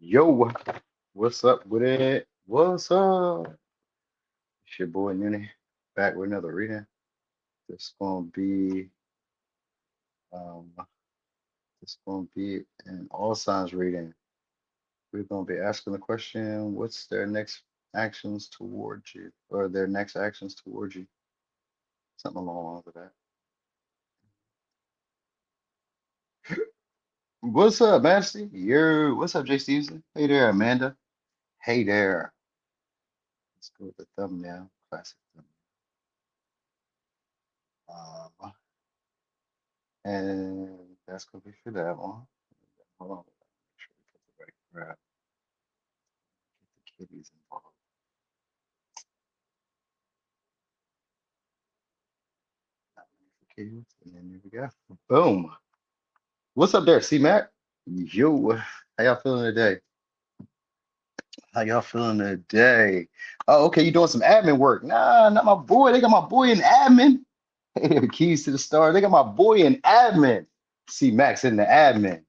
Yo, what's up with it? What's up? It's your boy Nuni back with another reading. This gonna be um this gonna be an all signs reading. We're gonna be asking the question, what's their next actions towards you? Or their next actions towards you? Something along the lines of that. What's up, Majesty? What's up, Jay Stevenson? Hey there, Amanda. Hey there. Let's go with the thumbnail. Classic thumbnail. And that's gonna be for that one. Hold on. Make sure we put the right crap. Get the kitties involved. Not many for kitties. And then here we go. Boom. What's up there, C Mac? Yo, how y'all feeling today? How y'all feeling today? Oh, okay, you doing some admin work. Nah, not my boy. They got my boy in admin. Hey, the keys to the stars. They got my boy in admin. C Mac's in the admin.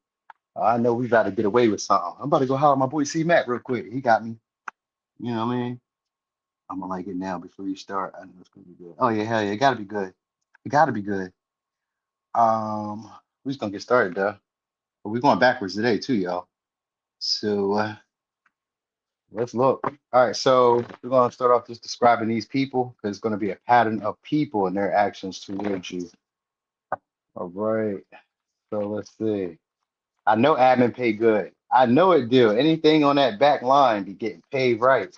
I know we about to get away with something. I'm about to go holler at my boy C Mac real quick. He got me. You know what I mean? I'm gonna like it now before you start. I know it's gonna be good. Oh yeah, hell yeah, it gotta be good. It gotta be good. We're just gonna get started though. But we're going backwards today too, y'all. So let's look. All right, so we're gonna start off just describing these people because it's gonna be a pattern of people and their actions towards you. All right. So let's see. I know admin pay good. I know it do. Anything on that back line be getting paid right.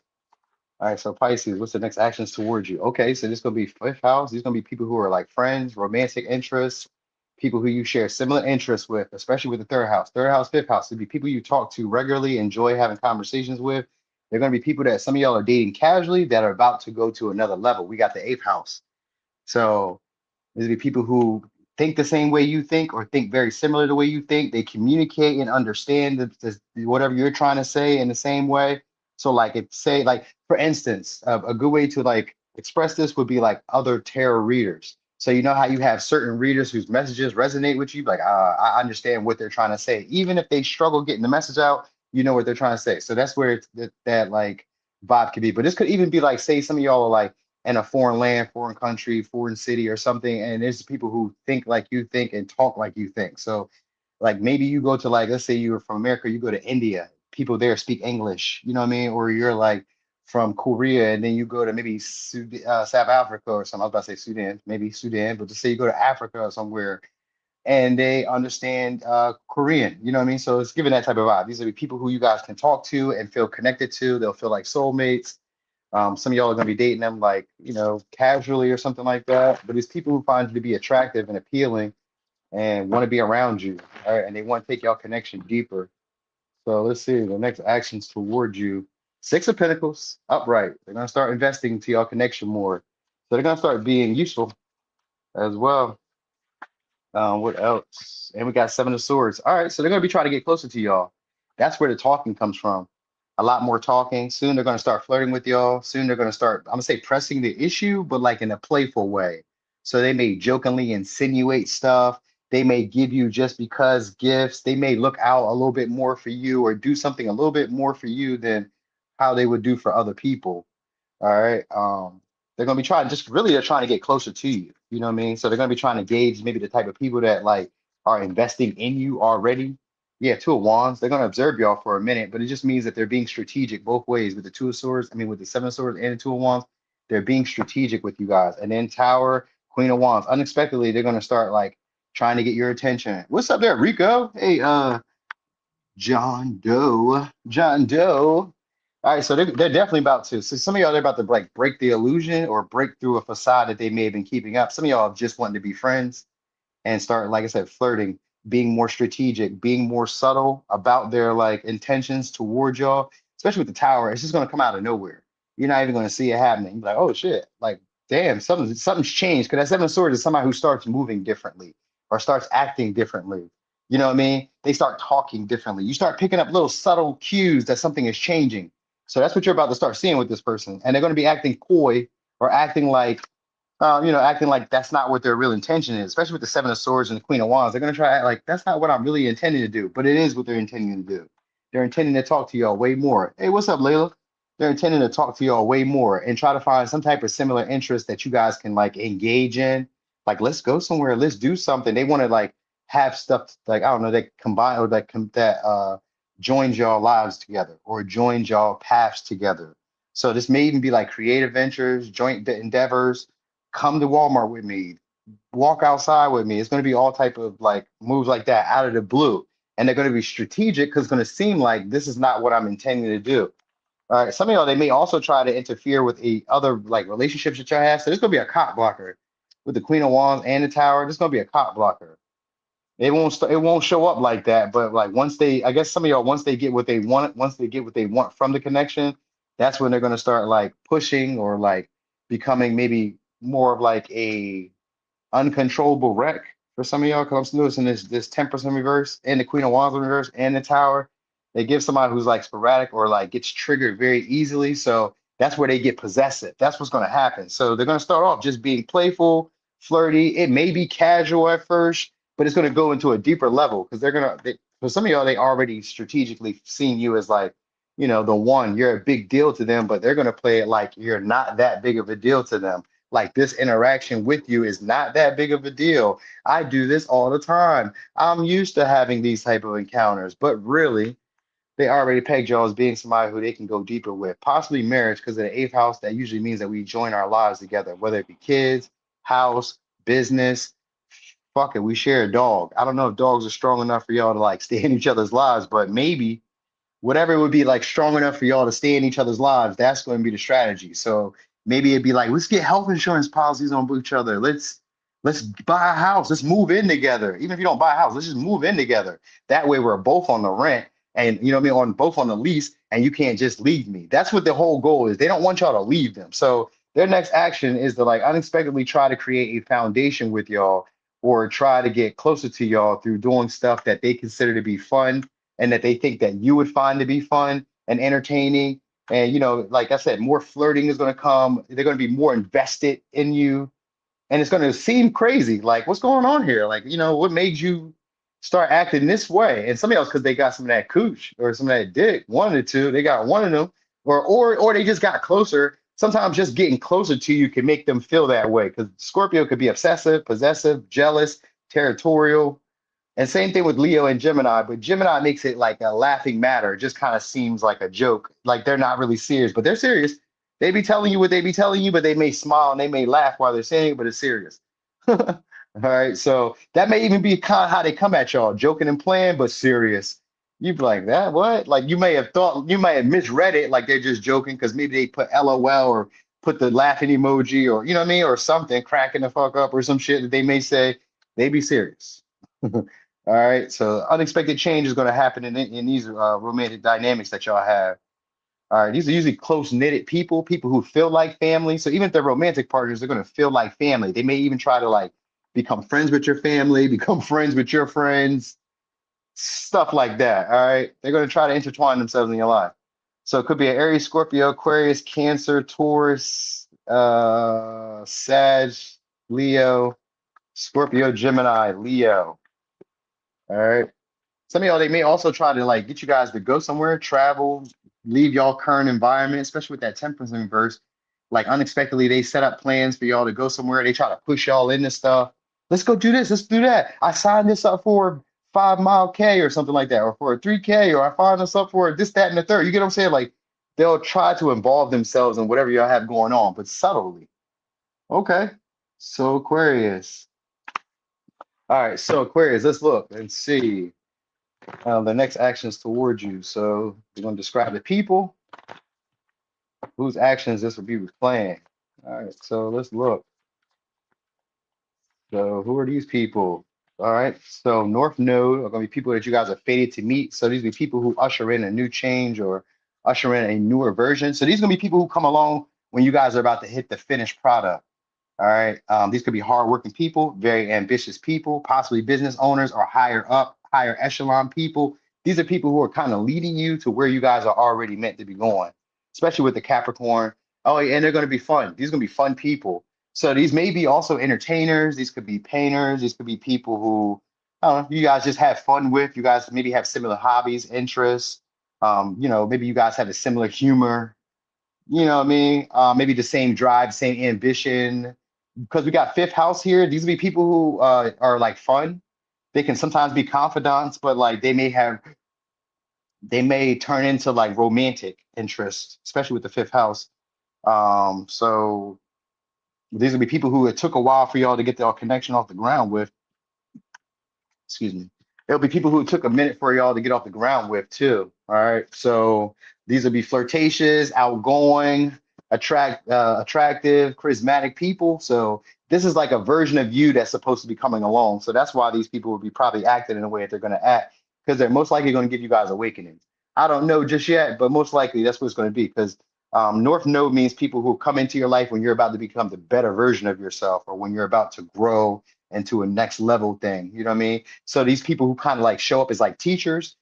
All right, so Pisces, what's the next actions towards you? Okay, so this is gonna be fifth house. These gonna be people who are like friends, romantic interests, people who you share similar interests with, especially with the third house. Third house, fifth house, to be people you talk to regularly, enjoy having conversations with. They're gonna be people that some of y'all are dating casually that are about to go to another level. We got the eighth house. So there's be people who think the same way you think or think very similar to the way you think. They communicate and understand whatever you're trying to say in the same way. So like if say like for instance, a good way to like express this would be like other tarot readers. So you know how you have certain readers whose messages resonate with you, like I understand what they're trying to say, even if they struggle getting the message out. You know what they're trying to say. So that's where that like vibe could be. But this could even be like, say some of y'all are like in a foreign land, foreign country, foreign city or something, and there's people who think like you think and talk like you think. So like maybe you go to like, let's say you were from America, you go to India, people there speak English, you know what I mean? Or you're like from Korea and then you go to maybe South Africa or something. I was about to say Sudan, maybe Sudan, but to say you go to Africa or somewhere and they understand Korean, you know what I mean? So it's giving that type of vibe. These are the people who you guys can talk to and feel connected to. They'll feel like soulmates. Some of y'all are going to be dating them like, casually or something like that. But it's people who find you to be attractive and appealing and want to be around you. All right. And they want to take y'all connection deeper. So let's see the next actions towards you. Six of Pentacles, upright. They're going to start investing to y'all connection more. So they're going to start being useful as well. What else? And we got Seven of Swords. All right, so they're gonna be trying to get closer to y'all. That's where the talking comes from. A lot more talking. Soon they're gonna start flirting with y'all. Soon they're gonna start, I'm gonna say pressing the issue, but like in a playful way. So they may jokingly insinuate stuff. They may give you just because gifts. They may look out a little bit more for you or do something a little bit more for you than how they would do for other people. All right. They're gonna be trying just really they're trying to get closer to you. You know what I mean? So they're gonna be trying to gauge maybe the type of people that like are investing in you already. Yeah, two of wands. They're gonna observe y'all for a minute, but it just means that they're being strategic both ways with the two of swords. I mean, with the seven of swords and the two of wands, they're being strategic with you guys. And then tower, queen of wands. Unexpectedly, they're gonna start like trying to get your attention. What's up there, Rico? Hey, John Doe. John Doe. All right, so they're definitely about to. So some of y'all they're about to like break the illusion or break through a facade that they may have been keeping up. Some of y'all just wanting to be friends and start, like I said, flirting, being more strategic, being more subtle about their like intentions towards y'all, especially with the tower. It's just gonna come out of nowhere. You're not even gonna see it happening. You're like, oh shit, like damn, something's changed. Because that seven of swords is somebody who starts moving differently or starts acting differently. You know what I mean? They start talking differently. You start picking up little subtle cues that something is changing. So that's what you're about to start seeing with this person. And they're going to be acting coy or acting like acting like that's not what their real intention is, especially with the seven of swords and the queen of wands. They're going to try to act like that's not what I'm really intending to do, but it is what they're intending to do. They're intending to talk to y'all way more. Hey, what's up, Layla? They're intending to talk to y'all way more and try to find some type of similar interest that you guys can like engage in. Like, let's go somewhere, let's do something. They want to like have stuff like I don't know, that combine or that joins y'all lives together or joins y'all paths together. So this may even be like creative ventures, joint endeavors. Come to Walmart with me, walk outside with me. It's going to be all type of like moves like that out of the blue, and they're going to be strategic because it's going to seem like this is not what I'm intending to do. All right, some of y'all they may also try to interfere with a other like relationships that y'all have. So there's going to be a cop blocker with the Queen of Wands and the Tower. There's going to be a cop blocker. It won't show up like that, but like once they, I guess some of y'all once they get what they want, once they get what they want from the connection, that's when they're going to start like pushing or like becoming maybe more of like a uncontrollable wreck for some of y'all because I'm noticing this 10% reverse and the Queen of Wands in reverse and the Tower. They give somebody who's like sporadic or like gets triggered very easily. So that's where they get possessive. That's what's going to happen. So they're going to start off just being playful, flirty. It may be casual at first, but it's going to go into a deeper level because for some of y'all, they already strategically seen you as like, the one. You're a big deal to them, but they're going to play it like you're not that big of a deal to them, like this interaction with you is not that big of a deal. I do this all the time. I'm used to having these type of encounters, but really, they already pegged y'all as being somebody who they can go deeper with, possibly marriage, because of the eighth house. That usually means that we join our lives together, whether it be kids, house, business. Fuck it, we share a dog. I don't know if dogs are strong enough for y'all to like stay in each other's lives, but maybe whatever would be like strong enough for y'all to stay in each other's lives, that's going to be the strategy. So maybe it'd be like, let's get health insurance policies on each other. Let's buy a house. Let's move in together. Even if you don't buy a house, let's just move in together. That way we're both on the rent and you know what I mean, on both on the lease, and you can't just leave me. That's what the whole goal is. They don't want y'all to leave them. So their next action is to like unexpectedly try to create a foundation with y'all or try to get closer to y'all through doing stuff that they consider to be fun and that they think that you would find to be fun and entertaining. And like I said, more flirting is going to come. They're going to be more invested in you, and it's going to seem crazy. Like, what's going on here? Like, what made you start acting this way? And somebody else, because they got some of that cooch or some of that dick, one of the two, they got one of them, or they just got closer. Sometimes just getting closer to you can make them feel that way. Because Scorpio could be obsessive, possessive, jealous, territorial, and same thing with Leo and Gemini, but Gemini makes it like a laughing matter. It just kind of seems like a joke. Like they're not really serious, but they're serious. They be telling you what they be telling you, but they may smile and they may laugh while they're saying it, but it's serious. All right. So that may even be kind of how they come at y'all, joking and playing, but serious. You'd be like, that what? Like you may have misread it like they're just joking because maybe they put LOL or put the laughing emoji or you know what I mean, or something, cracking the fuck up or some shit that they may say. They be serious. All right, so unexpected change is going to happen in these romantic dynamics that y'all have. All right, these are usually close knitted people, people who feel like family. So even if they're romantic partners, they're going to feel like family. They may even try to like become friends with your family, become friends with your friends, stuff like that. All right, they're going to try to intertwine themselves in your life. So it could be an Aries, Scorpio, Aquarius, Cancer, Taurus, Sag, Leo, Scorpio, Gemini, Leo. All right. Some of y'all, they may also try to like get you guys to go somewhere, travel, leave y'all current environment, especially with that 10% reverse. Like unexpectedly, they set up plans for y'all to go somewhere. They try to push y'all into stuff. Let's go do this. Let's do that. I signed this up for a 5 mile K or something like that, or for a 3K, or I signed this up for this, that, and the third. You get what I'm saying? Like they'll try to involve themselves in whatever y'all have going on, but subtly. Okay. So Aquarius. All right. So Aquarius, let's look and see. The next actions towards you. So we're going to describe the people whose actions this will be playing. All right, so let's look. So who are these people? All right, so North Node are going to be people that you guys are fated to meet. So these will be people who usher in a new change or usher in a newer version. So these are going to be people who come along when you guys are about to hit the finished product. All right. These could be hardworking people, very ambitious people, possibly business owners or higher up, higher echelon people. These are people who are kind of leading you to where you guys are already meant to be going, especially with the Capricorn. Oh, yeah, and they're going to be fun. These are going to be fun people. So these may be also entertainers. These could be painters. These could be people who, I don't know, you guys just have fun with. You guys maybe have similar hobbies, interests. Maybe you guys have a similar humor, you know what I mean? Maybe the same drive, same ambition. Because we got fifth house here. These would be people who are like fun. They can sometimes be confidants, but like they may turn into like romantic interest, especially with the fifth house. So these would be people who it took a while for y'all to get their connection off the ground with. Excuse me. There'll be people who took a minute for y'all to get off the ground with too. All right. So these will be flirtatious, outgoing, attractive, charismatic people. So this is like a version of you that's supposed to be coming along. So that's why these people will be probably acting in the way that they're going to act, because they're most likely going to give you guys awakenings. I don't know just yet, but most likely that's what it's going to be, because North Node means people who come into your life when you're about to become the better version of yourself, or when you're about to grow into a next level thing. You know what I mean? So these people who kind of like show up as like teachers,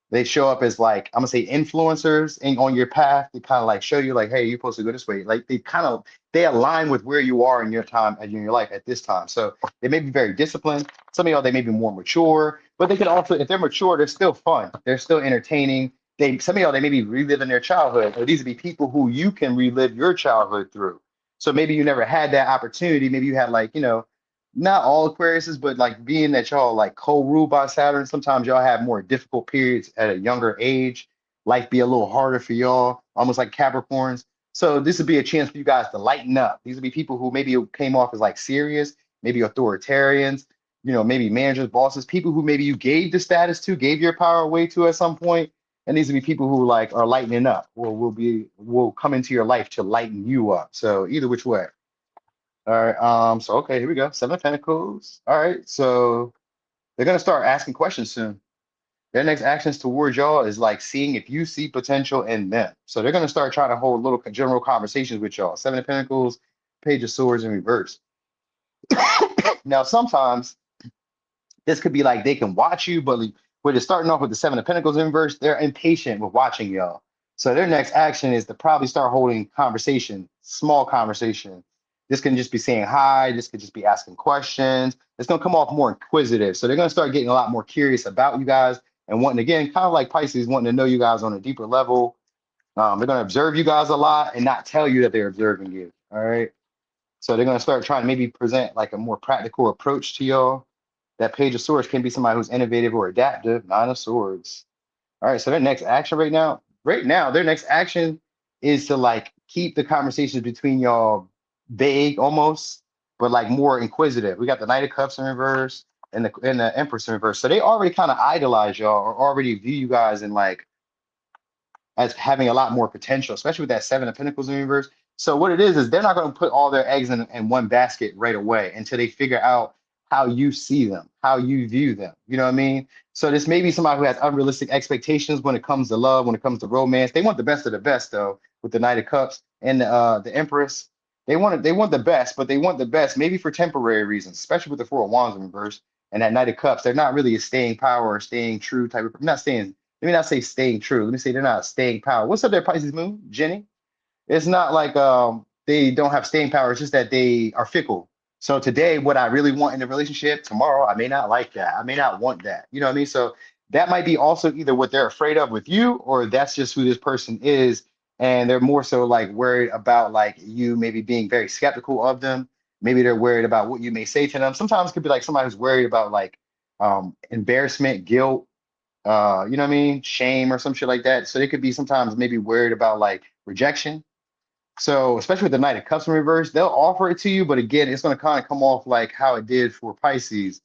they show up as like, I'm gonna say influencers on your path to kind of like show you like, hey, you're supposed to go this way. Like they align with where you are in your time and in your life at this time. So they may be very disciplined. Some of y'all, they may be more mature, but they can also, if they're mature, they're still fun. They're still entertaining. Some of y'all, they may be reliving their childhood, or these would be people who you can relive your childhood through. So maybe you never had that opportunity. Maybe you had like, not all Aquariuses, but like being that y'all like co-ruled by Saturn, sometimes y'all have more difficult periods at a younger age. Life be a little harder for y'all, almost like Capricorns. So this would be a chance for you guys to lighten up. These would be people who maybe came off as like serious, maybe authoritarians, maybe managers, bosses, people who maybe you gave the status to, gave your power away to at some point. And these would be people who like are lightening up, or will come into your life to lighten you up. So either which way. All right. So okay, here we go. Seven of Pentacles. All right. So they're gonna start asking questions soon. Their next actions towards y'all is like seeing if you see potential in them. So they're gonna start trying to hold little general conversations with y'all. Seven of Pentacles, Page of Swords in reverse. Now, sometimes this could be like they can watch you, but like, when they're starting off with the Seven of Pentacles in reverse, they're impatient with watching y'all. So their next action is to probably start holding conversation, small conversation. This can just be saying hi. This could just be asking questions. It's going to come off more inquisitive. So they're going to start getting a lot more curious about you guys and wanting, again, kind of like Pisces, wanting to know you guys on a deeper level. They're going to observe you guys a lot and not tell you that they're observing you. All right. So they're going to start trying to maybe present like a more practical approach to y'all. That Page of Swords can be somebody who's innovative or adaptive. Nine of Swords. All right, so their next action right now, their next action is to like keep the conversations between y'all vague almost, but like more inquisitive. We got the Knight of Cups in reverse and the Empress in reverse. So they already kind of idolize y'all, or already view you guys in like as having a lot more potential, especially with that Seven of Pentacles in reverse. So what it is they're not going to put all their eggs in one basket right away until they figure out how you see them, how you view them. You know what I mean? So this may be somebody who has unrealistic expectations when it comes to love, when it comes to romance. They want the best of the best though, with the Knight of Cups and the Empress. They want the best, but they want the best maybe for temporary reasons, especially with the Four of Wands in reverse and that Knight of Cups. They're not really a staying power or staying true type of, not staying, let me not say staying true. Let me say they're not staying power. What's up there, Pisces moon, Jenny? It's not like they don't have staying power. It's just that they are fickle. So today, what I really want in a relationship, tomorrow I may not like that. I may not want that. You know what I mean? So that might be also either what they're afraid of with you, or that's just who this person is, and they're more so like worried about like you maybe being very skeptical of them. Maybe they're worried about what you may say to them. Sometimes it could be like somebody who's worried about like embarrassment, guilt, you know what I mean, shame or some shit like that. So they could be sometimes maybe worried about like rejection. So especially with the Knight of Cups in reverse, they'll offer it to you, but again, it's going to kind of come off like how it did for Pisces,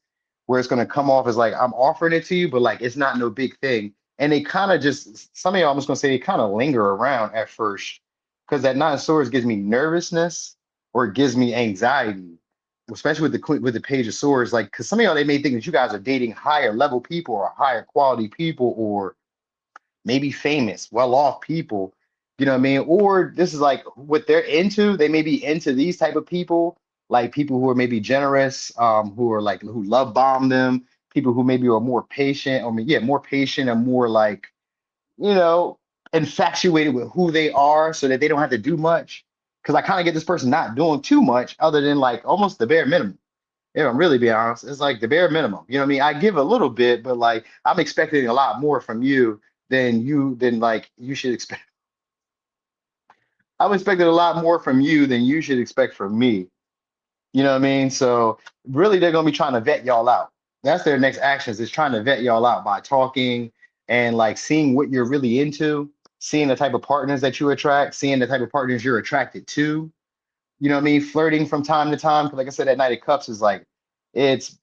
where it's going to come off as like I'm offering it to you, but like it's not no big thing. And they kind of just, some of y'all, I'm just going to say they kind of linger around at first, because that Nine of Swords gives me nervousness, or it gives me anxiety, especially with the Page of Swords. Like, because some of y'all, they may think that you guys are dating higher level people or higher quality people, or maybe famous, well-off people, you know what I mean? Or this is like what they're into. They may be into these type of people, like people who are maybe generous, who are like who love bomb them, people who maybe are more patient, more patient and more like, you know, infatuated with who they are so that they don't have to do much. Because I kind of get this person not doing too much other than like almost the bare minimum. If I'm really being honest, it's like the bare minimum. You know what I mean? I give a little bit, but like I'm expecting a lot more from you then like you should expect. I'm expecting a lot more from you than you should expect from me. You know what I mean? So really, they're gonna be trying to vet y'all out. That's their next actions is trying to vet y'all out by talking and like seeing what you're really into, seeing the type of partners that you attract, seeing the type of partners you're attracted to. You know what I mean? Flirting from time to time. 'Cause like I said, that Knight of Cups is like it's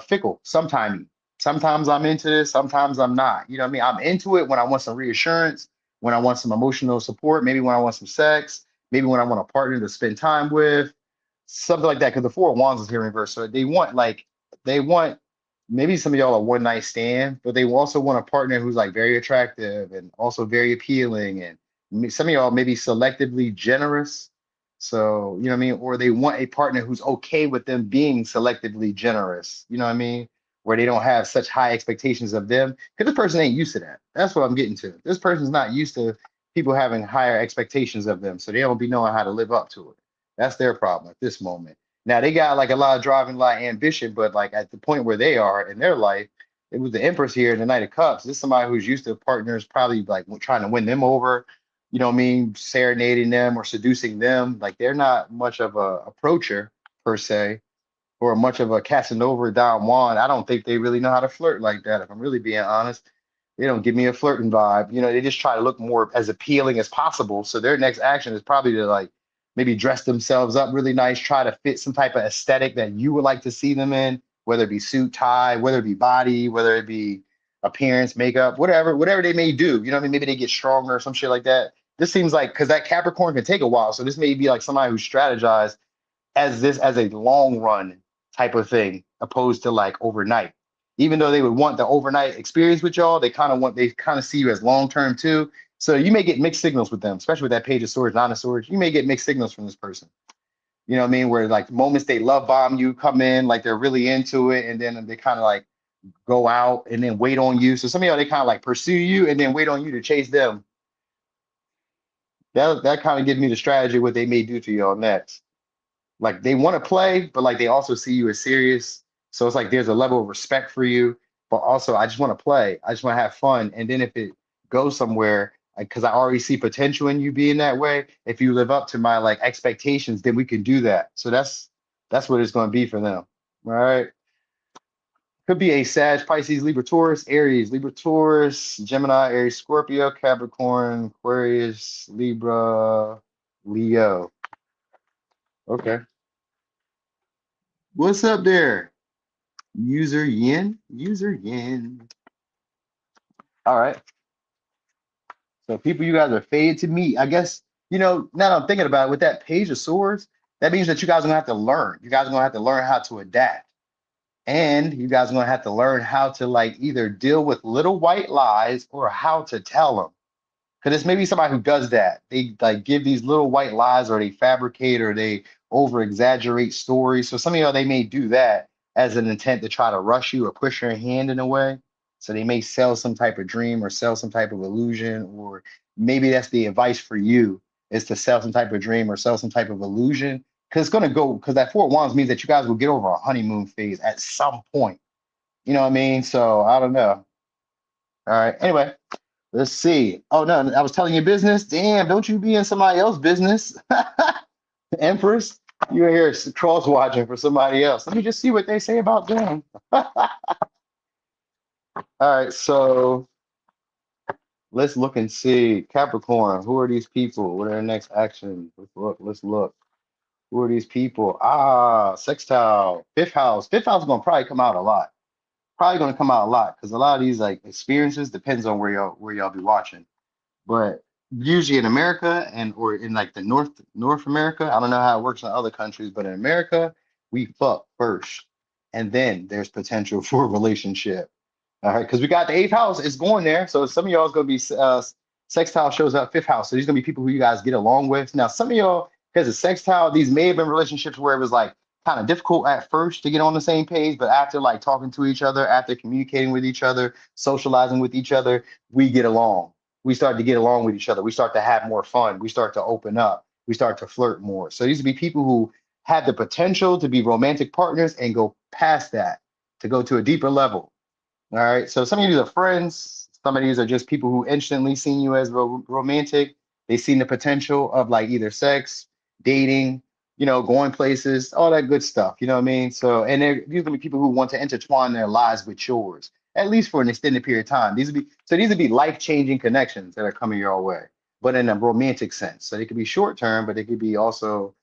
fickle, sometimey. Sometimes I'm into this, sometimes I'm not. You know what I mean? I'm into it when I want some reassurance, when I want some emotional support, maybe when I want some sex, maybe when I want a partner to spend time with, something like that. Because the Four of Wands is here in reverse. So they want maybe some of y'all a one night stand, but they also want a partner who's like very attractive and also very appealing. And some of y'all maybe selectively generous, so, you know what I mean? Or they want a partner who's okay with them being selectively generous, you know what I mean? Where they don't have such high expectations of them. Because this person ain't used to that. That's what I'm getting to. This person's not used to people having higher expectations of them. So they don't be knowing how to live up to it. That's their problem at this moment. Now they got like a lot of driving, a lot of ambition, but like at the point where they are in their life, it was the Empress here in the Knight of Cups. This is somebody who's used to partners probably like trying to win them over, you know what I mean, serenading them or seducing them. Like they're not much of a approacher per se, or much of a Casanova Don Juan. I don't think they really know how to flirt like that. If I'm really being honest, they don't give me a flirting vibe. You know, they just try to look more as appealing as possible. So their next action is probably to like maybe dress themselves up really nice, try to fit some type of aesthetic that you would like to see them in, whether it be suit, tie, whether it be body, whether it be appearance, makeup, whatever they may do. You know what I mean? Maybe they get stronger or some shit like that. This seems like because that Capricorn can take a while. So this may be like somebody who strategized as this as a long run type of thing, opposed to like overnight. Even though they would want the overnight experience with y'all, they kind of see you as long term too. So you may get mixed signals with them, especially with that Page of Swords, Nine of Swords. You may get mixed signals from this person. You know what I mean? Where like moments they love bomb you, come in like they're really into it, and then they kind of like go out and then wait on you. So some of y'all they kind of like pursue you and then wait on you to chase them. That kind of gives me the strategy what they may do to y'all next. Like they want to play, but like they also see you as serious. So it's like there's a level of respect for you, but also I just want to play. I just want to have fun. And then if it goes somewhere, because I already see potential in you being that way, if you live up to my like expectations, then we can do that. So that's what it's going to be for them. All right. Could be a Sag, Pisces, Libra, Taurus, Aries, Libra, Taurus, Gemini, Aries, Scorpio, Capricorn, Aquarius, Libra, Leo. Okay. What's up there? User yin, user yin. All right. So people, you guys are faded to meet. I guess, now that I'm thinking about it, with that Page of Swords, that means that you guys are gonna have to learn. You guys are gonna have to learn how to adapt. And you guys are gonna have to learn how to like either deal with little white lies or how to tell them. Because it's maybe somebody who does that. They like give these little white lies or they fabricate or they over exaggerate stories. So some of y'all, they may do that as an intent to try to rush you or push your hand in a way. So they may sell some type of dream or sell some type of illusion, or maybe that's the advice for you is to sell some type of dream or sell some type of illusion. Because it's gonna go, because that Four of Wands means that you guys will get over a honeymoon phase at some point. You know what I mean? So I don't know. All right. Anyway, let's see. Oh no, I was telling you business. Damn, don't you be in somebody else's business, Empress. You're here cross watching for somebody else. Let me just see what they say about them. All right, so let's look and see. Capricorn, who are these people? What are their next actions? Let's look. Let's look. Who are these people? Ah, sextile, fifth house. Fifth house is gonna probably come out a lot. Probably gonna come out a lot because a lot of these like experiences depends on where y'all be watching. But usually in America and or in like the North America, I don't know how it works in other countries, but in America, we fuck first, and then there's potential for a relationship. All right, because we got the eighth house, it's going there. So some of y'all is gonna be sextile shows up fifth house. So these gonna be people who you guys get along with. Now, some of y'all, because of sextile, these may have been relationships where it was like kind of difficult at first to get on the same page, but after like talking to each other, after communicating with each other, socializing with each other, we get along. We start to get along with each other. We start to have more fun. We start to open up. We start to flirt more. So these would be people who have the potential to be romantic partners and go past that to go to a deeper level. All right. So some of you are friends. Some of these are just people who instantly seen you as romantic. They seen the potential of like either sex, dating, going places, all that good stuff. You know what I mean? So, and they're usually people who want to intertwine their lives with yours, at least for an extended period of time. These would be life-changing connections that are coming your way, but in a romantic sense. So they could be short term, but they could be also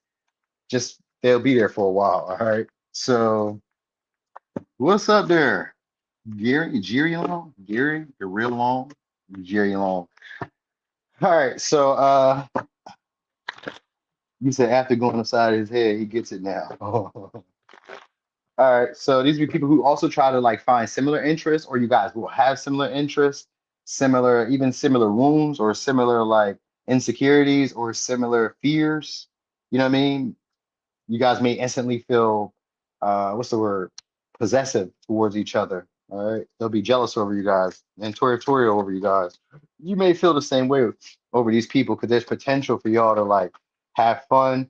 just they'll be there for a while. All right. So what's up there? Jerry Long? Gary, you're real long. Jerry Long. All right, so you said after going upside his head, he gets it now. All right, so these are people who also try to like find similar interests, or you guys will have similar interests, even similar wounds, or similar like insecurities, or similar fears. You know what I mean? You guys may instantly feel what's the word? Possessive towards each other. All right. They'll be jealous over you guys and territorial over you guys. You may feel the same way over these people because there's potential for y'all to like have fun,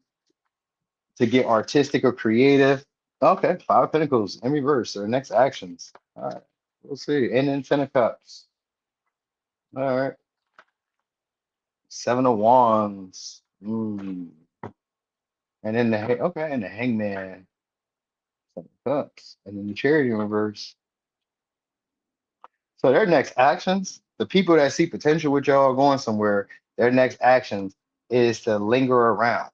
to get artistic or creative. Okay, Five of Pentacles in reverse, or next actions. All right, we'll see. And then Ten of Cups. All right. Seven of Wands. And then and the Hangman. Seven of Cups. And then the Charity in reverse. So their next actions, the people that see potential with y'all going somewhere, their next actions is to linger around.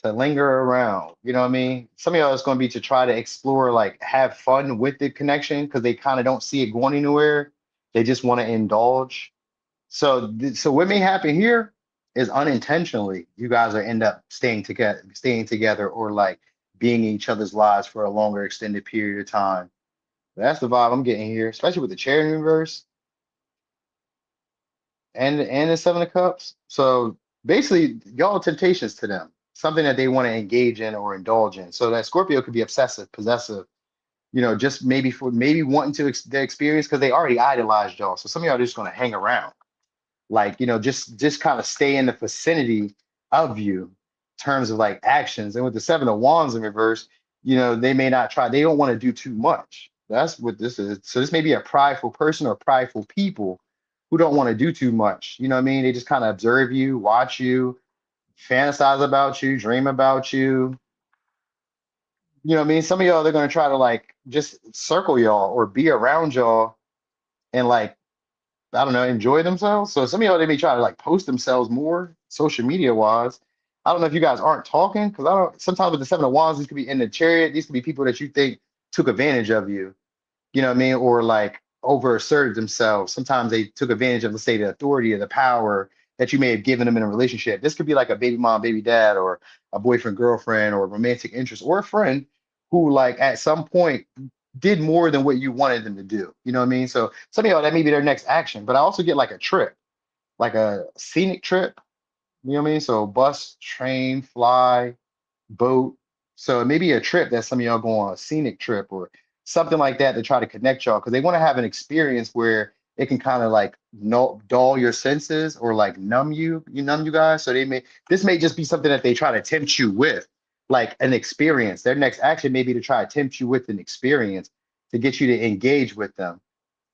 To linger around. You know what I mean? Some of y'all is going to be to try to explore, like have fun with the connection because they kind of don't see it going anywhere. They just want to indulge. So what may happen here is unintentionally, you guys are end up staying together, or like being in each other's lives for a longer extended period of time. That's the vibe I'm getting here, especially with the Charity reverse and the Seven of Cups. So basically, y'all are temptations to them, something that they want to engage in or indulge in. So that Scorpio could be obsessive, possessive, just maybe wanting to the experience because they already idolized y'all. So some of y'all are just going to hang around, like just kind of stay in the vicinity of you in terms of like actions. And with the Seven of Wands in reverse, they may not try, they don't want to do too much. That's what this is. So this may be a prideful person or prideful people who don't want to do too much. You know what I mean? They just kind of observe you, watch you, fantasize about you, dream about you. You know what I mean? Some of y'all, they're going to try to like just circle y'all or be around y'all and like, I don't know, enjoy themselves. So some of y'all, they may try to like post themselves more social media wise. I don't know if you guys aren't talking because I don't. Sometimes with the Seven of Wands, these could be in the Chariot. These could be people that you think took advantage of you. You know what I mean? Or like overasserted themselves. Sometimes they took advantage of, let's say, the authority or the power that you may have given them in a relationship. This could be like a baby mom, baby dad, or a boyfriend, girlfriend, or a romantic interest, or a friend who, like, at some point did more than what you wanted them to do. You know what I mean? So some of y'all, that may be their next action. But I also get like a trip, like a scenic trip. You know what I mean? So bus, train, fly, boat. So it may be a trip that some of y'all go on, a scenic trip or something like that, to try to connect y'all because they want to have an experience where it can kind of like dull your senses or like numb you guys. So this may just be something that they try to tempt you with, like an experience. Their next action may be to try to tempt you with an experience to get you to engage with them.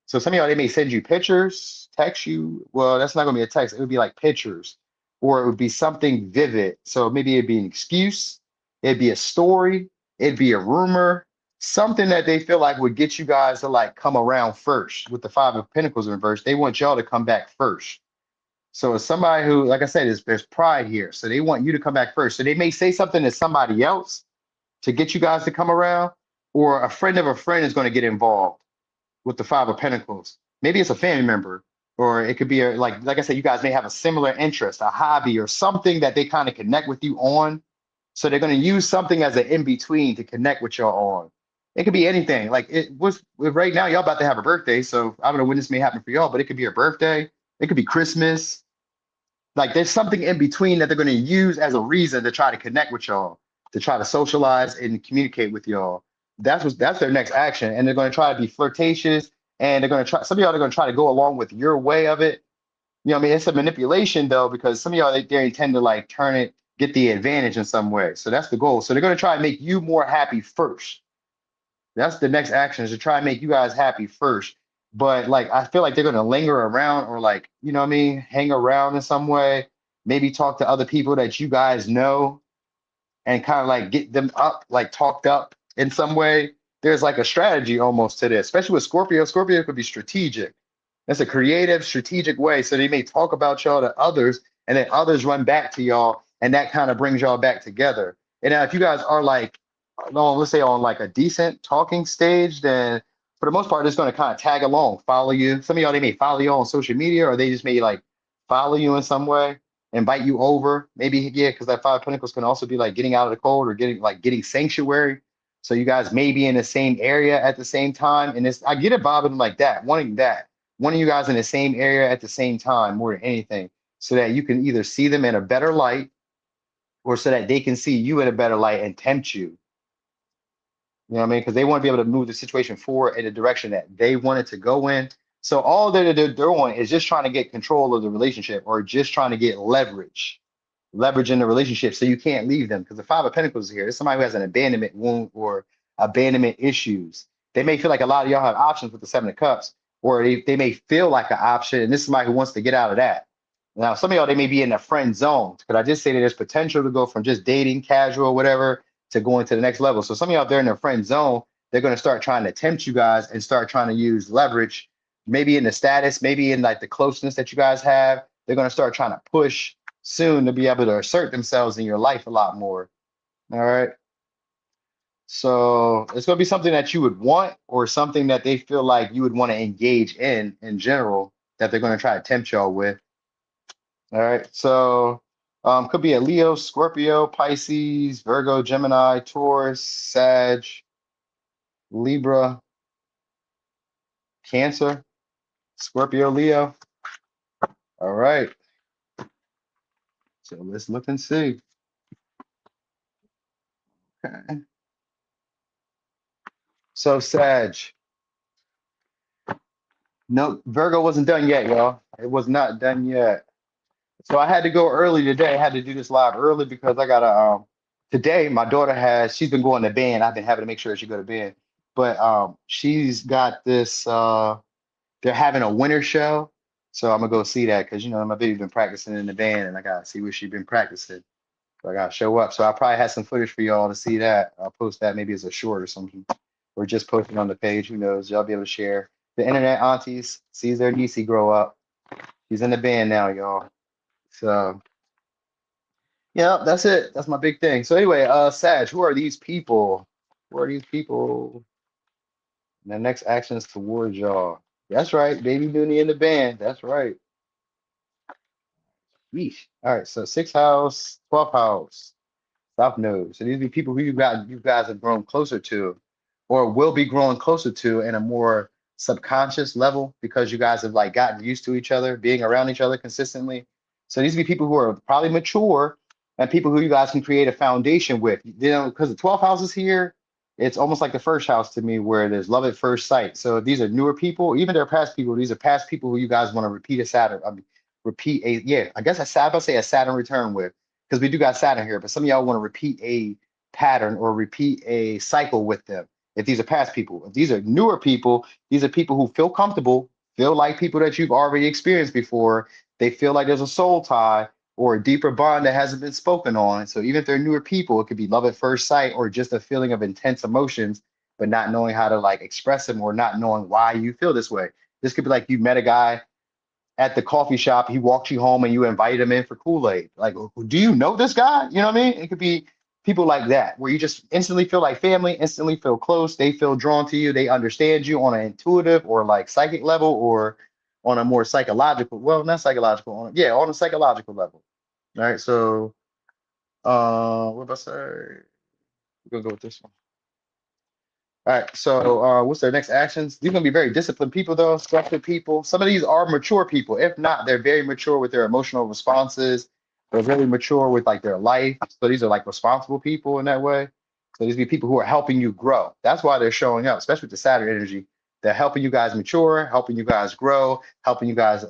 So some of y'all, they may send you pictures, text you. Well, that's not gonna be a text. It would be like pictures, or it would be something vivid. So maybe it'd be an excuse, it'd be a story, it'd be a rumor, something that they feel like would get you guys to like come around first. With the Five of Pentacles in reverse, they want y'all to come back first. So it's somebody who, like I said, there's pride here. So they want you to come back first. So they may say something to somebody else to get you guys to come around, or a friend of a friend is going to get involved with the Five of Pentacles. Maybe it's a family member, or it could be like I said, you guys may have a similar interest, a hobby, or something that they kind of connect with you on. So they're going to use something as an in between to connect with y'all on. It could be anything. Like it was right now, y'all about to have a birthday. So I don't know when this may happen for y'all, but it could be a birthday. It could be Christmas. Like there's something in between that they're going to use as a reason to try to connect with y'all, to try to socialize and communicate with y'all. That's their next action, and they're going to try to be flirtatious, and they're going to try. Some of y'all are going to try to go along with your way of it. You know what I mean? It's a manipulation though, because some of y'all they intend to like turn it, get the advantage in some way. So that's the goal. So they're going to try and make you more happy first. That's the next action, is to try and make you guys happy first. but like I feel like they're gonna linger around or like, you know what I mean, hang around in some way, maybe talk to other people that you guys know and kind of like get them up, like talked up in some way. There's like a strategy almost to this, especially with Scorpio. Scorpio could be strategic. That's a creative, strategic way. So they may talk about y'all to others, and then others run back to y'all, and that kind of brings y'all back together. And now if you guys are like, no, let's say on like a decent talking stage, then for the most part, it's going to kind of tag along, follow you. Some of y'all, they may follow you on social media, or they just may like follow you in some way, invite you over. Maybe, yeah, because that Five of Pentacles can also be like getting out of the cold or getting sanctuary. So you guys may be in the same area at the same time. And it's I get it bobbing like that, wanting that. One of you guys in the same area at the same time more than anything, so that you can either see them in a better light or so that they can see you in a better light and tempt you. You know what I mean? Because they want to be able to move the situation forward in the direction that they want it to go in. So all they're doing is just trying to get control of the relationship or just trying to get leverage in the relationship so you can't leave them. Because the Five of Pentacles is here. It's somebody who has an abandonment wound or abandonment issues. They may feel like a lot of y'all have options with the Seven of Cups, or they may feel like an option, and this is somebody who wants to get out of that. Now, some of y'all, they may be in the friend zone. Because I just say that there's potential to go from just dating, casual, whatever, to going to the next level. So some of y'all, if they're in their friend zone, they're going to start trying to tempt you guys and start trying to use leverage, maybe in the status, maybe in like the closeness that you guys have. They're going to start trying to push soon to be able to assert themselves in your life a lot more. All right. So it's going to be something that you would want or something that they feel like you would want to engage in general, that they're going to try to tempt y'all with. All right. So could be a Leo, Scorpio, Pisces, Virgo, Gemini, Taurus, Sag, Libra, Cancer, Scorpio, Leo. All right. So let's look and see. Okay. So Sag. No, Virgo wasn't done yet, y'all. It was not done yet. So I had to go early today. I had to do this live early because I gotta today my daughter she's been going to band. I've been having to make sure she go to band. But she's got this they're having a winter show. So I'm gonna go see that because you know my baby's been practicing in the band and I gotta see where she's been practicing. So I gotta show up. So I probably have some footage for y'all to see that. I'll post that maybe as a short or something. Or just post it on the page. Who knows? Y'all be able to share. The internet aunties sees their niecey grow up. She's in the band now, y'all. So yeah, that's it. That's my big thing. So anyway, Sag, who are these people? Who are these people? And the next actions towards y'all. That's right, baby Dooney in the band. That's right. Yeesh. All right, so sixth house, 12th house. South Node. So these are people who you guys have grown closer to, or will be growing closer to in a more subconscious level because you guys have like gotten used to each other, being around each other consistently. So these are people who are probably mature and people who you guys can create a foundation with. You know, because the 12th house is here, it's almost like the first house to me where there's love at first sight. So these are newer people, even they're past people. These are past people who you guys want to repeat a Saturn. Repeat a yeah, I guess I'll say a Saturn return with because we do got Saturn here, but some of y'all want to repeat a pattern or repeat a cycle with them. If these are past people, if these are newer people, these are people who feel comfortable, feel like people that you've already experienced before. They feel like there's a soul tie or a deeper bond that hasn't been spoken on. So even if they're newer people, it could be love at first sight or just a feeling of intense emotions, but not knowing how to like express them or not knowing why you feel this way. This could be like you met a guy at the coffee shop, he walked you home and you invite him in for Kool-Aid. Like, do you know this guy? You know what I mean? It could be people like that, where you just instantly feel like family, instantly feel close. They feel drawn to you. They understand you on an intuitive or like psychic level or on a more psychological, well, not psychological, on a psychological level. All right. So what about say? We're gonna go with this one. All right, so what's their next actions? These are gonna be very disciplined people, though, structured people. Some of these are mature people. If not, they're very mature with their emotional responses. They're very mature with like their life. So these are like responsible people in that way. So these be people who are helping you grow. That's why they're showing up, especially with the Saturn energy. They're helping you guys mature, helping you guys grow, helping you guys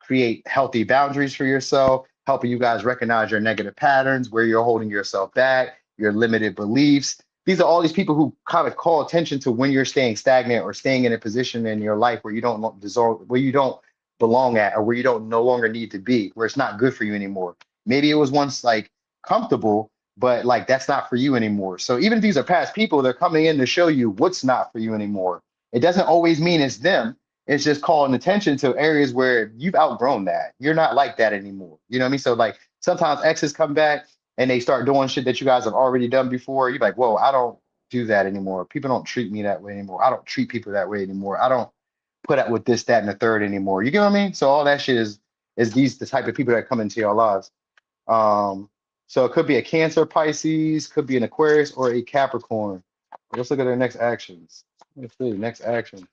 create healthy boundaries for yourself, helping you guys recognize your negative patterns, where you're holding yourself back, your limited beliefs. these are all these people who kind of call attention to when you're staying stagnant or staying in a position in your life where you don't deserve, where you don't belong at, or where you don't no longer need to be, where it's not good for you anymore. Maybe it was once like comfortable, but like that's not for you anymore. So even if these are past people, they're coming in to show you what's not for you anymore. It doesn't always mean it's them. It's just calling attention to areas where you've outgrown that. You're not like that anymore. You know what I mean? So like sometimes exes come back and they start doing shit that you guys have already done before. You're like, whoa, I don't do that anymore. People don't treat me that way anymore. I don't treat people that way anymore. I don't put up with this, that, and the third anymore. You get what I mean? So all that shit is these the type of people that come into your lives. Um, so it could be a Cancer, Pisces, could be an Aquarius, or a Capricorn. Let's look at their next actions. Let's see, next action.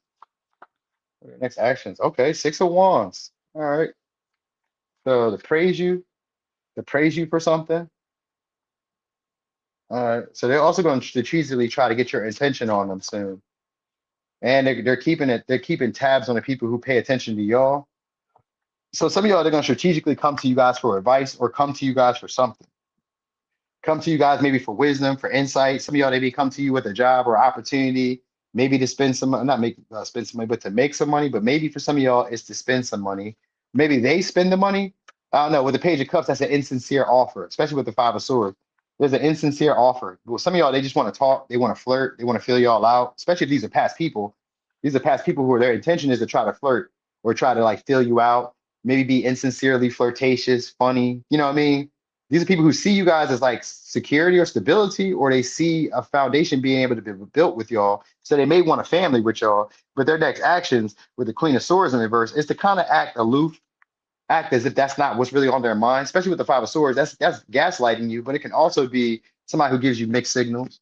Next actions. Okay, Six of Wands. All right. So to praise you for something. All right. So they're also going to strategically try to get your attention on them soon. And they're keeping tabs on the people who pay attention to y'all. So some of y'all, they're going to strategically come to you guys for advice or come to you guys for something. Come to you guys maybe for wisdom, for insight. Some of y'all, they may come to you with a job or opportunity, maybe to spend some, not make spend some money, but to make some money. But maybe for some of y'all, it's to spend some money. Maybe they spend the money. I don't know. With the Page of Cups, that's an insincere offer, especially with the Five of Swords. There's an insincere offer. Well, some of y'all, they just want to talk. They want to flirt. They want to feel y'all out, especially if these are past people. These are past people who their intention is to try to flirt or try to like feel you out, maybe be insincerely flirtatious, funny. You know what I mean? These are people who see you guys as like security or stability, or they see a foundation being able to be built with y'all. So they may want a family with y'all, but their next actions with the Queen of Swords in reverse is to kind of act aloof, act as if that's not what's really on their mind, especially with the Five of Swords. That's gaslighting you, but it can also be somebody who gives you mixed signals.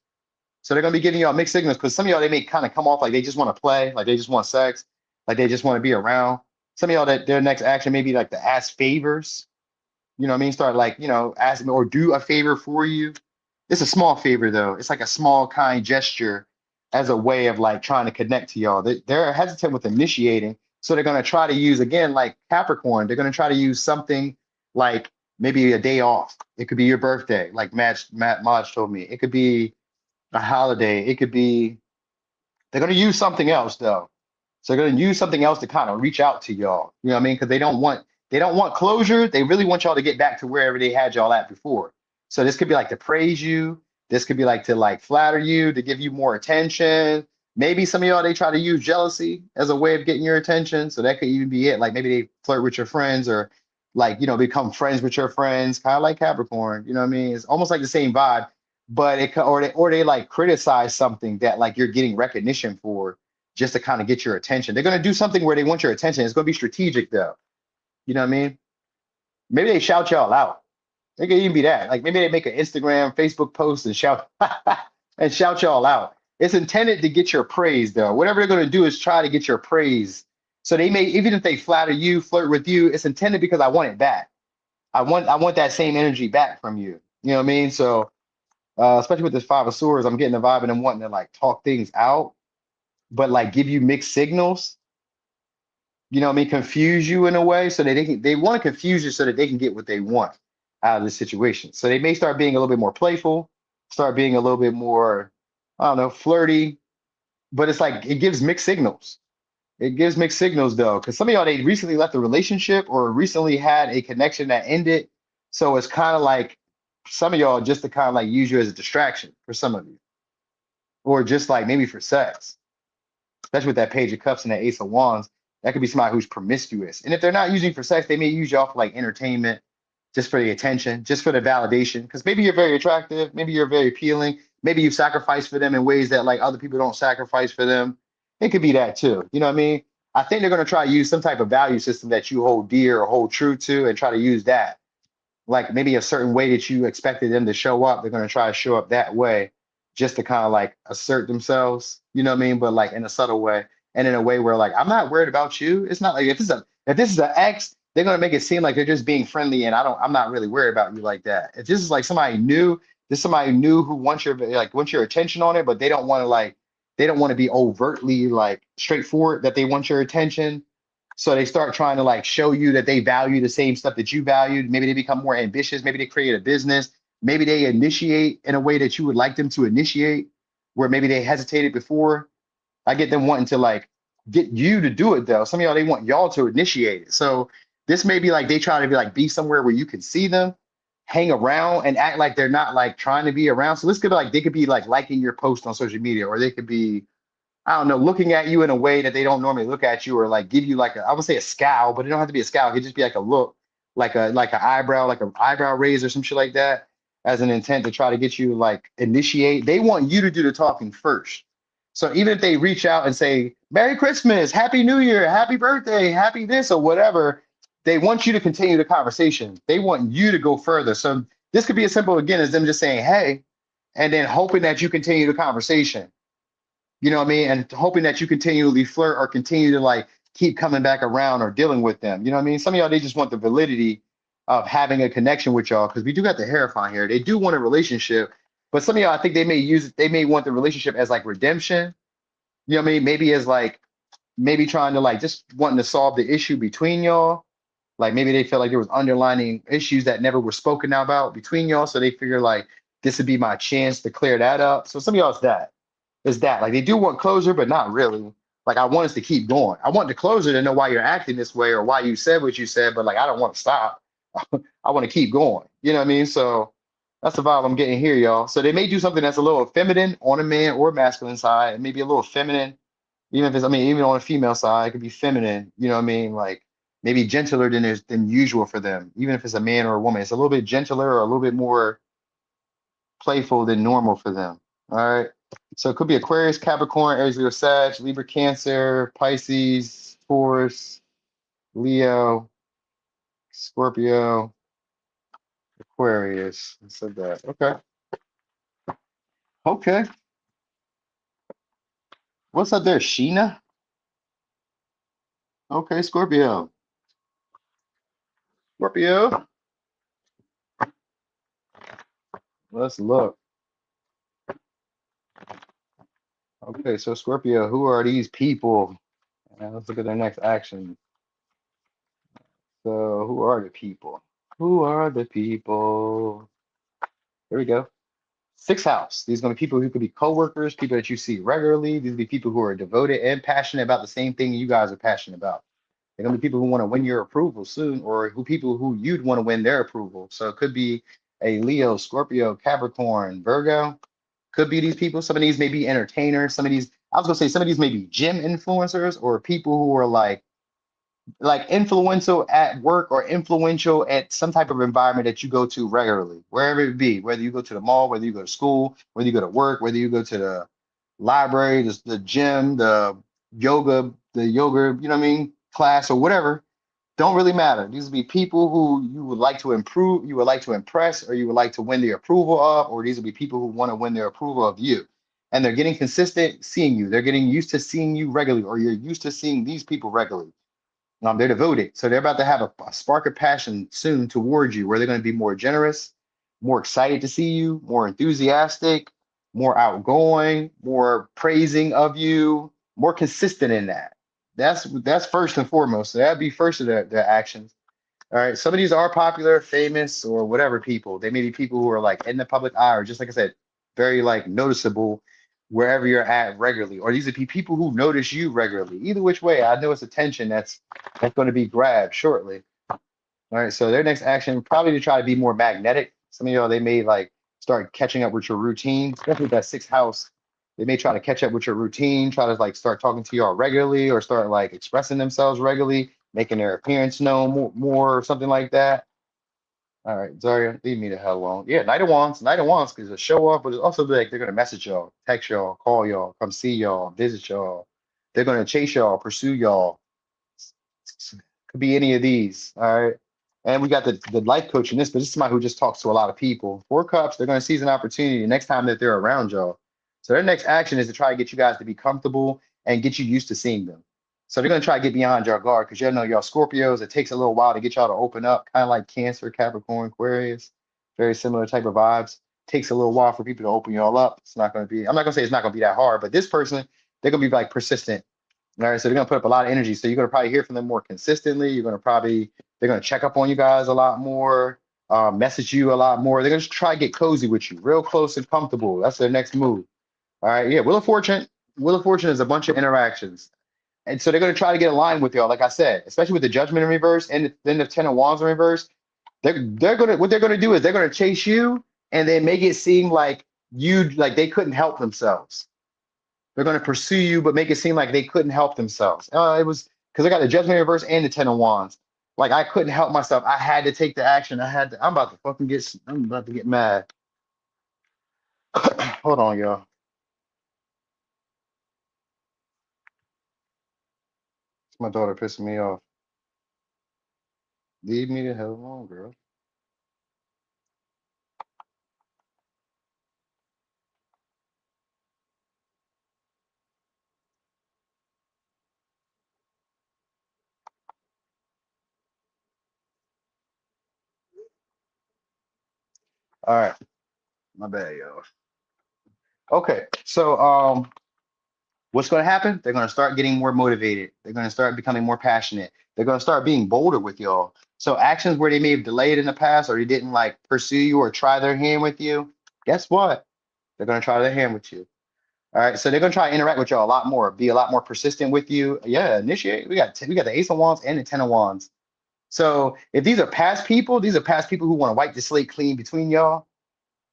So they're gonna be giving y'all mixed signals because some of y'all they may kind of come off like they just want to play, like they just want sex, like they just want to be around. Some of y'all that their next action may be like to ask favors. You know what I mean? Start like, asking or do a favor for you. It's a small favor though. It's like a small kind gesture as a way of like trying to connect to y'all. They're hesitant with initiating. So they're going to try to use, again, like Capricorn, they're going to try to use something like maybe a day off. It could be your birthday, like Matt Modge told me. It could be a holiday. It could be, they're going to use something else though. So they're going to use something else to kind of reach out to y'all. You know what I mean? Because they don't want closure. They really want y'all to get back to wherever they had y'all at before. So this could be like to praise you. This could be like to like flatter you, to give you more attention. Maybe some of y'all, they try to use jealousy as a way of getting your attention. So that could even be it. Like maybe they flirt with your friends or like, become friends with your friends, kind of like Capricorn. You know what I mean? It's almost like the same vibe, but or they like criticize something that like you're getting recognition for just to kind of get your attention. They're going to do something where they want your attention. It's going to be strategic though. You know what I mean? Maybe they shout y'all out. It could even be that. Like maybe they make an Instagram, Facebook post and shout and shout y'all out. It's intended to get your praise though. Whatever they're going to do is try to get your praise. So they may, even if they flatter you, flirt with you, it's intended because I want it back. I want that same energy back from you. You know what I mean? So especially with this Five of Swords, I'm getting the vibe and I'm wanting to like talk things out, but like give you mixed signals. You know what I mean? Confuse you in a way so that they want to confuse you so that they can get what they want out of the situation. So they may start being a little bit more playful, start being a little bit more, I don't know, flirty, but it's like it gives mixed signals. It gives mixed signals though, because some of y'all they recently left a relationship or recently had a connection that ended. So it's kind of like some of y'all just to kind of like use you as a distraction for some of you, or just like maybe for sex, especially with that Page of Cups and that Ace of Wands. That could be somebody who's promiscuous. And if they're not using for sex, they may use y'all for like entertainment, just for the attention, just for the validation. Because maybe you're very attractive, maybe you're very appealing, maybe you sacrifice for them in ways that like other people don't sacrifice for them. It could be that too. You know what I mean? I think they're going to try to use some type of value system that you hold dear or hold true to and try to use that. Like maybe a certain way that you expected them to show up, they're going to try to show up that way just to kind of like assert themselves, you know what I mean? But like in a subtle way and in a way where like, I'm not worried about you. It's not like if this is an ex, they're going to make it seem like they're just being friendly and I'm not really worried about you like that. If this is like somebody new, this is somebody new who wants your attention on it, but they don't want to be overtly like straightforward that they want your attention. So they start trying to like show you that they value the same stuff that you valued. Maybe they become more ambitious. Maybe they create a business. Maybe they initiate in a way that you would like them to initiate. where maybe they hesitated before. I get them wanting to like get you to do it though. Some of y'all, they want y'all to initiate it. So this may be like they try to be like be somewhere where you can see them, hang around and act like they're not like trying to be around. So this could be like they could be like liking your post on social media, or they could be, I don't know, looking at you in a way that they don't normally look at you, or like give you like a, I would say a scowl, but it don't have to be a scowl. It could just be like a look, like an eyebrow, like an eyebrow raise or some shit like that, as an intent to try to get you to like initiate. They want you to do the talking first. So even if they reach out and say, Merry Christmas, Happy New Year, Happy Birthday, Happy this or whatever, they want you to continue the conversation. They want you to go further. So this could be as simple again as them just saying, hey, and then hoping that you continue the conversation. You know what I mean? And hoping that you continually flirt or continue to like keep coming back around or dealing with them. You know what I mean? Some of y'all, they just want the validity of having a connection with y'all because we do got the hierophant here. They do want a relationship, but some of y'all, I think they may use it, they may want the relationship as like redemption. You know what I mean? Maybe as like, maybe trying to like just wanting to solve the issue between y'all. Like maybe they felt like there was underlining issues that never were spoken about between y'all. So they figure like this would be my chance to clear that up. So some of y'all it's that like they do want closure, but not really. Like I want us to keep going. I want the closure to know why you're acting this way or why you said what you said, but like I don't want to stop. I want to keep going. You know what I mean? So that's the vibe I'm getting here, y'all. So they may do something that's a little feminine on a man or masculine side, and maybe a little feminine, even if it's, I mean, even on a female side, it could be feminine. You know what I mean? Like maybe gentler than usual for them. Even if it's a man or a woman, it's a little bit gentler or a little bit more playful than normal for them. All right. So it could be Aquarius, Capricorn, Aries, Leo, Sag, Libra, Cancer, Pisces, Taurus, Leo, Scorpio, Aquarius. I said that. Okay. Okay. What's up there, Sheena? Okay, Scorpio. Scorpio. Let's look. Okay, so Scorpio, who are these people? Let's look at their next action. So who are the people? Who are the people? Here we go. Sixth house. These are going to be people who could be coworkers, people that you see regularly. These will be people who are devoted and passionate about the same thing you guys are passionate about. They're going to be people who want to win your approval soon, or who people who you'd want to win their approval. So it could be a Leo, Scorpio, Capricorn, Virgo. Could be these people. Some of these may be entertainers. Some of these, I was going to say, some of these may be gym influencers or people who are like influential at work or influential at some type of environment that you go to regularly, wherever it be, whether you go to the mall, whether you go to school, whether you go to work, whether you go to the library, the gym, the yoga, you know what I mean, class or whatever, don't really matter. These would be people who you would like to improve, you would like to impress, or you would like to win the approval of, or these would be people who want to win their approval of you. And they're getting consistent seeing you. They're getting used to seeing you regularly, or you're used to seeing these people regularly. They're devoted. So they're about to have a spark of passion soon towards you, where they're going to be more generous, more excited to see you, more enthusiastic, more outgoing, more praising of you, more consistent in that. That's first and foremost. So that'd be first of their actions. All right. Some of these are popular, famous, or whatever people. They may be people who are like in the public eye, or just like I said, very like noticeable wherever you're at regularly. Or these would be people who notice you regularly. Either which way, I know it's attention that's going to be grabbed shortly. All right. So their next action probably to try to be more magnetic. Some of y'all they may like start catching up with your routine, especially with that sixth house. They may try to catch up with your routine, try to like start talking to y'all regularly, or start like expressing themselves regularly, making their appearance known more or something like that. All right, Zarya, leave me the hell alone. Yeah, Night of Wands. Night of Wands is a show off, but it's also like they're gonna message y'all, text y'all, call y'all, come see y'all, visit y'all. They're gonna chase y'all, pursue y'all. Could be any of these. All right. And we got the life coach in this, but this is somebody who just talks to a lot of people. Four cups, they're gonna seize an opportunity the next time that they're around y'all. So their next action is to try to get you guys to be comfortable and get you used to seeing them. So they're gonna try to get beyond your guard because y'all know y'all Scorpios. It takes a little while to get y'all to open up, kind of like Cancer, Capricorn, Aquarius. Very similar type of vibes. Takes a little while for people to open y'all up. It's not gonna be, I'm not gonna say it's not gonna be that hard, but this person, they're gonna be like persistent. All right, so they're gonna put up a lot of energy. So you're gonna probably hear from them more consistently. They're gonna check up on you guys a lot more, message you a lot more. They're gonna just try to get cozy with you, real close and comfortable. That's their next move. All right, yeah, Wheel of Fortune. Wheel of Fortune is a bunch of interactions. And so they're going to try to get aligned with y'all, like I said, especially with the Judgment in reverse and then the Ten of Wands in reverse. They're gonna what they're gonna do is they're gonna chase you and then make it seem like you like they couldn't help themselves. They're gonna pursue you, but make it seem like they couldn't help themselves. It was because I got the Judgment in reverse and the Ten of Wands. Like I couldn't help myself. I had to take the action. I had to. I'm about to fucking get. I'm about to get mad. Hold on, y'all. It's my daughter pissing me off. Leave me the hell alone, girl. All right, my bad, y'all. Okay, so what's going to happen? They're going to start getting more motivated. They're going to start becoming more passionate. They're going to start being bolder with y'all. So actions where they may have delayed in the past or they didn't like pursue you or try their hand with you, guess what? They're going to try their hand with you. All right. So they're going to try to interact with y'all a lot more, be a lot more persistent with you. Yeah, initiate. We got the Ace of Wands and the Ten of Wands. So if these are past people, these are past people who want to wipe the slate clean between y'all.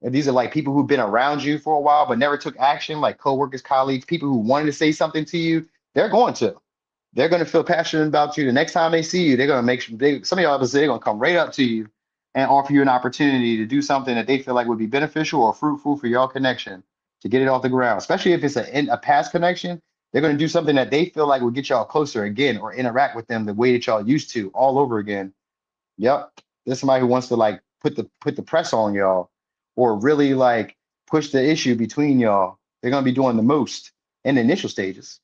And these are like people who've been around you for a while but never took action, like coworkers, colleagues, people who wanted to say something to you. They're going to. They're going to feel passionate about you. The next time they see you, they're going to make sure some of y'all will say they're going to come right up to you and offer you an opportunity to do something that they feel like would be beneficial or fruitful for your connection to get it off the ground. Especially if it's a past connection, they're going to do something that they feel like will get y'all closer again or interact with them the way that y'all used to all over again. Yep. There's somebody who wants to like put the press on y'all or really like push the issue between y'all. They're gonna be doing the most in the initial stages.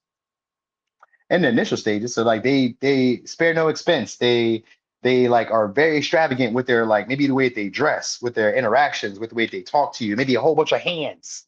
In the initial stages. So like they spare no expense. They like are very extravagant with their like maybe the way they dress, with their interactions, with the way they talk to you, maybe a whole bunch of hands.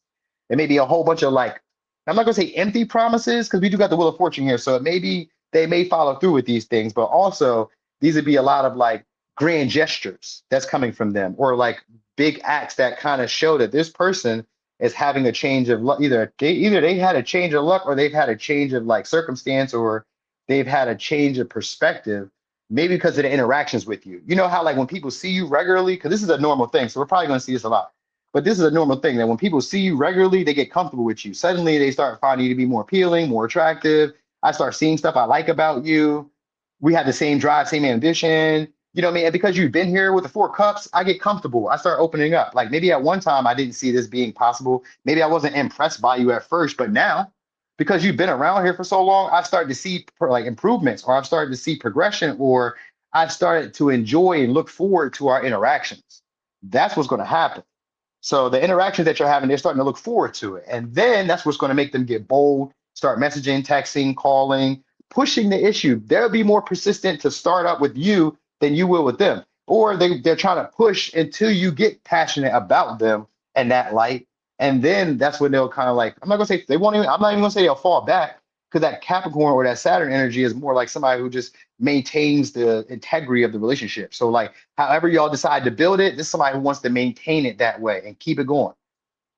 It may be a whole bunch of like, I'm not gonna say empty promises because we do got the Wheel of Fortune here. So it may be they may follow through with these things, but also these would be a lot of like grand gestures that's coming from them, or like big acts that kind of show that this person is having a change of luck. Either they had a change of luck, or they've had a change of like circumstance, or they've had a change of perspective, maybe because of the interactions with you. You know how like when people see you regularly, because this is a normal thing, so we're probably going to see this a lot. But this is a normal thing that when people see you regularly, they get comfortable with you. Suddenly, they start finding you to be more appealing, more attractive. I start seeing stuff I like about you. We have the same drive, same ambition. You know what I mean? And because you've been here with the Four Cups, I get comfortable. I start opening up. Like maybe at one time I didn't see this being possible. Maybe I wasn't impressed by you at first, but now because you've been around here for so long, I started to see like improvements, or I've started to see progression, or I've started to enjoy and look forward to our interactions. That's what's going to happen. So the interactions that you're having, they're starting to look forward to it. And then that's what's going to make them get bold, start messaging, texting, calling, pushing the issue. They'll be more persistent to start up with you than you will with them. Or they're trying to push until you get passionate about them and that light. And then that's when they'll kind of like, I'm not gonna say they won't even, I'm not even gonna say they'll fall back, because that Capricorn or that Saturn energy is more like somebody who just maintains the integrity of the relationship. So like however y'all decide to build it, this is somebody who wants to maintain it that way and keep it going.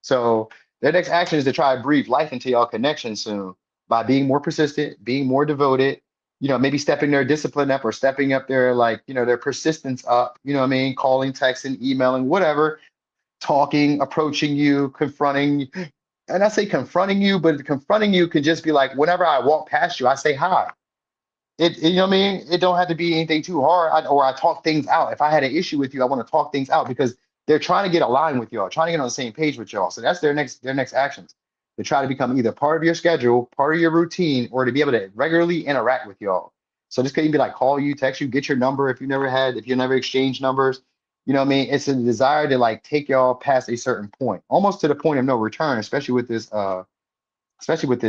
So their next action is to try to breathe life into y'all connection soon by being more persistent, being more devoted, maybe stepping their discipline up or stepping up their like, their persistence up, you know what I mean? Calling, texting, emailing, whatever, talking, approaching you, confronting. And I say confronting you, but confronting you can just be like, whenever I walk past you, I say hi. You know what I mean? It don't have to be anything too hard. Or I talk things out. If I had an issue with you, I want to talk things out because they're trying to get aligned with y'all, trying to get on the same page with y'all. So that's their next actions. To try to become either part of your schedule, part of your routine, or to be able to regularly interact with y'all. So this could even be like call you, text you, get your number if you never exchanged numbers. You know what I mean? It's a desire to like take y'all past a certain point, almost to the point of no return, especially with this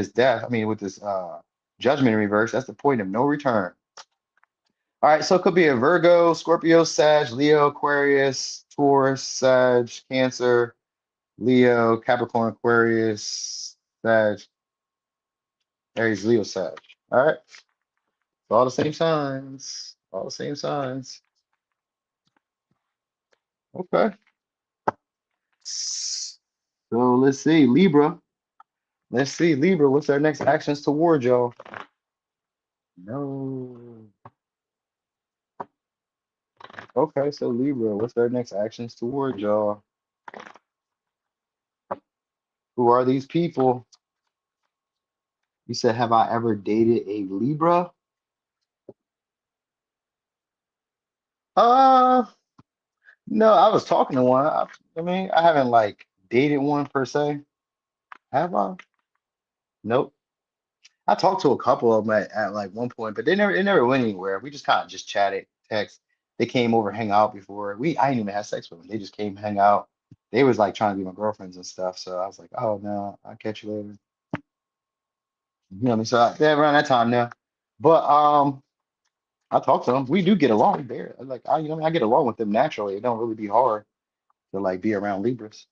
death. I mean, with this judgment in reverse, that's the point of no return. All right, so it could be a Virgo, Scorpio, Sag, Leo, Aquarius, Taurus, Sag, Cancer, Leo, Capricorn, Aquarius, Sag, Aries, Leo, Sag. All right, so all the same signs, all the same signs. Okay. So let's see, Libra. Let's see, Libra, what's their next actions toward y'all? No. Okay, so Libra, what's their next actions toward y'all? Who are these people? You said, have I ever dated a Libra? Uh, no, I was talking to one. I mean, I haven't like dated one per se. Have I? Nope. I talked to a couple of them at like one point, but they never went anywhere. We just kind of just chatted, text. They came over, hang out before. I didn't even have sex with them. They just came, hang out. They was like trying to be my girlfriends and stuff. So I was like, oh no, I'll catch you later. You know what I mean? So yeah, around that time now. But I talked to them. We do get along there. Like you know, what I mean, I get along with them naturally. It don't really be hard to like be around Libras.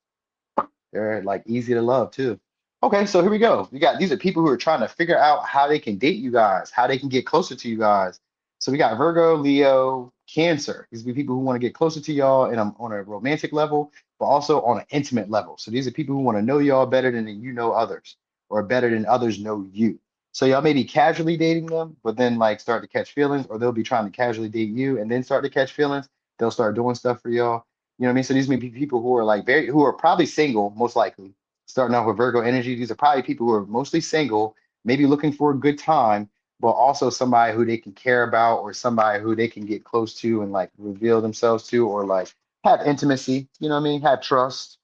They're like easy to love too. Okay, so here we go. We got these are people who are trying to figure out how they can date you guys, how they can get closer to you guys. So we got Virgo, Leo, Cancer. These are people who want to get closer to y'all and on a romantic level, but also on an intimate level. So these are people who want to know y'all better than you know others, or better than others know you. So y'all may be casually dating them, but then like start to catch feelings, or they'll be trying to casually date you and then start to catch feelings. They'll start doing stuff for y'all. You know what I mean? So these may be people who are like who are probably single, most likely starting off with Virgo energy. These are probably people who are mostly single, maybe looking for a good time, but also somebody who they can care about or somebody who they can get close to and like reveal themselves to or like have intimacy, you know what I mean? Have trust,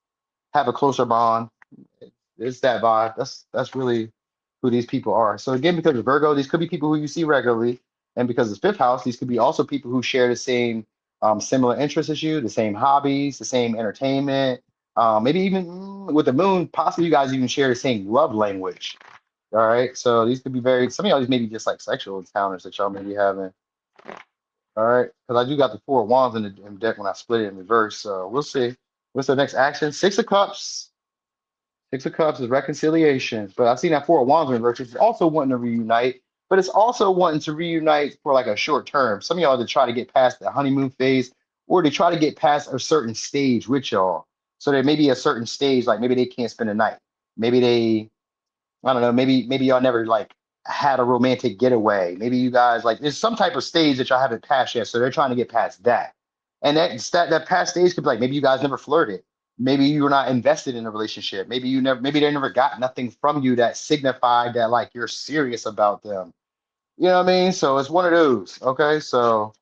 have a closer bond. It's that vibe. That's really who these people are. So again, because of Virgo, these could be people who you see regularly, and because it's fifth house, these could be also people who share the same similar interests as you, the same hobbies, the same entertainment. Maybe even with the moon, possibly you guys even share the same love language. All right, so these could be very. Some of y'all these maybe just like sexual encounters that y'all may be having. All right, because I do got the four of wands in the deck when I split it in reverse. So we'll see. What's the next action? Six of cups. Six of Cups is reconciliation, but I've seen that Four of Wands in reverse. It's also wanting to reunite, but it's also wanting to reunite for like a short term. Some of y'all to try to get past the honeymoon phase, or to try to get past a certain stage with y'all. So there may be a certain stage, like maybe they can't spend a night. Maybe they I don't know, maybe y'all never like had a romantic getaway. Maybe you guys like there's some type of stage that y'all haven't passed yet, so they're trying to get past that. And that past stage could be like maybe you guys never flirted. Maybe you were not invested in a relationship. Maybe they never got nothing from you that signified that like you're serious about them. You know what I mean? So it's one of those. Okay, so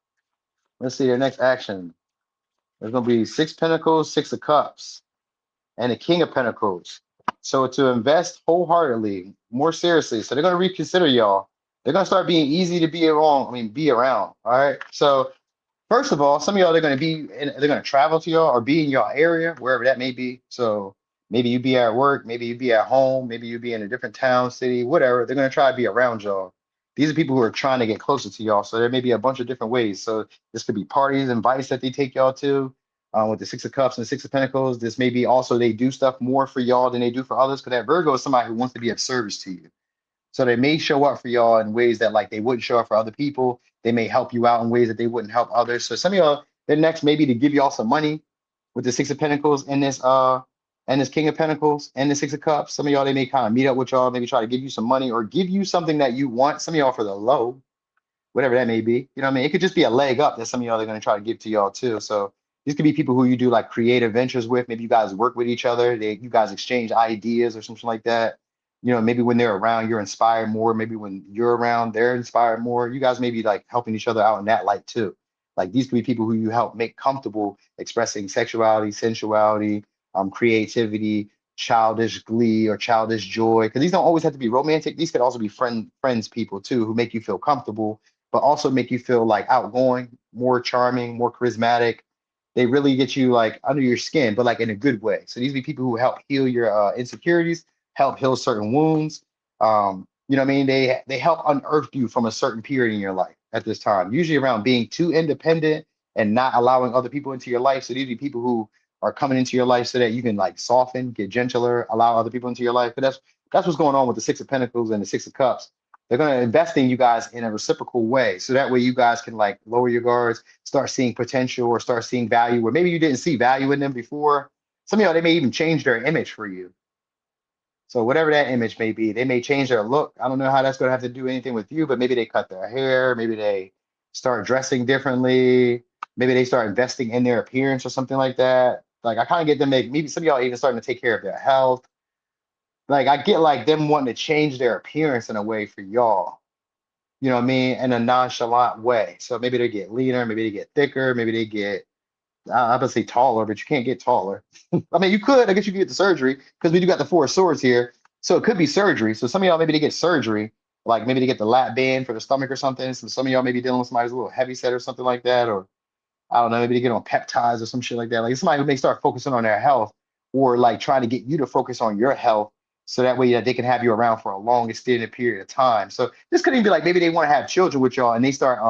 let's see their next action. There's gonna be six pentacles, six of cups and the King of Pentacles. So to invest wholeheartedly, more seriously. So they're gonna reconsider y'all. They're gonna start being easy to be around. I mean, be around. All right. So first of all, some of y'all they're gonna travel to y'all or be in your area, wherever that may be. So maybe you be at work, maybe you be at home, maybe you be in a different town, city, whatever. They're gonna try to be around y'all. These are people who are trying to get closer to y'all. So there may be a bunch of different ways. So this could be parties, invites that they take y'all to. With the Six of Cups and the Six of Pentacles, this may be also they do stuff more for y'all than they do for others. Because that Virgo is somebody who wants to be of service to you. So they may show up for y'all in ways that like they wouldn't show up for other people. They may help you out in ways that they wouldn't help others. So some of y'all, their next maybe to give y'all some money with the Six of Pentacles and this King of Pentacles and the Six of Cups. Some of y'all they may kind of meet up with y'all, maybe try to give you some money or give you something that you want. Some of y'all for the low, whatever that may be. You know what I mean? It could just be a leg up that some of y'all are going to try to give to y'all too. So these could be people who you do like creative ventures with. Maybe you guys work with each other. You guys exchange ideas or something like that. You know, maybe when they're around, you're inspired more. Maybe when you're around, they're inspired more. You guys may be like helping each other out in that light too. Like these could be people who you help make comfortable expressing sexuality, sensuality, creativity, childish glee or childish joy. Because these don't always have to be romantic. These could also be friends people too who make you feel comfortable but also make you feel like outgoing, more charming, more charismatic. They really get you like under your skin, but like in a good way. So these be people who help heal your insecurities, help heal certain wounds. You know what I mean? They help unearth you from a certain period in your life at this time, usually around being too independent and not allowing other people into your life. So these are people who are coming into your life so that you can like soften, get gentler, allow other people into your life. But that's what's going on with the Six of Pentacles and the Six of Cups. They're going to invest in you guys in a reciprocal way. So that way you guys can like lower your guards, start seeing potential or start seeing value where maybe you didn't see value in them before. Some of y'all, they may even change their image for you. So whatever that image may be, they may change their look. I don't know how that's going to have to do anything with you, but maybe they cut their hair, maybe they start dressing differently, maybe they start investing in their appearance or something like that. Like I kind of get them make maybe some of y'all even starting to take care of their health. Like I get like them wanting to change their appearance in a way for y'all. You know what I mean? In a nonchalant way. So maybe they get leaner, maybe they get thicker, maybe they get I'm gonna say taller, but you can't get taller. I mean, you could. I guess you could get the surgery because we do got the four swords here, so it could be surgery. So some of y'all maybe they get surgery, like maybe they get the lat band for the stomach or something. So some of y'all may be dealing with somebody who's a little heavy set or something like that, or I don't know, maybe they get on peptides or some shit like that. Like somebody who may start focusing on their health or like trying to get you to focus on your health so that way that they can have you around for a long extended period of time. So this could even be like maybe they want to have children with y'all and they start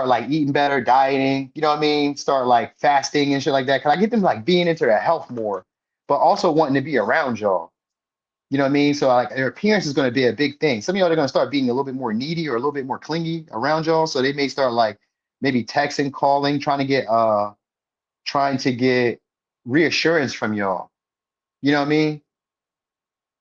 like eating better, dieting, you know what I mean? Start like fasting and shit like that. Cause I get them like being into their health more, but also wanting to be around y'all. You know what I mean? So like their appearance is going to be a big thing. Some of y'all are going to start being a little bit more needy or a little bit more clingy around y'all. So they may start like maybe texting, calling, trying to get reassurance from y'all. You know what I mean?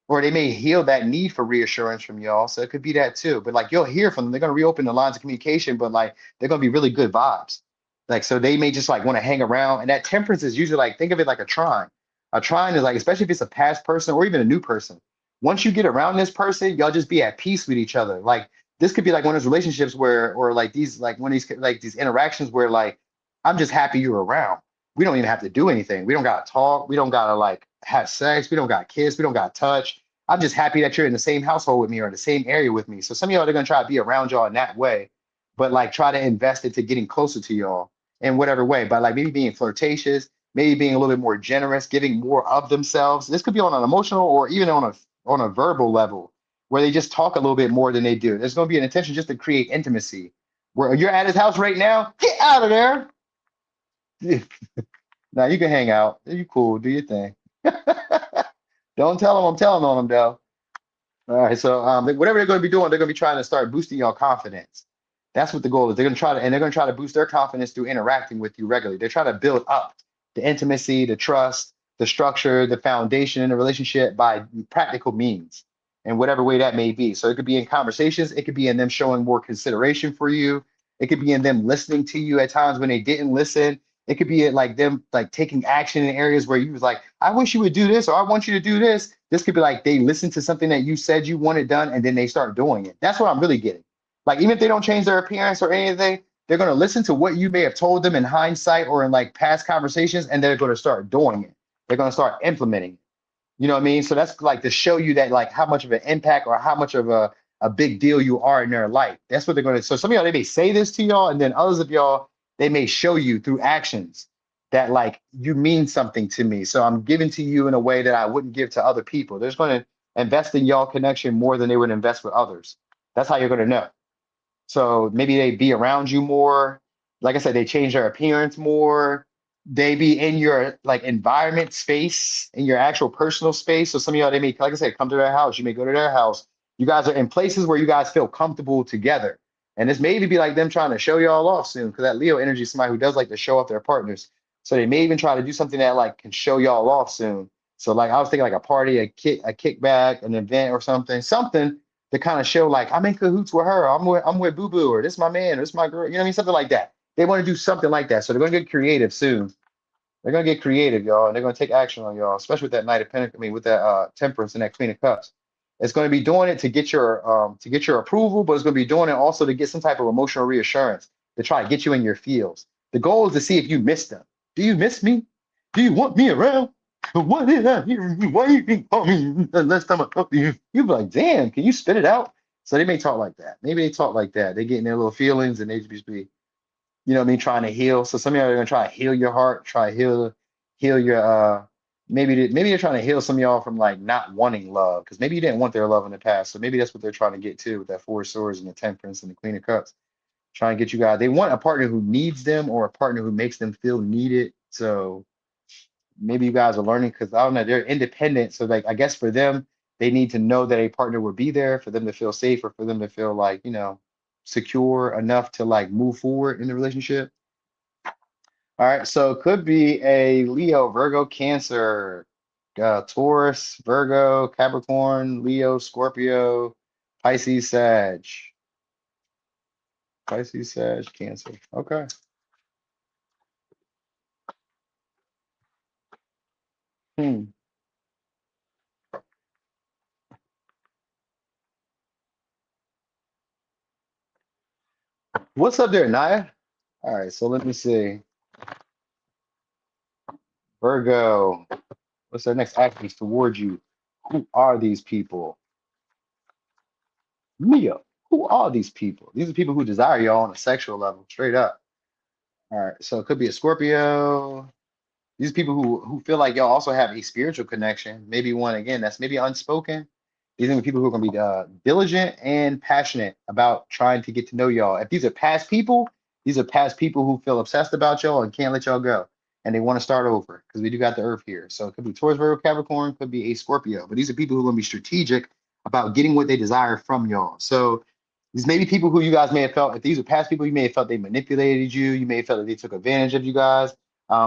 Or they may heal that need for reassurance from y'all. So it could be that too. But like you'll hear from them, they're gonna reopen the lines of communication, but like they're gonna be really good vibes. Like so they may just like want to hang around. And that temperance is usually like think of it like a trine. A trine is like, especially if it's a past person or even a new person. Once you get around this person, y'all just be at peace with each other. Like this could be like one of those relationships where, or like these, like one of these like these interactions where like I'm just happy you're around. We don't even have to do anything. We don't gotta talk. We don't gotta like have sex. We don't got kiss. We don't got touch. I'm just happy that you're in the same household with me or in the same area with me. So some of y'all are gonna try to be around y'all in that way, but like try to invest into getting closer to y'all in whatever way. But like maybe being flirtatious, maybe being a little bit more generous, giving more of themselves. This could be on an emotional or even on a verbal level where they just talk a little bit more than they do. There's gonna be an intention just to create intimacy. Where you're at his house right now, get out of there. Now you can hang out. You cool, do your thing. Don't tell them I'm telling on them though. All right, so whatever they're going to be doing, they're going to be trying to start boosting your confidence. That's what the goal is. They're going to try to, and they're going to try to boost their confidence through interacting with you regularly. They're trying to build up the intimacy, the trust, the structure, the foundation in the relationship by practical means, in whatever way that may be. So it could be in conversations, it could be in them showing more consideration for you, it could be in them listening to you at times when they didn't listen. It could be like them like taking action in areas where you was like, I wish you would do this, or I want you to do this. This could be like they listen to something that you said you wanted done, and then they start doing it. That's what I'm really getting. Like even if they don't change their appearance or anything, they're gonna listen to what you may have told them in hindsight or in like past conversations, and they're gonna start doing it. They're gonna start implementing it. You know what I mean? So that's like to show you that like how much of an impact or how much of a big deal you are in their life. That's what they're going to. So some of y'all, they may say this to y'all, and then others of y'all, they may show you through actions that like you mean something to me. So I'm giving to you in a way that I wouldn't give to other people. They're just going to invest in y'all connection more than they would invest with others. That's how you're going to know. So maybe they be around you more. Like I said, they change their appearance more. They be in your like environment space, in your actual personal space. So some of y'all, they may, like I said, come to their house. You may go to their house. You guys are in places where you guys feel comfortable together. And this may even be like them trying to show y'all off soon, because that Leo energy is somebody who does like to show off their partners. So they may even try to do something that like can show y'all off soon. So like I was thinking like a party, a kickback, an event or something to kind of show like I'm in cahoots with her. I'm with Boo Boo, or this is my man, or this is my girl. You know what I mean? Something like that. They want to do something like that. So they're gonna get creative soon. They're gonna get creative, y'all, and they're gonna take action on y'all, especially with that Knight of Pentacles. I mean, with that Temperance and that Queen of Cups. It's gonna be doing it to get your approval, but it's gonna be doing it also to get some type of emotional reassurance to try to get you in your feels. The goal is to see if you miss them. Do you miss me? Do you want me around? What did I hear you? Why you didn't call me the last time I talked to you? You be like, damn, can you spit it out? So they may talk like that. Maybe they talk like that. They get in their little feelings and they just be, you know what I mean, trying to heal. So some of y'all are gonna try to heal your heart, try to heal your maybe they're trying to heal some of y'all from like not wanting love, because maybe you didn't want their love in the past. So maybe that's what they're trying to get to with that Four of Swords and the Temperance and the Queen of Cups. Trying to get you guys. They want a partner who needs them or a partner who makes them feel needed. So maybe you guys are learning because I don't know, they're independent. So like I guess for them, they need to know that a partner will be there for them to feel safe or for them to feel like, secure enough to like move forward in the relationship. All right, so it could be a Leo, Virgo, Cancer. Taurus, Virgo, Capricorn, Leo, Scorpio, Pisces, Sag. Pisces, Sag, Cancer. Okay. Hmm. What's up there, Naya? All right, so let me see. Virgo, what's their next actions towards you? Who are these people? Mia, who are these people? These are people who desire y'all on a sexual level, straight up. All right, so it could be a Scorpio. These people who feel like y'all also have a spiritual connection, maybe one again that's maybe unspoken. These are the people who are going to be diligent and passionate about trying to get to know y'all. If these are past people, these are past people who feel obsessed about y'all and can't let y'all go, and they want to start over because we do got the Earth here. So it could be Taurus, Virgo, Capricorn, could be a Scorpio, but these are people who are going to be strategic about getting what they desire from y'all. So these may be people who you guys may have felt. If these are past people, you may have felt they manipulated you. You may have felt that they took advantage of you guys.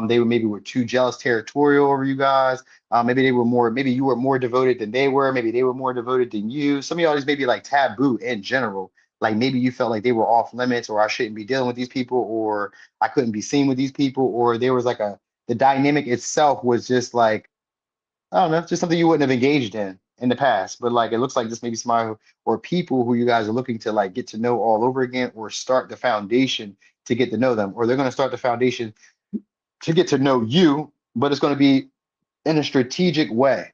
They were maybe were too jealous, territorial over you guys. Maybe they were more, maybe you were more devoted than they were. Maybe they were more devoted than you. Some of y'all just maybe like taboo in general. Like maybe you felt like they were off limits, or I shouldn't be dealing with these people, or I couldn't be seen with these people, or there was like the dynamic itself was just like, I don't know, just something you wouldn't have engaged in the past. But like it looks like this maybe somebody or people who you guys are looking to like get to know all over again, or start the foundation to get to know them, or they're going to start the foundation to get to know you, but it's going to be in a strategic way.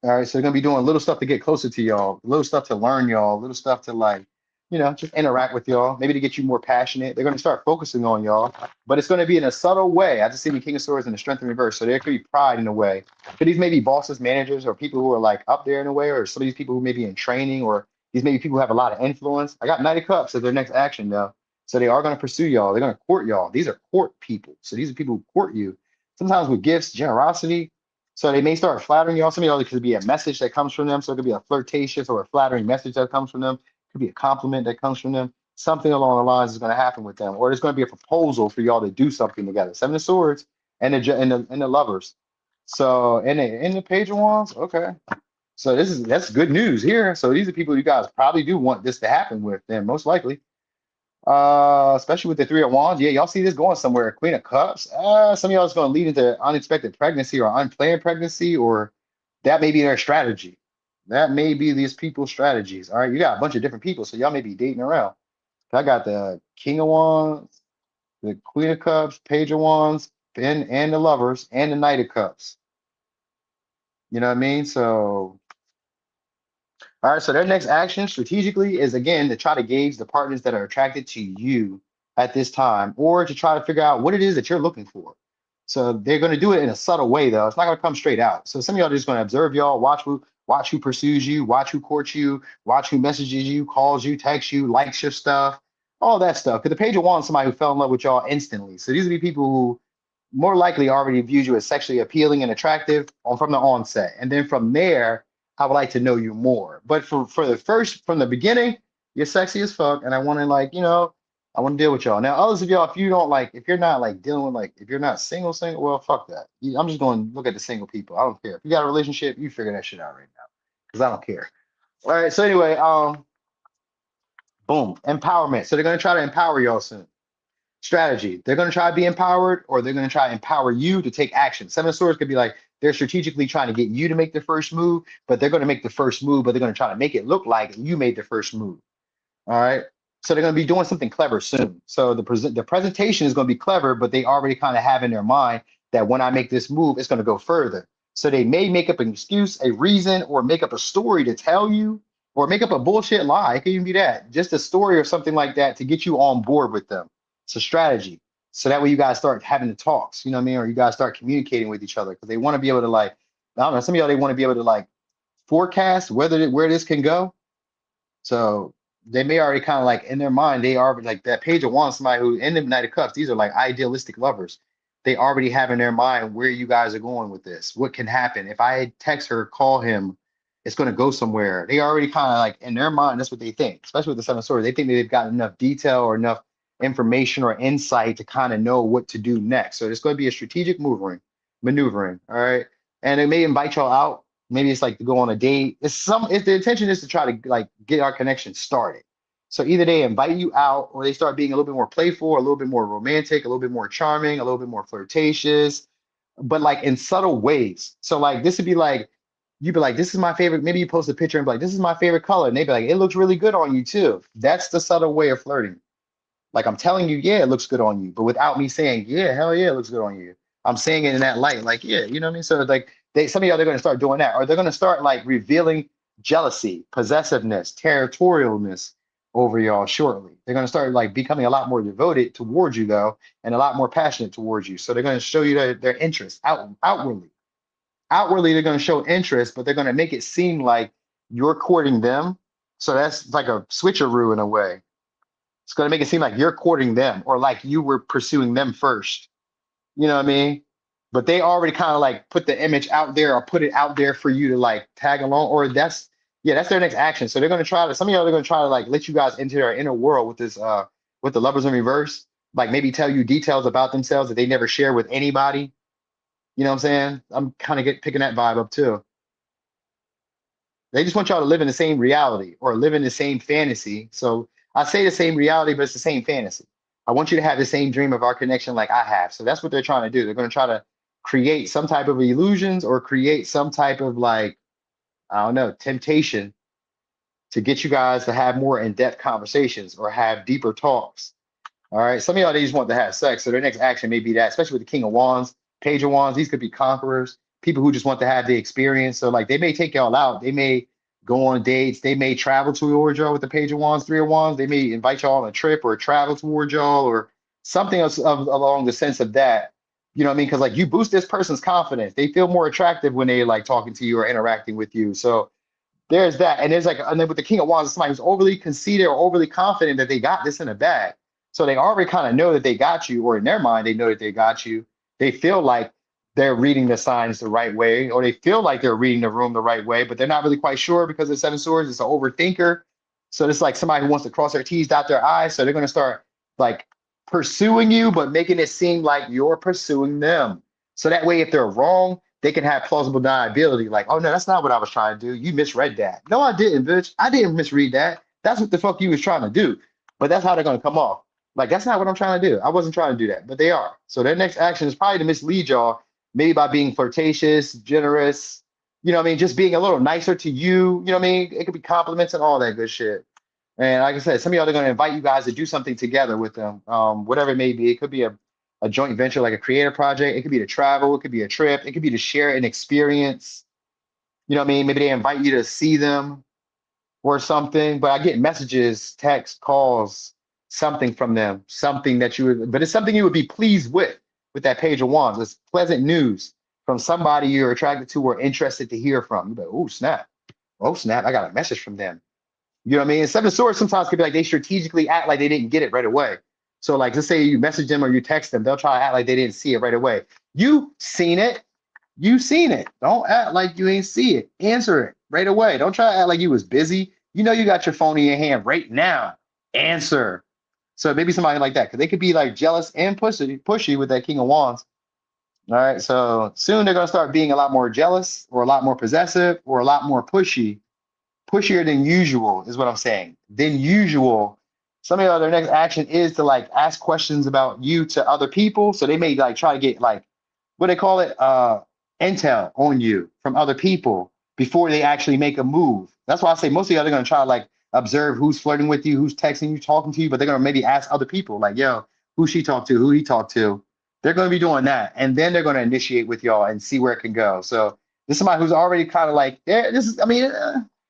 All right. So they're going to be doing little stuff to get closer to y'all, little stuff to learn y'all, little stuff to like, just interact with y'all, maybe to get you more passionate. They're going to start focusing on y'all, but it's going to be in a subtle way. I just see the King of Swords and the Strength in reverse. So there could be pride in a way. But these may be bosses, managers, or people who are like up there in a way, or some of these people who may be in training, or these maybe people who have a lot of influence. I got Knight of Cups as their next action though. So they are going to pursue y'all. They're going to court y'all. These are court people. So these are people who court you. Sometimes with gifts, generosity, so they may start flattering y'all. Some of y'all, it could be a message that comes from them. So it could be a flirtatious or a flattering message that comes from them. It could be a compliment that comes from them. Something along the lines is going to happen with them, or there's going to be a proposal for y'all to do something together. Seven of Swords and the Lovers. So and the Page of Wands. Okay. So that's good news here. So these are people you guys probably do want this to happen with. Then most likely. Especially with the Three of Wands. Yeah, y'all see this going somewhere. Queen of Cups. Some of y'all is going to lead into unexpected pregnancy or unplanned pregnancy, or that may be their strategy. That may be these people's strategies. All right, you got a bunch of different people, so y'all may be dating around. I got the King of Wands, the Queen of Cups, Page of Wands, and the Lovers, and the Knight of Cups. You know what I mean? So all right, so their next action strategically is again to try to gauge the partners that are attracted to you at this time, or to try to figure out what it is that you're looking for. So they're going to do it in a subtle way, though. It's not going to come straight out. So some of y'all are just going to observe y'all, watch who pursues you, watch who courts you, watch who messages you, calls you, texts you, likes your stuff, all that stuff. Because the Page of Wands is somebody who fell in love with y'all instantly. So these will be people who more likely already viewed you as sexually appealing and attractive from the onset. And then from there, I would like to know you more. But for the first, from the beginning, you're sexy as fuck. And I want to like, I want to deal with y'all. Now, others of y'all, if you don't like, if you're not like dealing with like, if you're not single, well, fuck that. I'm just going to look at the single people. I don't care. If you got a relationship, you figure that shit out right now. Because I don't care. All right. So anyway, boom, empowerment. So they're going to try to empower y'all soon. Strategy. They're going to try to be empowered, or they're going to try to empower you to take action. Seven of Swords could be like they're strategically trying to get you to make the first move, but they're going to make the first move, but they're going to try to make it look like you made the first move. All right. So they're going to be doing something clever soon. So the presentation is going to be clever, but they already kind of have in their mind that when I make this move, it's going to go further. So they may make up an excuse, a reason, or make up a story to tell you, or make up a bullshit lie. It could even be that, just a story or something like that to get you on board with them. It's a strategy. So that way you guys start having the talks, you know what I mean? Or you guys start communicating with each other because they want to be able to like, I don't know, some of y'all, they want to be able to like forecast where this can go. So they may already kind of like in their mind, they are like that Page of Wands, somebody who in the Knight of Cups, these are like idealistic lovers. They already have in their mind where you guys are going with this. What can happen? If I text her, call him, it's going to go somewhere. They already kind of like in their mind, that's what they think, especially with the Seven of Swords. They think that they've got enough detail or enough information or insight to kind of know what to do next. So it's going to be a strategic maneuvering. All right. and they may invite y'all out. Maybe it's like to go on a date. If the intention is to try to like get our connection started. So either they invite you out or they start being a little bit more playful, a little bit more romantic, a little bit more charming, a little bit more flirtatious, but like in subtle ways. So like this would be like you'd be like, this is my favorite. Maybe you post a picture and be like, this is my favorite color. And they'd be like, it looks really good on you too. That's the subtle way of flirting. Like I'm telling you, yeah, it looks good on you, but without me saying, yeah, hell yeah, it looks good on you. I'm saying it in that light, like, yeah, you know what I mean? So like some of y'all they're gonna start doing that, or they're gonna start like revealing jealousy, possessiveness, territorialness over y'all shortly. They're gonna start like becoming a lot more devoted towards you though, and a lot more passionate towards you. So they're gonna show you their interest outwardly. Outwardly, they're gonna show interest, but they're gonna make it seem like you're courting them. So that's like a switcheroo in a way. It's going to make it seem like you're courting them or like you were pursuing them first. You know what I mean? But they already kind of like put the image out there or put it out there for you to like tag along. Or that's their next action. So they're going to try to, some of y'all are going to try to like let you guys into their inner world with this, with the lovers in reverse, like maybe tell you details about themselves that they never share with anybody. You know what I'm saying? I'm kind of picking that vibe up too. They just want y'all to live in the same reality or live in the same fantasy. So I say the same reality, but it's the same fantasy. I want you to have the same dream of our connection like I have. So that's what they're trying to do. They're going to try to create some type of illusions or create some type of like, I don't know, temptation to get you guys to have more in-depth conversations or have deeper talks. All right. Some of y'all, they just want to have sex. So their next action may be that, especially with the King of Wands, Page of Wands. These could be conquerors, people who just want to have the experience. So like they may take y'all out. They may go on dates. They may travel towards y'all with the Page of Wands, Three of Wands. They may invite y'all on a trip or travel towards y'all or something else along the sense of that. You know what I mean? Because like you boost this person's confidence. They feel more attractive when they like talking to you or interacting with you. So there's that. And there's like, and then with the King of Wands, somebody who's overly conceited or overly confident that they got this in a bag. So they already kind of know that they got you, or in their mind, they know that they got you. They feel like they're reading the signs the right way, or they feel like they're reading the room the right way, but they're not really quite sure because the Seven Swords is an overthinker. So it's like somebody who wants to cross their T's, dot their I's. So they're going to start like pursuing you, but making it seem like you're pursuing them. So that way, if they're wrong, they can have plausible deniability. Like, oh no, that's not what I was trying to do. You misread that. No, I didn't, bitch. I didn't misread that. That's what the fuck you was trying to do. But that's how they're gonna come off. Like, that's not what I'm trying to do. I wasn't trying to do that, but they are. So their next action is probably to mislead y'all, maybe by being flirtatious, generous, you know what I mean? Just being a little nicer to you, you know what I mean? It could be compliments and all that good shit. And like I said, some of y'all are going to invite you guys to do something together with them, whatever it may be. It could be a joint venture, like a creative project. It could be to travel. It could be a trip. It could be to share an experience. You know what I mean? Maybe they invite you to see them or something. But I get messages, texts, calls, something from them, something that you would, but it's something you would be pleased with that Page of Wands. It's pleasant news from somebody you're attracted to or interested to hear from. You're like, oh, snap. Oh, snap. I got a message from them. You know what I mean? And Seven of Swords sometimes could be like they strategically act like they didn't get it right away. So like, let's say you message them or you text them, they'll try to act like they didn't see it right away. You seen it. You seen it. Don't act like you ain't see it. Answer it right away. Don't try to act like you was busy. You know you got your phone in your hand right now. Answer. So maybe somebody like that, because they could be like jealous and pushy with that King of Wands. All right. So soon they're gonna start being a lot more jealous or a lot more possessive or a lot more pushier than usual is what I'm saying. Than usual. Some of their next action is to like ask questions about you to other people. So they may like try to get like what they call it, intel on you from other people before they actually make a move. That's why I say most of y'all are gonna try to like observe who's flirting with you, who's texting you, talking to you, but they're gonna maybe ask other people like, yo, who she talked to, who he talked to. They're gonna be doing that, and then they're gonna initiate with y'all and see where it can go. So this is somebody who's already kind of like, yeah, this is. I mean,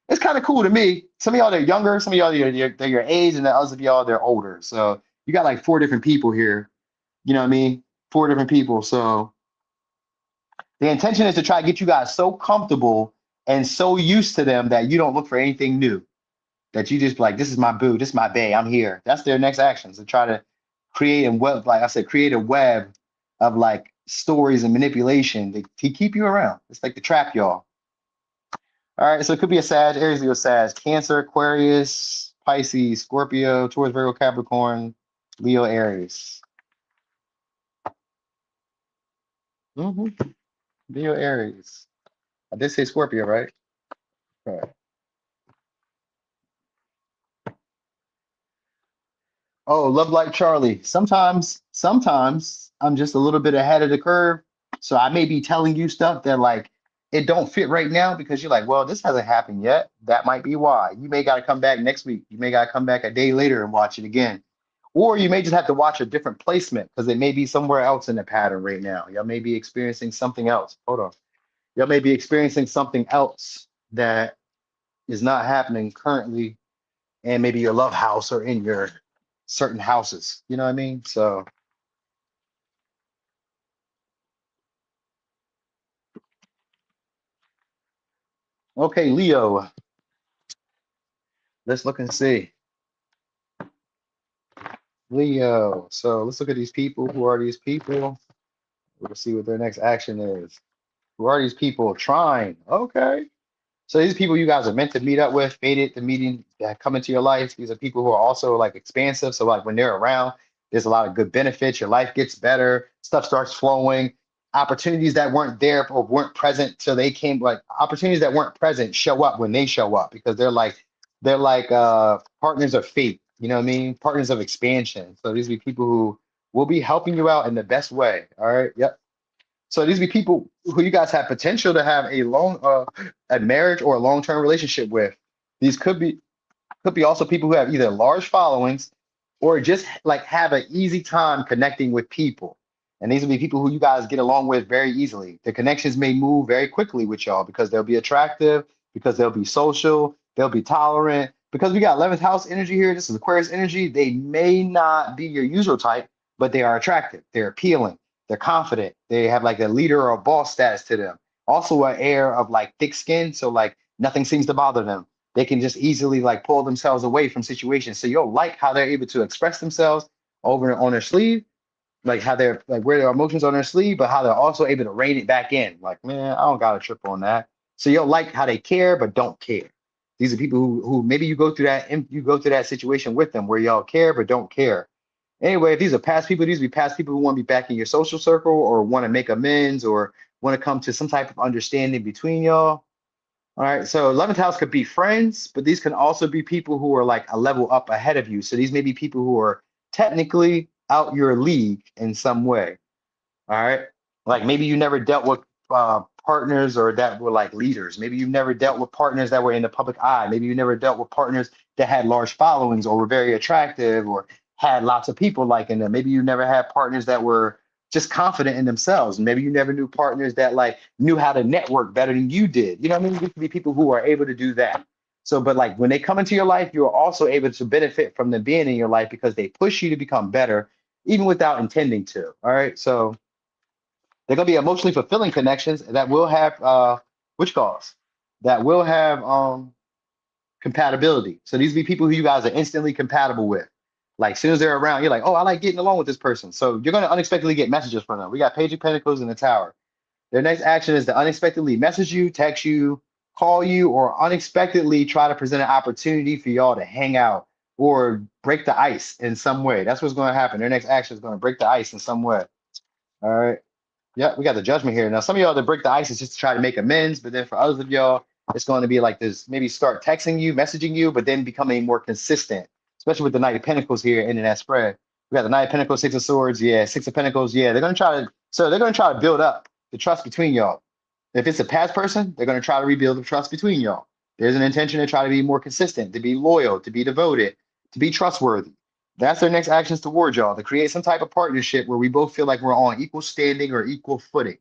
it's kind of cool to me. Some of y'all they're younger, some of y'all they're your age, and the others of y'all they're older. So you got like four different people here. You know what I mean? Four different people. So the intention is to try to get you guys so comfortable and so used to them that you don't look for anything new. That you just like, this is my boo, this is my bae, I'm here. That's their next actions to try to create a web, like I said, create a web of like stories and manipulation to keep you around. It's like the trap y'all. All right, so it could be a Sag, Aries, Leo, Sag, Cancer, Aquarius, Pisces, Scorpio, Taurus, Virgo, Capricorn, Leo, Aries. Leo, Aries. I did say Scorpio, right? Right. Oh, love like Charlie. Sometimes I'm just a little bit ahead of the curve. So I may be telling you stuff that like it don't fit right now because you're like, well, this hasn't happened yet. That might be why. You may got to come back next week. You may got to come back a day later and watch it again. Or you may just have to watch a different placement because it may be somewhere else in the pattern right now. Y'all may be experiencing something else. Hold on. Y'all may be experiencing something else that is not happening currently and maybe your love house or in your certain houses. You know what I mean? So, okay, Leo, let's look and see. Leo. So let's look at these people. Who are these people? We'll see what their next action is. Who are these people? Trying. Okay. So these people you guys are meant to meet up with, fated the meeting that come into your life. These are people who are also like expansive. So like when they're around, there's a lot of good benefits. Your life gets better. Stuff starts flowing. Opportunities that weren't there or weren't present till they came, like opportunities that weren't present show up when they show up because they're like partners of fate. You know what I mean? Partners of expansion. So these be people who will be helping you out in the best way. All right. Yep. So these be people who you guys have potential to have a marriage or a long-term relationship with. These could be also people who have either large followings or just like have an easy time connecting with people. And these will be people who you guys get along with very easily. The connections may move very quickly with y'all because they'll be attractive, because they'll be social, they'll be tolerant. Because we got 11th house energy here, this is Aquarius energy. They may not be your usual type, but they are attractive. They're appealing. They're confident. They have like a leader or a boss status to them. Also, an air of like thick skin. So, like, nothing seems to bother them. They can just easily like pull themselves away from situations. So you'll like how they're able to express themselves over on their sleeve, like how they're like wear their emotions on their sleeve, but how they're also able to rein it back in. Like, man, I don't got a trip on that. So you'll like how they care but don't care. These are people who maybe you go through that situation with them where y'all care but don't care. Anyway, if these are past people, these be past people who want to be back in your social circle or want to make amends or want to come to some type of understanding between y'all. All right, so 11th house could be friends, but these can also be people who are like a level up ahead of you. So these may be people who are technically out your league in some way. All right. Like maybe you never dealt with partners or that were like leaders. Maybe you never dealt with partners that were in the public eye. Maybe you never dealt with partners that had large followings or were very attractive or had lots of people liking them. Maybe you never had partners that were just confident in themselves. Maybe you never knew partners that like knew how to network better than you did. You know what I mean? There could be people who are able to do that. So, but like when they come into your life, you're also able to benefit from them being in your life because they push you to become better, even without intending to. All right. So they're going to be emotionally fulfilling connections that will have which calls that will have compatibility. So these be people who you guys are instantly compatible with. Like as soon as they're around, you're like, oh, I like getting along with this person. So you're going to unexpectedly get messages from them. We got Page of Pentacles in the Tower. Their next action is to unexpectedly message you, text you, call you, or unexpectedly try to present an opportunity for y'all to hang out or break the ice in some way. That's what's going to happen. Their next action is going to break the ice in some way. All right. Yeah, we got the judgment here. Now, some of y'all that break the ice is just to try to make amends, but then for others of y'all, it's going to be like this, maybe start texting you, messaging you, but then becoming more consistent, especially with the Knight of Pentacles here in that spread. We got the Knight of Pentacles, Six of Swords, yeah, Six of Pentacles, yeah. They're going to try to build up the trust between y'all. If it's a past person, they're going to try to rebuild the trust between y'all. There's an intention to try to be more consistent, to be loyal, to be devoted, to be trustworthy. That's their next actions towards y'all, to create some type of partnership where we both feel like we're on equal standing or equal footing.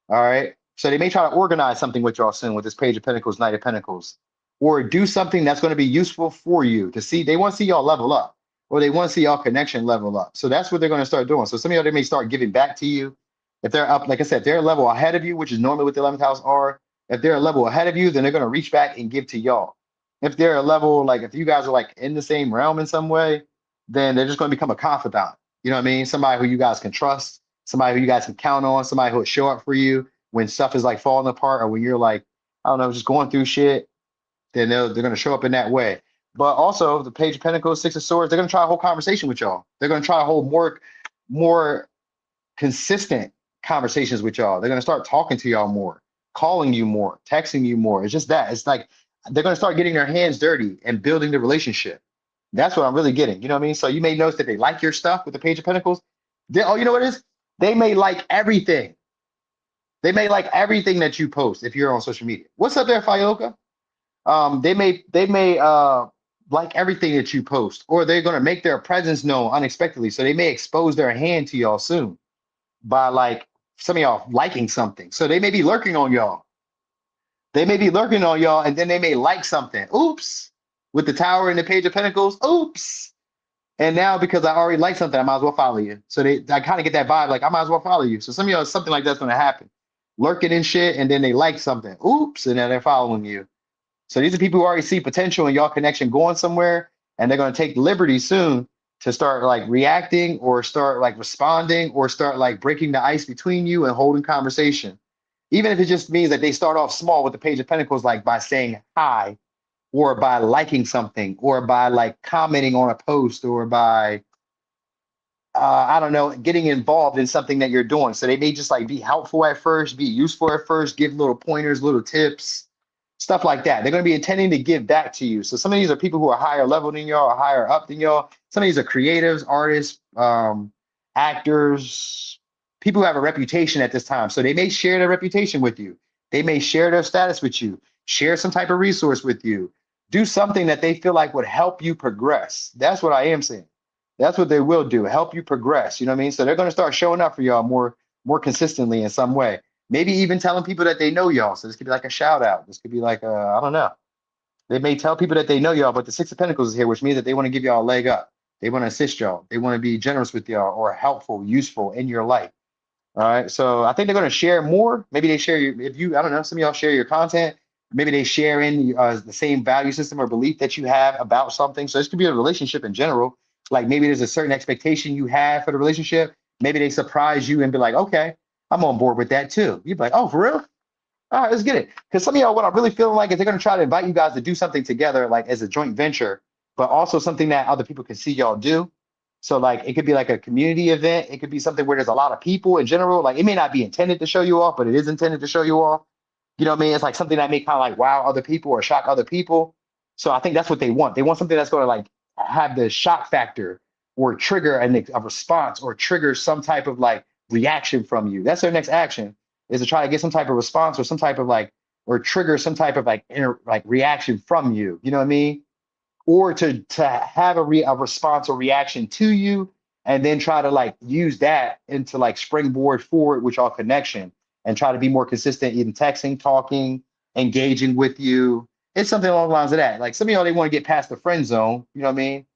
All right. So they may try to organize something with y'all soon with this Page of Pentacles, Knight of Pentacles, or do something that's going to be useful for you to see. They want to see y'all level up, or they want to see y'all connection level up. So that's what they're going to start doing. So some of y'all, they may start giving back to you. If they're up, like I said, they're a level ahead of you, which is normally what the 11th house are. If they're a level ahead of you, then they're going to reach back and give to y'all. If they're a level, like if you guys are like in the same realm in some way, then they're just going to become a confidant. You know what I mean? Somebody who you guys can trust, somebody who you guys can count on, somebody who will show up for you when stuff is like falling apart or when you're like, I don't know, just going through shit, then they're going to show up in that way. But also the Page of Pentacles, Six of Swords, they're going to try a whole conversation with y'all. They're going to try to hold more consistent conversations with y'all. They're gonna start talking to y'all more, calling you more, texting you more. It's just that. It's like they're gonna start getting their hands dirty and building the relationship. That's what I'm really getting. You know what I mean? So you may notice that they like your stuff with the Page of Pentacles. Oh, you know what it is? They may like everything. They may like everything that you post if you're on social media. What's up there, Fioka? They may like everything that you post, or they're gonna make their presence known unexpectedly. So they may expose their hand to y'all soon by like some of y'all liking something. So they may be lurking on y'all. They may be lurking on y'all, and then they may like something. Oops. With the Tower and the Page of Pentacles. Oops. And now because I already like something, I might as well follow you. So I kind of get that vibe, like I might as well follow you. So some of y'all, something like that's gonna happen. Lurking and shit, and then they like something. Oops, and then they're following you. So these are people who already see potential in y'all connection going somewhere, and they're gonna take liberty soon to start like reacting or start like responding or start like breaking the ice between you and holding conversation. Even if it just means that they start off small with the Page of Pentacles, like by saying hi, or by liking something, or by like commenting on a post, or by I don't know, getting involved in something that you're doing. So they may just like be helpful at first, be useful at first, give little pointers, little tips, stuff like that. They're going to be intending to give back to you. So some of these are people who are higher level than y'all, or higher up than y'all. Some of these are creatives, artists, actors, people who have a reputation at this time. So they may share their reputation with you. They may share their status with you, share some type of resource with you, do something that they feel like would help you progress. That's what I am saying. That's what they will do, help you progress. You know what I mean? So they're going to start showing up for y'all more consistently in some way. Maybe even telling people that they know y'all. So this could be like a shout out. This could be like I don't know. They may tell people that they know y'all, but the Six of Pentacles is here, which means that they want to give y'all a leg up. They want to assist y'all. They want to be generous with y'all or helpful, useful in your life. All right. So I think they're going to share more. Maybe they share your, if you, I don't know, some of y'all share your content. Maybe they share in the same value system or belief that you have about something. So this could be a relationship in general. Like maybe there's a certain expectation you have for the relationship. Maybe they surprise you and be like, okay, I'm on board with that too. You'd be like, oh, for real? All right, let's get it. Because some of y'all, what I'm really feeling like is they're going to try to invite you guys to do something together, like as a joint venture, but also something that other people can see y'all do. So like it could be like a community event. It could be something where there's a lot of people in general. Like it may not be intended to show you off, but it is intended to show you off. You know what I mean? It's like something that may kind of like wow other people or shock other people. So I think that's what they want. They want something that's going to like have the shock factor or trigger a response or trigger some type of like reaction from you. That's their next action is to try to get some type of response or some type of like or trigger some type of like like reaction from you. You know what I mean? Or to have a response or reaction to you and then try to like use that into like springboard forward with your connection and try to be more consistent in texting, talking, engaging with you. It's something along the lines of that. Like some of y'all, they want to get past the friend zone. You know what I mean?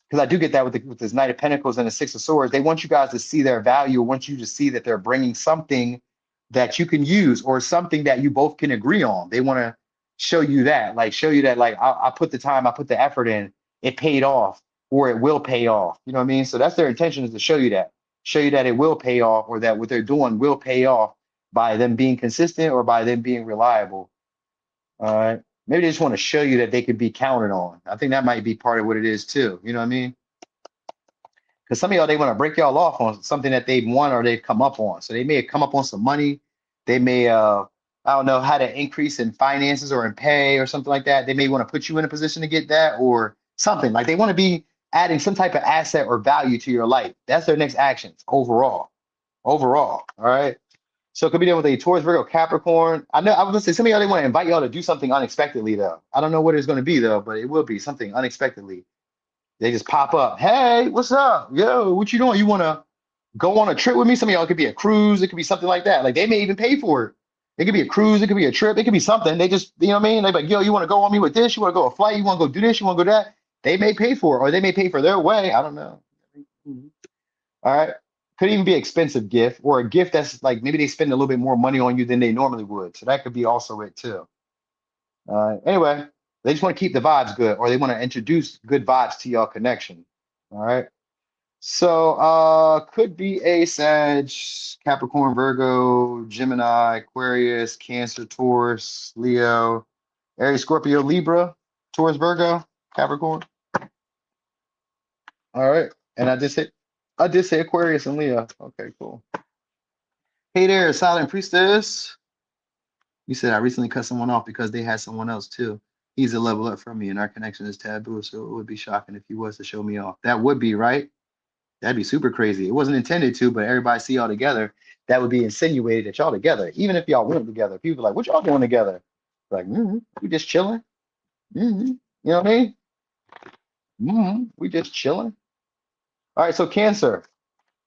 Because I do get that with this Knight of Pentacles and the Six of Swords. They want you guys to see their value, want you to see that they're bringing something that you can use or something that you both can agree on. They want to show you that, like I put the time, I put the effort in, it paid off, or it will pay off. You know what I mean? So that's their intention, is to show you that it will pay off, or that what they're doing will pay off by them being consistent or by them being reliable. All right. Maybe they just want to show you that they could be counted on. I think that might be part of what it is too. You know what I mean? Because some of y'all, they want to break y'all off on something that they've won or they've come up on. So they may have come up on some money. They may, I don't know, had an increase in finances or in pay or something like that. They may want to put you in a position to get that or something. Like they want to be adding some type of asset or value to your life. That's their next actions overall. Overall. All right. So it could be dealing with a Taurus, Virgo, Capricorn. I know I was gonna say some of y'all, they want to invite y'all to do something unexpectedly though. I don't know what it's going to be though, but it will be something unexpectedly. They just pop up. Hey, what's up? Yo, what you doing? You want to go on a trip with me? Some of y'all, it could be a cruise. It could be something like that. Like they may even pay for it. It could be a cruise. It could be a trip. It could be something. They just, you know what I mean? They're like, yo, you want to go on me with this? You want to go a flight? You want to go do this? You want to go that? They may pay for it, or they may pay for their way. I don't know. All right. Could even be an expensive gift or a gift that's like maybe they spend a little bit more money on you than they normally would. So that could be also it too. Anyway, they just want to keep the vibes good, or they want to introduce good vibes to your connection. All right. So could be a Sag, Capricorn, Virgo, Gemini, Aquarius, Cancer, Taurus, Leo, Aries, Scorpio, Libra, Taurus, Virgo, Capricorn. All right. And I did say Aquarius and Leo. Okay, cool. Hey there, Silent Priestess. You said I recently cut someone off because they had someone else too. He's a level up from me, and our connection is taboo, so it would be shocking if he was to show me off. That would be right. That'd be super crazy. It wasn't intended to, but everybody see y'all together. That would be insinuated that y'all together. Even if y'all weren't together, people are like, what y'all doing together? Like, we just chilling. You know what I mean? We just chilling. All right, so Cancer.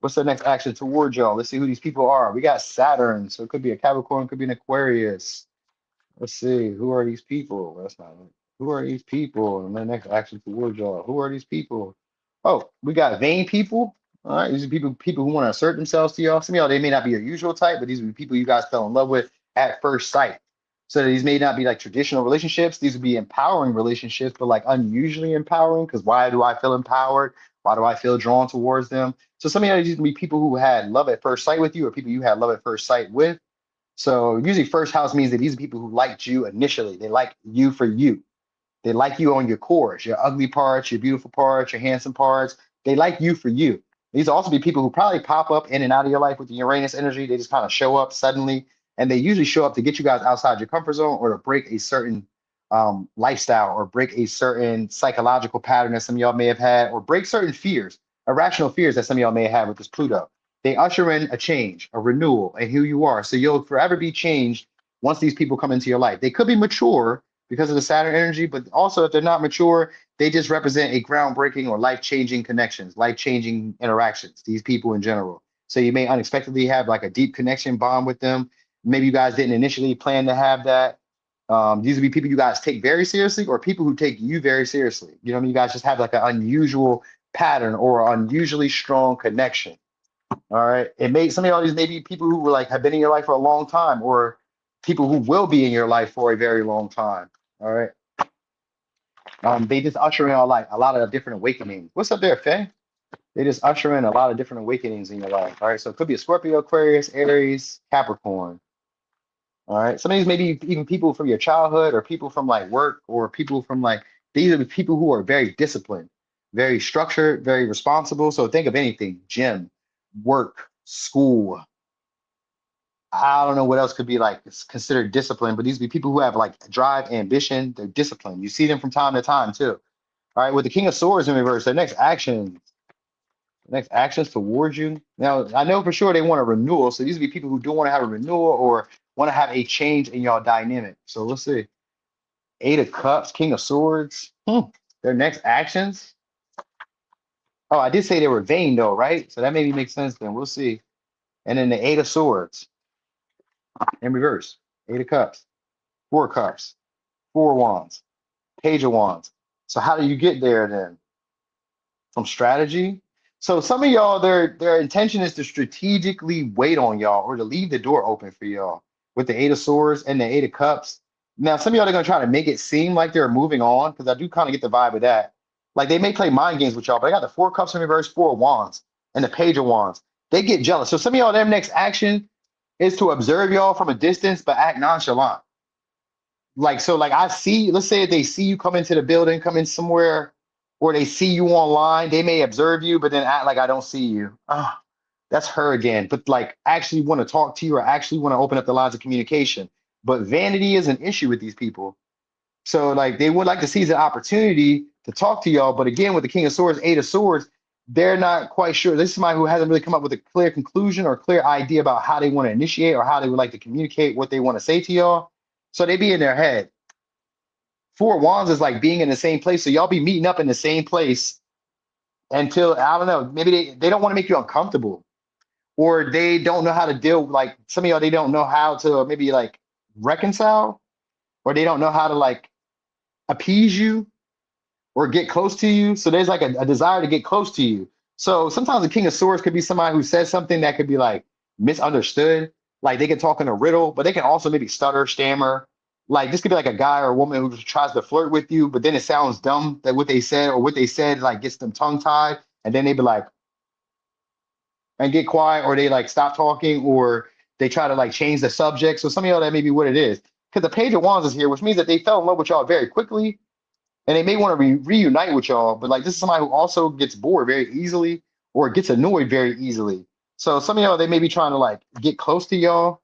What's the next action towards y'all? Let's see who these people are. We got Saturn, so it could be a Capricorn, could be an Aquarius. Let's see, who are these people? That's not it. Who are these people? And the next action towards y'all. Who are these people? Oh, we got vain people. All right, these are people who want to assert themselves to y'all. Some of y'all, they may not be your usual type, but these would be people you guys fell in love with at first sight. So these may not be like traditional relationships. These would be empowering relationships, but like unusually empowering. Because why do I feel empowered? Why do I feel drawn towards them? So some of y'all, these would be people who had love at first sight with you, or people you had love at first sight with. So usually first house means that these are people who liked you initially. They like you for you. They like you on your cores, your ugly parts, your beautiful parts, your handsome parts. They like you for you. These also be people who probably pop up in and out of your life with the Uranus energy. They just kind of show up suddenly, and they usually show up to get you guys outside your comfort zone or to break a certain lifestyle or break a certain psychological pattern that some of y'all may have had, or break certain fears, irrational fears that some of y'all may have with this Pluto. They usher in a change, a renewal, and who you are. So you'll forever be changed once these people come into your life. They could be mature because of the Saturn energy, but also if they're not mature, they just represent a groundbreaking or life-changing connections, life-changing interactions, these people in general. So you may unexpectedly have like a deep connection bond with them. Maybe you guys didn't initially plan to have that. These would be people you guys take very seriously or people who take you very seriously. You know what I mean? You guys just have like an unusual pattern or unusually strong connection. All right. It may some of y'all these maybe people who were like have been in your life for a long time or people who will be in your life for a very long time. All right. They just usher in a lot of different awakenings. What's up there, Faye? They just usher in a lot of different awakenings in your life. All right. So it could be a Scorpio, Aquarius, Aries, Capricorn. All right. Some of these maybe even people from your childhood or people from like work or people from like these are the people who are very disciplined, very structured, very responsible. So think of anything, gym, work, school. I don't know what else could be like considered discipline, but these be people who have like drive, ambition, they're disciplined. You see them from time to time too. All right, with the King of Swords in reverse, next actions towards you. Now, I know for sure they want a renewal. So these would be people who do want to have a renewal or want to have a change in your dynamic. So let's see. Eight of Cups, King of Swords. Their next actions. Oh, I did say they were vain though, right? So that maybe makes sense then. We'll see. And then the Eight of Swords in reverse. Eight of Cups, Four of Cups, Four of Wands, Page of Wands. So how do you get there then? From strategy. So some of y'all, their intention is to strategically wait on y'all or to leave the door open for y'all with the Eight of Swords and the Eight of Cups. Now, some of y'all are gonna try to make it seem like they're moving on because I do kind of get the vibe of that. Like they may play mind games with y'all, but I got the Four of Cups in reverse, Four of Wands, and the Page of Wands. They get jealous. So some of y'all, their next action is to observe y'all from a distance, but act nonchalant. Like so like I see, let's say if they see you come into the building, come in somewhere, or they see you online, they may observe you but then act like I don't see you. Oh, that's her again, but like actually want to talk to you or actually want to open up the lines of communication, but vanity is an issue with these people. So like they would like to seize an opportunity to talk to y'all, but again with the King of Swords, Eight of Swords, they're not quite sure. This is somebody who hasn't really come up with a clear conclusion or clear idea about how they want to initiate or how they would like to communicate what they want to say to y'all. So they be in their head. Four of Wands is like being in the same place. So y'all be meeting up in the same place until, I don't know, maybe they don't want to make you uncomfortable or they don't know how to deal. Like some of y'all, they don't know how to maybe like reconcile or they don't know how to like appease you or get close to you. So there's like a desire to get close to you. So sometimes the King of Swords could be somebody who says something that could be like misunderstood. Like they can talk in a riddle, but they can also maybe stutter, stammer. Like this could be like a guy or a woman who just tries to flirt with you, but then it sounds dumb that what they said or what they said like gets them tongue tied, and then they be like and get quiet, or they like stop talking, or they try to like change the subject. So some of y'all that may be what it is, because the Page of Wands is here, which means that they fell in love with y'all very quickly, and they may want to reunite with y'all, but like this is somebody who also gets bored very easily or gets annoyed very easily. So some of y'all, they may be trying to like get close to y'all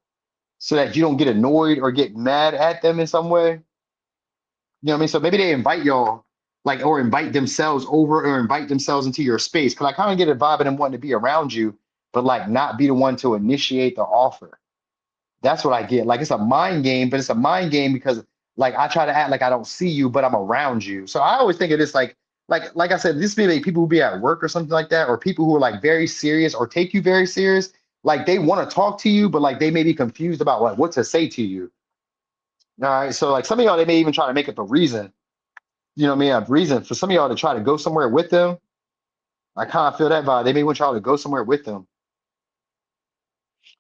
so that you don't get annoyed or get mad at them in some way. You know what I mean? So maybe they invite y'all, like, or invite themselves over or invite themselves into your space. Cause I kind of get a vibe of them wanting to be around you, but like not be the one to initiate the offer. That's what I get. Like it's a mind game, but it's a mind game because like I try to act like I don't see you, but I'm around you. So I always think of this like I said, this be like people who be at work or something like that, or people who are like very serious or take you very serious. Like they want to talk to you, but like they may be confused about like what to say to you. All right. So like some of y'all, they may even try to make up a reason, you know what I mean? A reason for some of y'all to try to go somewhere with them. I kind of feel that vibe. They may want y'all to go somewhere with them.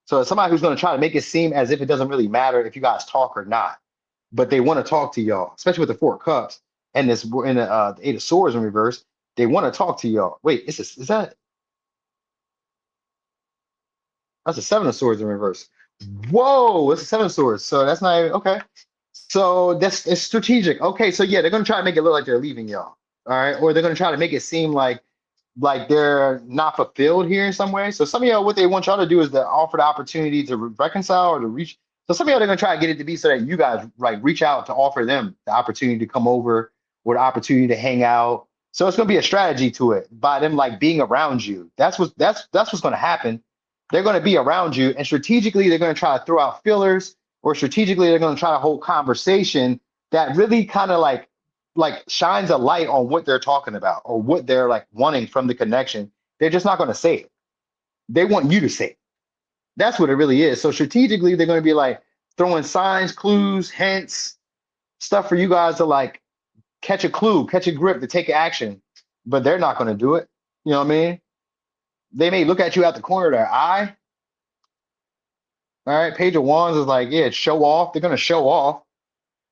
So it's somebody who's going to try to make it seem as if it doesn't really matter if you guys talk or not, but they want to talk to y'all, especially with the Four of Cups and this in the Eight of Swords in reverse. They want to talk to y'all. Wait, is that that's a Seven of Swords in reverse? Whoa, it's a Seven of Swords. So that's not even okay. So that's it's strategic. Okay, so yeah, they're gonna try to make it look like they're leaving y'all. All right, or they're gonna try to make it seem like they're not fulfilled here in some way. So some of y'all, what they want y'all to do is to offer the opportunity to reconcile or to reach. So some of y'all, they're gonna try to get it to be so that you guys like reach out to offer them the opportunity to come over or the opportunity to hang out. So it's gonna be a strategy to it by them like being around you. That's what's gonna happen. They're gonna be around you, and strategically they're gonna try to throw out fillers, or strategically they're gonna try to hold conversation that really kind of like shines a light on what they're talking about or what they're like wanting from the connection. They're just not going to say it. They want you to say it. That's what it really is. So strategically, they're going to be like throwing signs, clues, hints, stuff for you guys to like catch a clue, catch a grip, to take action. But they're not going to do it. You know what I mean? They may look at you out the corner of their eye. All right, Page of Wands is like, yeah, show off. They're going to show off.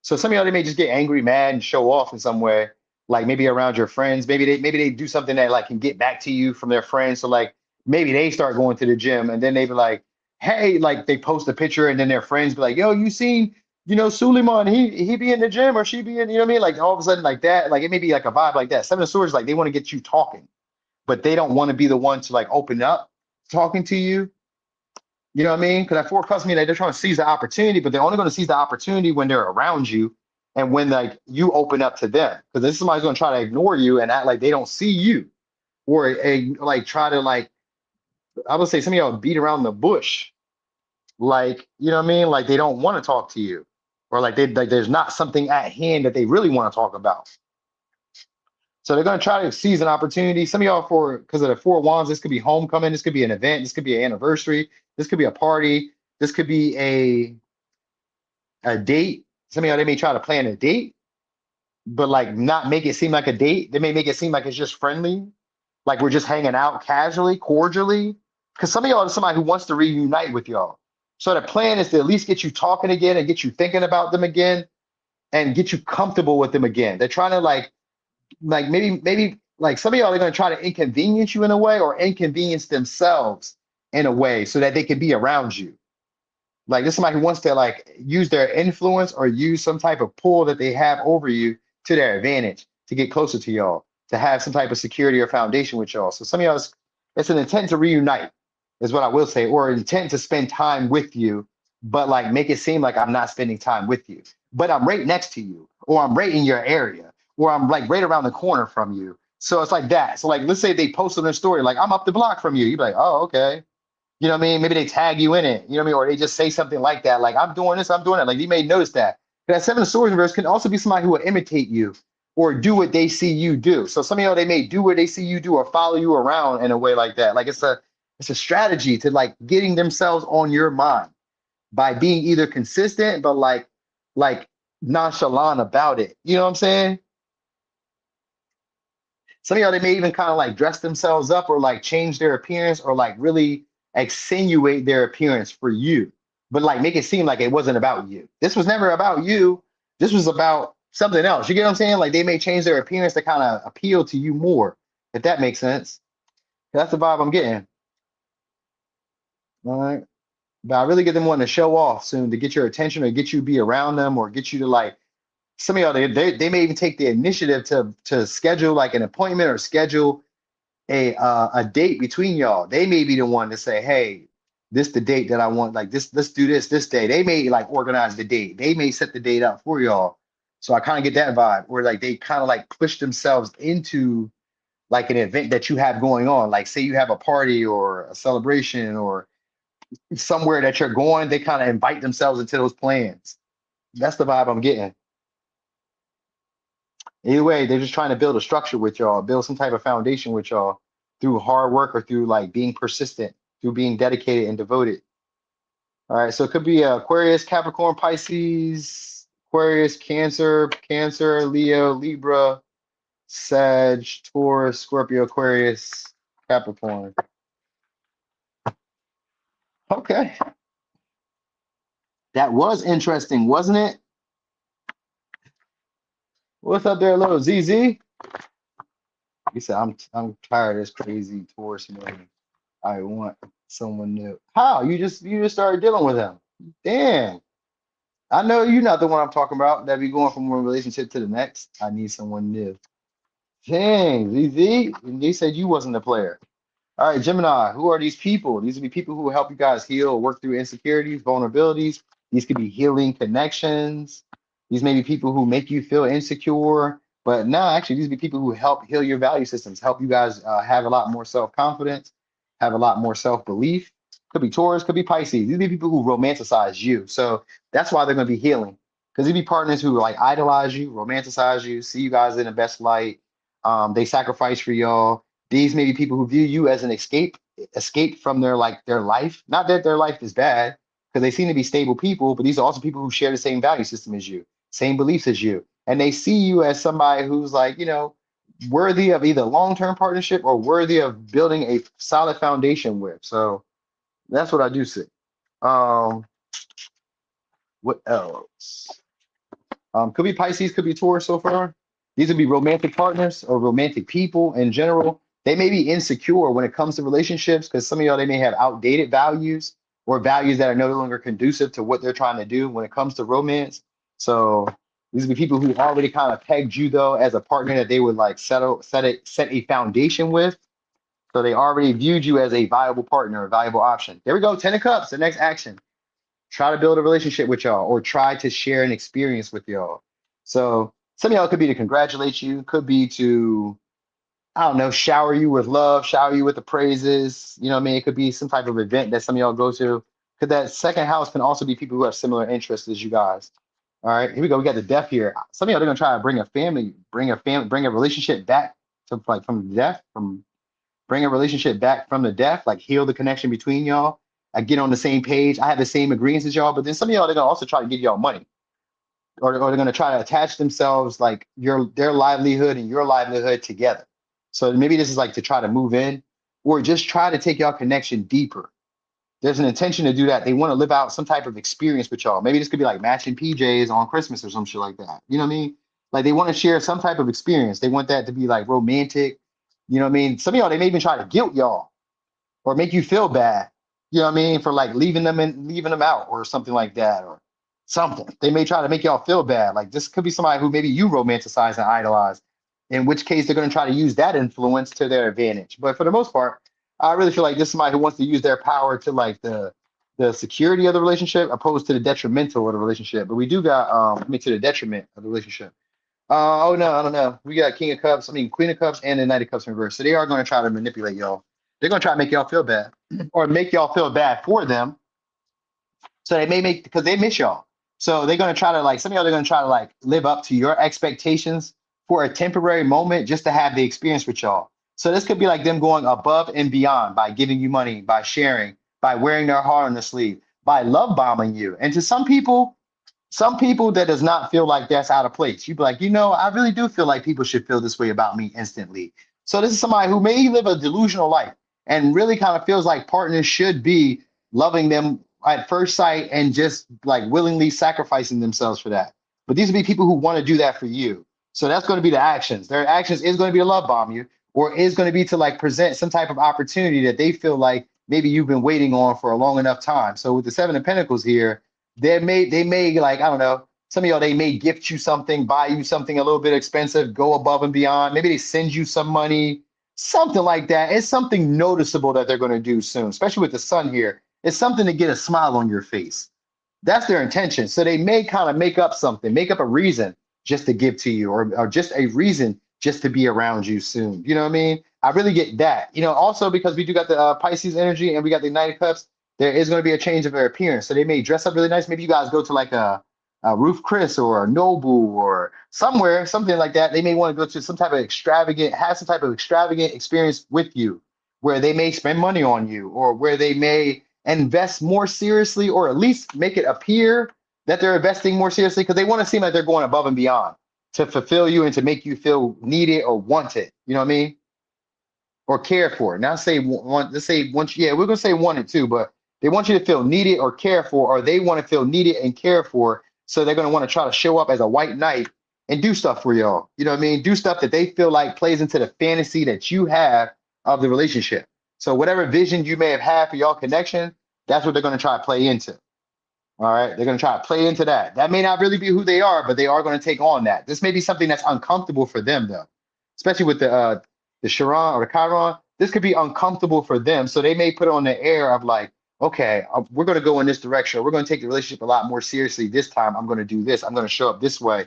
So some of y'all, they may just get angry, mad, and show off in some way, like maybe around your friends. Maybe they do something that like can get back to you from their friends. So like maybe they start going to the gym and then they be like, hey, like they post a picture and then their friends be like, yo, you seen, Suleiman, he be in the gym or she be in, you know what I mean? Like all of a sudden like that, like it may be like a vibe like that. Seven of Swords, like they want to get you talking, but they don't want to be the one to like open up talking to you. You know what I mean? Because that Four of Cups mean that they're trying to seize the opportunity, but they're only going to seize the opportunity when they're around you and when like you open up to them. Because then somebody's going to try to ignore you and act like they don't see you, or like try to like I would say some of y'all beat around the bush, like you know what I mean? Like they don't want to talk to you, or like they like there's not something at hand that they really want to talk about. So they're going to try to seize an opportunity. Some of y'all, for because of the Four of Wands, this could be homecoming, this could be an event, this could be an anniversary, this could be a party, this could be a date. Some of y'all, they may try to plan a date, but like not make it seem like a date. They may make it seem like it's just friendly, like we're just hanging out casually, cordially. Because some of y'all are somebody who wants to reunite with y'all. So the plan is to at least get you talking again and get you thinking about them again and get you comfortable with them again. They're trying to like maybe like some of y'all are going to try to inconvenience you in a way or inconvenience themselves in a way so that they can be around you. Like this is somebody who wants to like use their influence or use some type of pull that they have over you to their advantage to get closer to y'all, to have some type of security or foundation with y'all. So some of y'all, it's an intent to reunite, is what I will say, or intent to spend time with you, but like make it seem like I'm not spending time with you, but I'm right next to you, or I'm right in your area, or I'm like right around the corner from you. So it's like that. So like, let's say they post on their story, like I'm up the block from you. You'd be like, oh, okay. You know what I mean? Maybe they tag you in it. You know what I mean? Or they just say something like that, like I'm doing this, I'm doing it. Like you may notice that. That Seven of Swords reverse can also be somebody who will imitate you or do what they see you do. So some of y'all, they may do what they see you do or follow you around in a way like that. Like it's a strategy to like getting themselves on your mind by being either consistent but like nonchalant about it. You know what I'm saying? Some of y'all, they may even kind of like dress themselves up or like change their appearance or like really accentuate their appearance for you, but like make it seem like it wasn't about you. This was never about you. This was about something else. You get what I'm saying? Like they may change their appearance to kind of appeal to you more, if that makes sense. That's the vibe I'm getting. All right. But I really get them wanting to show off soon to get your attention or get you to be around them or get you to like some of y'all, they may even take the initiative to schedule like an appointment or schedule a date between y'all. They may be the one to say, hey, this the date that I want, like this, let's do this day. They may like organize the date. They may set the date up for y'all. So I kind of get that vibe, where like they kind of like push themselves into like an event that you have going on. Like say you have a party or a celebration or somewhere that you're going, they kind of invite themselves into those plans. That's the vibe I'm getting. Either way, they're just trying to build a structure with y'all, build some type of foundation with y'all through hard work or through like being persistent, through being dedicated and devoted. All right, so it could be Aquarius, Capricorn, Pisces, Aquarius, Cancer, Leo, Libra, Sag, Taurus, Scorpio, Aquarius, Capricorn. Okay, that was interesting, wasn't it? What's up there, little ZZ? He said, I'm tired of this crazy Taurus man. I want someone new. How? You just started dealing with him. Damn. I know you're not the one I'm talking about that be going from one relationship to the next. I need someone new. Dang, ZZ. And they said you wasn't the player. All right, Gemini, who are these people? These would be people who will help you guys heal, work through insecurities, vulnerabilities. These could be healing connections. These may be people who make you feel insecure. But no, actually, these would be people who help heal your value systems, help you guys have a lot more self-confidence, have a lot more self-belief. Could be Taurus, could be Pisces. These would be people who romanticize you. So that's why they're going to be healing. Because these be partners who like idolize you, romanticize you, see you guys in the best light. They sacrifice for y'all. These may be people who view you as an escape from their life. Not that their life is bad, because they seem to be stable people, but these are also people who share the same value system as you, same beliefs as you. And they see you as somebody who's like, worthy of either long-term partnership or worthy of building a solid foundation with. So that's what I do see. Um, what else? Could be Pisces, could be Taurus so far. These would be romantic partners or romantic people in general. They may be insecure when it comes to relationships because some of y'all, they may have outdated values or values that are no longer conducive to what they're trying to do when it comes to romance. So these would be people who already kind of pegged you though as a partner that they would like set a foundation with. So they already viewed you as a viable partner, a valuable option. There we go, 10 of Cups, the next action. Try to build a relationship with y'all or try to share an experience with y'all. So some of y'all could be to congratulate you, could be to, I don't know, shower you with love, shower you with the praises. You know what I mean? It could be some type of event that some of y'all go to. Because that second house can also be people who have similar interests as you guys. All right, here we go. We got the death here. Some of y'all are gonna try to bring a relationship back to like from death, from bring a relationship back from the death, like heal the connection between y'all. I get on the same page. I have the same agreements as y'all, but then some of y'all they're gonna also try to give y'all money, or they're gonna try to attach themselves like their livelihood and your livelihood together. So maybe this is like to try to move in, or just try to take y'all connection deeper. There's an intention to do that. They want to live out some type of experience with y'all. Maybe this could be like matching PJs on Christmas or some shit like that. You know what I mean? Like they want to share some type of experience. They want that to be like romantic. You know what I mean? Some of y'all, they may even try to guilt y'all or make you feel bad, you know what I mean, for like leaving them out or something like that or something. They may try to make y'all feel bad. Like this could be somebody who maybe you romanticize and idolize, in which case they're going to try to use that influence to their advantage. But for the most part, I really feel like this is somebody who wants to use their power to like the security of the relationship opposed to the detrimental of the relationship. But we do got to the detriment of the relationship. Oh no, I don't know. We got King of Cups, I mean Queen of Cups and the Knight of Cups in reverse. So they are going to try to manipulate y'all. They're going to try to make y'all feel bad or make y'all feel bad for them. So they may make because they miss y'all. So they're going to try to like some of y'all are going to try to like live up to your expectations for a temporary moment just to have the experience with y'all. So this could be like them going above and beyond by giving you money, by sharing, by wearing their heart on their sleeve, by love bombing you. And to some people that does not feel like that's out of place. You'd be like, I really do feel like people should feel this way about me instantly. So this is somebody who may live a delusional life and really kind of feels like partners should be loving them at first sight and just like willingly sacrificing themselves for that. But these would be people who want to do that for you. So that's going to be the actions. Their actions is going to be to love bomb you, or is going to be to like present some type of opportunity that they feel like maybe you've been waiting on for a long enough time. So with the Seven of Pentacles here, they may like, I don't know, some of y'all, they may gift you something, buy you something a little bit expensive, go above and beyond. Maybe they send you some money, something like that. It's something noticeable that they're going to do soon, especially with the sun here. It's something to get a smile on your face. That's their intention. So they may kind of make up something, make up a reason just to give to you, or just a reason just to be around you soon. You know what I mean? I really get that. You know, also because we do got the Pisces energy and we got the Knight of Cups, there is going to be a change of their appearance. So they may dress up really nice. Maybe you guys go to like a Roof Chris or a Nobu or somewhere, something like that. They may want to go to some type of extravagant, have some type of extravagant experience with you, where they may spend money on you, or where they may invest more seriously, or at least make it appear that they're investing more seriously, because they want to seem like they're going above and beyond to fulfill you and to make you feel needed or wanted. You know what I mean? Or cared for. Now say one, let's say once, yeah, we're gonna say one and two, but they want you to feel needed or cared for, or they want to feel needed and cared for. So they're gonna want to try to show up as a white knight and do stuff for y'all. You know what I mean? Do stuff that they feel like plays into the fantasy that you have of the relationship. So whatever vision you may have had for y'all connection, that's what they're gonna try to play into. All right, they're going to try to play into that. That may not really be who they are, but they are going to take on that. This may be something that's uncomfortable for them, though, especially with the Chiron or the Chiron. This could be uncomfortable for them, so they may put on the air of like, okay, we're going to go in this direction. We're going to take the relationship a lot more seriously this time. I'm going to do this. I'm going to show up this way,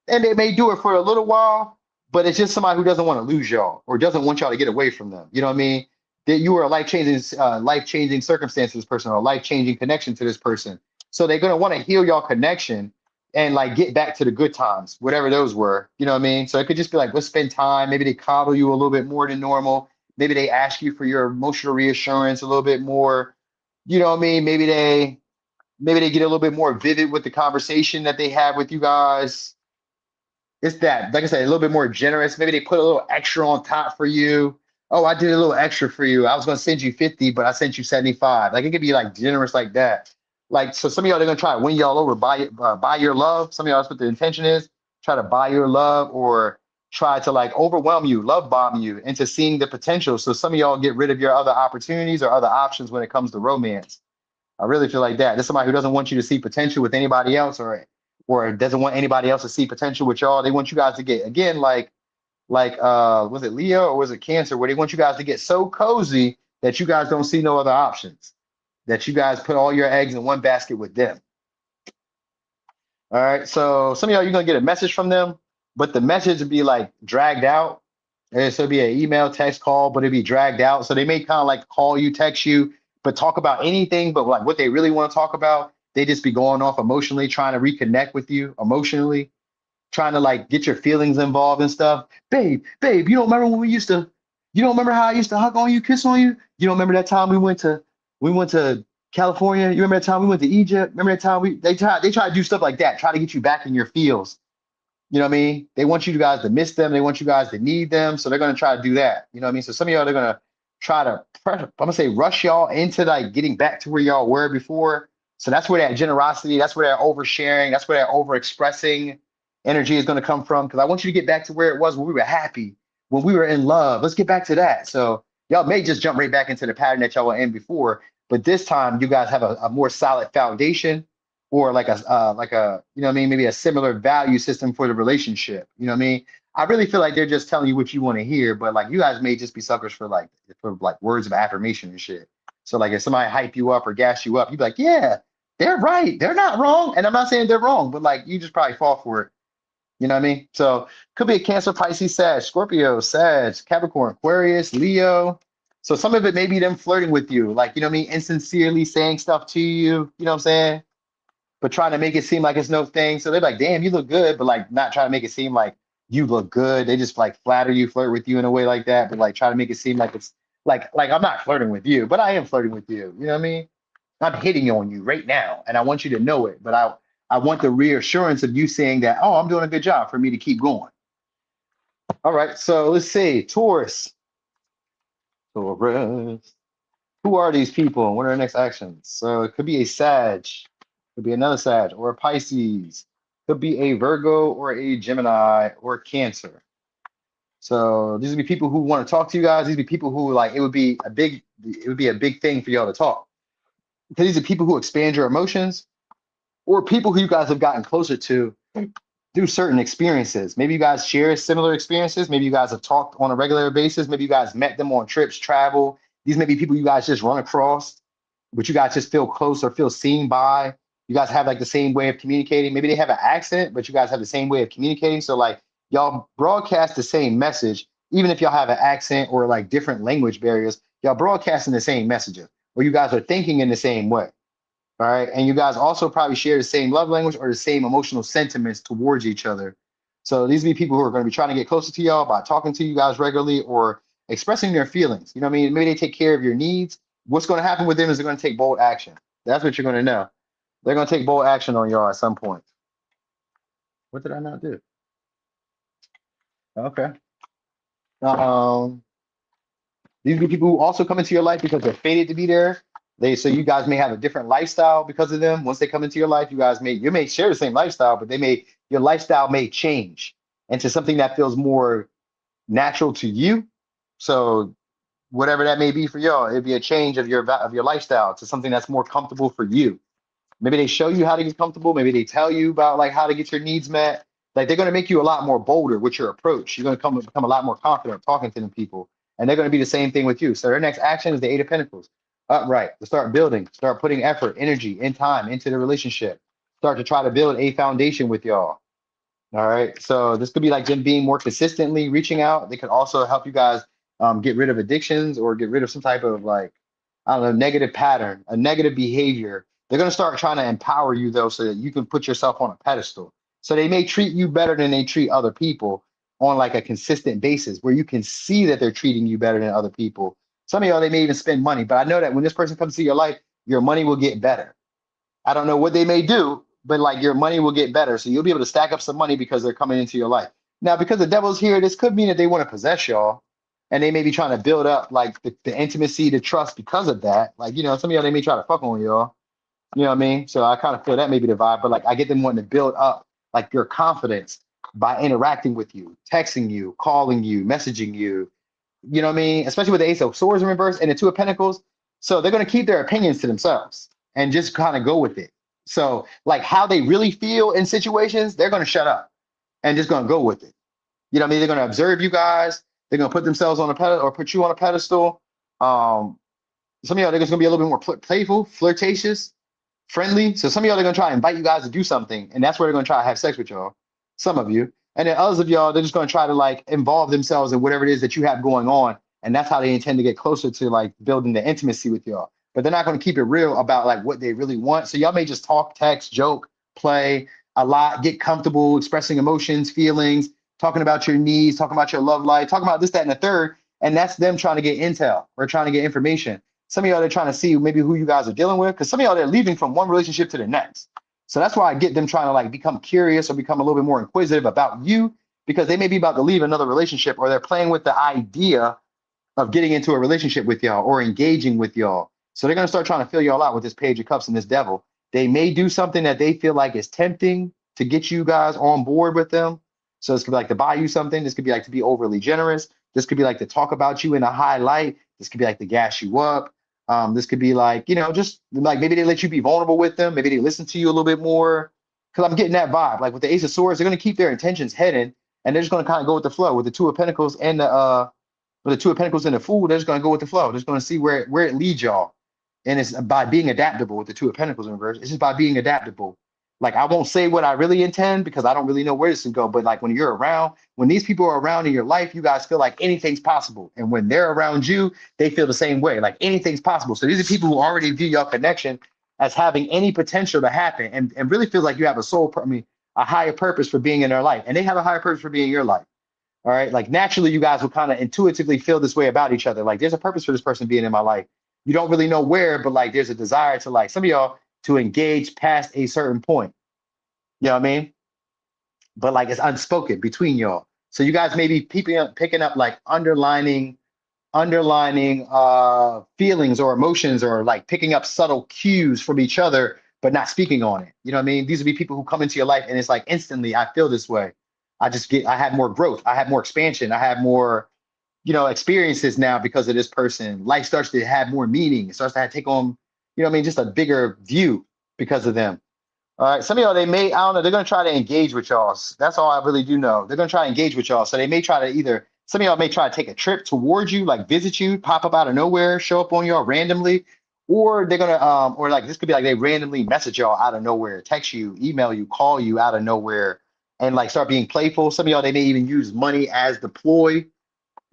and they may do it for a little while, but it's just somebody who doesn't want to lose y'all or doesn't want y'all to get away from them. You know what I mean? That you are a life changing circumstance to this person, or a life changing connection to this person, so they're gonna want to heal y'all connection and like get back to the good times, whatever those were. You know what I mean? So it could just be like, let's spend time. Maybe they coddle you a little bit more than normal. Maybe they ask you for your emotional reassurance a little bit more. You know what I mean? Maybe they get a little bit more vivid with the conversation that they have with you guys. It's that, like I said, a little bit more generous. Maybe they put a little extra on top for you. Oh, I did a little extra for you. I was gonna send you 50, but I sent you 75. Like it could be like generous like that. Like, so some of y'all, they're gonna try to win y'all over, buy your love. Some of y'all, that's what the intention is. Try to buy your love, or try to like overwhelm you, love bomb you into seeing the potential. So some of y'all get rid of your other opportunities or other options when it comes to romance. I really feel like that. There's somebody who doesn't want you to see potential with anybody else, or doesn't want anybody else to see potential with y'all. They want you guys to get, again, like was it Leo or was it Cancer, where they want you guys to get so cozy that you guys don't see no other options, that you guys put all your eggs in one basket with them. All right. So some of y'all, you're gonna get a message from them, but the message would be like dragged out. And so it'd be an email, text, call, but it'd be dragged out. So they may kind of like call you, text you, but talk about anything but like what they really want to talk about. They just be going off emotionally, trying to reconnect with you emotionally, trying to like get your feelings involved and stuff. Babe, you don't remember when you don't remember how I used to hug on you, kiss on you? You don't remember that time we went to California? You remember that time we went to Egypt? Remember that time they try to do stuff like that, try to get you back in your feels. You know what I mean? They want you guys to miss them. They want you guys to need them. So they're going to try to do that. You know what I mean? So some of y'all, they're going to try to, I'm going to say, rush y'all into like getting back to where y'all were before. So that's where that generosity, that's where that oversharing, that's where that overexpressing energy is going to come from. Because I want you to get back to where it was when we were happy, when we were in love. Let's get back to that. So y'all may just jump right back into the pattern that y'all were in before. But this time, you guys have a more solid foundation, or like a you know what I mean, maybe a similar value system for the relationship. You know what I mean? I really feel like they're just telling you what you want to hear, but like you guys may just be suckers for like words of affirmation and shit. So like if somebody hype you up or gas you up, you'd be like, yeah, they're right, they're not wrong, and I'm not saying they're wrong, but like you just probably fall for it. You know what I mean? So could be a Cancer, Pisces, Sag, Scorpio, Sag, Capricorn, Aquarius, Leo. So some of it may be them flirting with you, like, you know what I mean, insincerely saying stuff to you. You know what I'm saying? But trying to make it seem like it's no thing. So they're like, damn, you look good, but like not trying to make it seem like you look good. They just like flatter you, flirt with you in a way like that, but like try to make it seem like it's like I'm not flirting with you, but I am flirting with you. You know what I mean? I'm hitting on you right now, and I want you to know it. But I want the reassurance of you saying that, oh, I'm doing a good job for me to keep going. All right, so let's see, Taurus. Taurus. Who are these people and what are their next actions? So it could be a Sag, could be another Sag, or a Pisces, could be a Virgo or a Gemini or Cancer. So these would be people who want to talk to you guys. These would be people who like it would be a big thing for y'all to talk. Because these are people who expand your emotions, or people who you guys have gotten closer to through certain experiences. Maybe you guys share similar experiences. Maybe you guys have talked on a regular basis. Maybe you guys met them on trips, travel. These may be people you guys just run across, but you guys just feel close or feel seen by. You guys have like the same way of communicating. Maybe they have an accent, but you guys have the same way of communicating. So like y'all broadcast the same message, even if y'all have an accent or like different language barriers, y'all broadcasting the same messages, or you guys are thinking in the same way. All right. And you guys also probably share the same love language or the same emotional sentiments towards each other. So these be people who are going to be trying to get closer to y'all by talking to you guys regularly or expressing their feelings. You know what I mean? Maybe they take care of your needs. What's going to happen with them is they're going to take bold action. That's what you're going to know. They're going to take bold action on y'all at some point. What did I not do? Okay. Um, these be people who also come into your life because they're fated to be there. So you guys may have a different lifestyle because of them. Once they come into your life, you may share the same lifestyle, but your lifestyle may change into something that feels more natural to you. So whatever that may be for y'all, it'd be a change of your lifestyle to something that's more comfortable for you. Maybe they show you how to get comfortable. Maybe they tell you about like how to get your needs met. Like they're going to make you a lot more bolder with your approach. You're going to become a lot more confident talking to them people, and they're going to be the same thing with you. So their next action is the Eight of Pentacles, upright, to start building, start putting effort, energy, and time into the relationship. Start to try to build a foundation with y'all. All right. So this could be like them being more consistently reaching out. They could also help you guys get rid of addictions or get rid of some type of like, I don't know, negative pattern, a negative behavior. They're going to start trying to empower you though, so that you can put yourself on a pedestal. So they may treat you better than they treat other people on like a consistent basis where you can see that they're treating you better than other people. Some of y'all, they may even spend money, but I know that when this person comes to your life, your money will get better. I don't know what they may do, but like your money will get better. So you'll be able to stack up some money because they're coming into your life. Now, because the devil's here, this could mean that they want to possess y'all and they may be trying to build up like the intimacy, the trust because of that. Like, some of y'all, they may try to fuck on y'all. You know what I mean? So I kind of feel that may be the vibe, but like I get them wanting to build up like your confidence by interacting with you, texting you, calling you, messaging you. You know what I mean? Especially with the Ace of Swords in reverse and the Two of Pentacles. So they're going to keep their opinions to themselves and just kind of go with it. So like how they really feel in situations, they're going to shut up and just going to go with it. You know what I mean? They're going to observe you guys. They're going to put themselves on a pedestal or put you on a pedestal. Some of y'all, they're just going to be a little bit more playful, flirtatious, friendly. So some of y'all are going to try and invite you guys to do something. And that's where they're going to try to have sex with y'all. Some of you. And then others of y'all, they're just going to try to like involve themselves in whatever it is that you have going on. And that's how they intend to get closer to like building the intimacy with y'all. But they're not going to keep it real about like what they really want. So y'all may just talk, text, joke, play a lot, get comfortable expressing emotions, feelings, talking about your needs, talking about your love life, talking about this, that, and the third. And that's them trying to get intel or trying to get information. Some of y'all, they're trying to see maybe who you guys are dealing with, because some of y'all, they're leaving from one relationship to the next. So that's why I get them trying to like become curious or become a little bit more inquisitive about you, because they may be about to leave another relationship, or they're playing with the idea of getting into a relationship with y'all or engaging with y'all. So they're going to start trying to fill y'all out with this Page of Cups and this Devil. They may do something that they feel like is tempting to get you guys on board with them. So this could be like to buy you something. This could be like to be overly generous. This could be like to talk about you in a high light. This could be like to gas you up. This could be like, just like maybe they let you be vulnerable with them. Maybe they listen to you a little bit more. Because I'm getting that vibe. Like with the Ace of Swords, they're going to keep their intentions hidden, and they're just going to kind of go with the flow. With the Two of Pentacles and the Two of Pentacles and the Fool, they're just going to go with the flow. They're just going to see where it leads y'all. And it's by being adaptable with the Two of Pentacles in reverse. It's just by being adaptable. Like I won't say what I really intend because I don't really know where this can go. But like when you're around, when these people are around in your life, you guys feel like anything's possible. And when they're around you, they feel the same way. Like anything's possible. So these are people who already view your connection as having any potential to happen, and really feel like you have a higher purpose for being in their life. And they have a higher purpose for being in your life. All right. Like naturally, you guys will kind of intuitively feel this way about each other. Like there's a purpose for this person being in my life. You don't really know where, but like there's a desire to like some of y'all to engage past a certain point. You know what I mean? But like it's unspoken between y'all. So you guys may be picking up like underlining feelings or emotions, or like picking up subtle cues from each other, but not speaking on it. You know what I mean? These would be people who come into your life and it's like instantly, I feel this way. I have more growth. I have more expansion. I have more, experiences now because of this person. Life starts to have more meaning. It starts to take on, just a bigger view because of them. All right, some of y'all, they may, I don't know, they're gonna try to engage with y'all. That's all I really do know. They're gonna try to engage with y'all. So they may try to either, some of y'all may try to take a trip towards you, like visit you, pop up out of nowhere, show up on y'all randomly, or they're gonna, or like this could be like they randomly message y'all out of nowhere, text you, email you, call you out of nowhere, and like start being playful. Some of y'all, they may even use money as the ploy.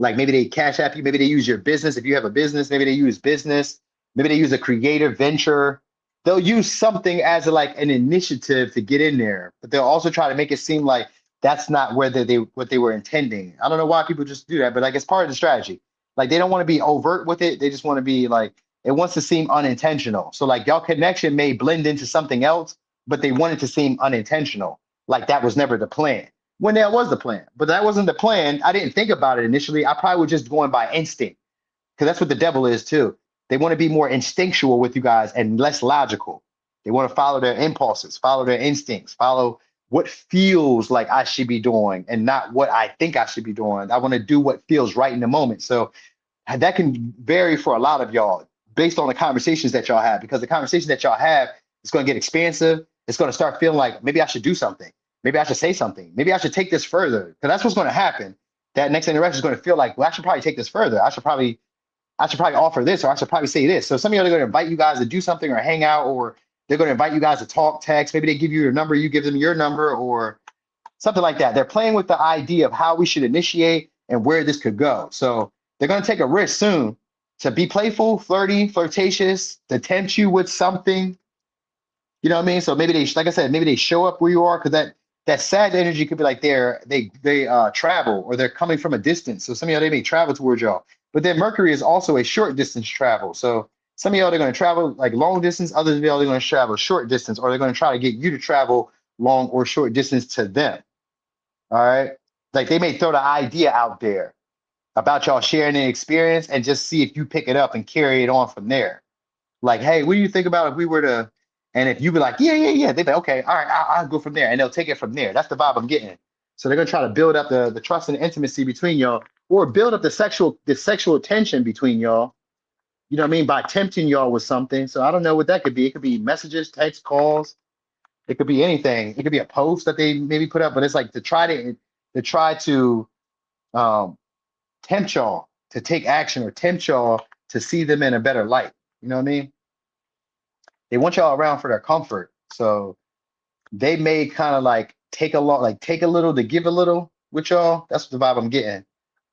Like maybe they cash app you, maybe they use your business. If you have a business, maybe they use business, maybe they use a creative venture. They'll use something as a, like an initiative to get in there, but they'll also try to make it seem like that's not where they what they were intending. I don't know why people just do that, but like it's part of the strategy. Like they don't want to be overt with it. They just want to be like it wants to seem unintentional. So like y'all connection may blend into something else, but they want it to seem unintentional. Like that was never the plan when that was the plan. But that wasn't the plan. I didn't think about it initially. I probably was just going by instinct because that's what the devil is too. They want to be more instinctual with you guys and less logical. They want to follow their impulses, follow their instincts, follow what feels like I should be doing and not what I think I should be doing. I want to do what feels right in the moment. So that can vary for a lot of y'all based on the conversations that y'all have, because the conversation that y'all have is going to get expansive. It's going to start feeling like maybe I should do something. Maybe I should say something. Maybe I should take this further, because that's what's going to happen. That next interaction is going to feel like, well, I should probably take this further. I should probably offer this, or I should probably say this. So some of y'all are going to invite you guys to do something or hang out, or they're going to invite you guys to talk, text. Maybe they give you your number, you give them your number, or something like that. They're playing with the idea of how we should initiate and where this could go. So they're going to take a risk soon to be playful, flirty, flirtatious, to tempt you with something. You know what I mean? So maybe they, like I said, maybe they show up where you are, because that sad energy could be like they travel, or they're coming from a distance. So some of y'all, they may travel towards y'all. But then Mercury is also a short distance travel. So some of y'all are going to travel like long distance, others of y'all are going to travel short distance, or they're going to try to get you to travel long or short distance to them. All right. Like they may throw the idea out there about y'all sharing an experience and just see if you pick it up and carry it on from there. Like, hey, what do you think about if we were to, and if you be like, yeah, yeah, yeah, they'd be like, okay, all right, I'll go from there. And they'll take it from there. That's the vibe I'm getting. So they're gonna try to build up the trust and intimacy between y'all, or build up the sexual tension between y'all. You know what I mean? By tempting y'all with something. So I don't know what that could be. It could be messages, text, calls. It could be anything. It could be a post that they maybe put up, but it's like to try to um, tempt y'all to take action, or tempt y'all to see them in a better light. You know what I mean? They want y'all around for their comfort. So they may kind of like take a little to give a little with y'all. That's the vibe I'm getting.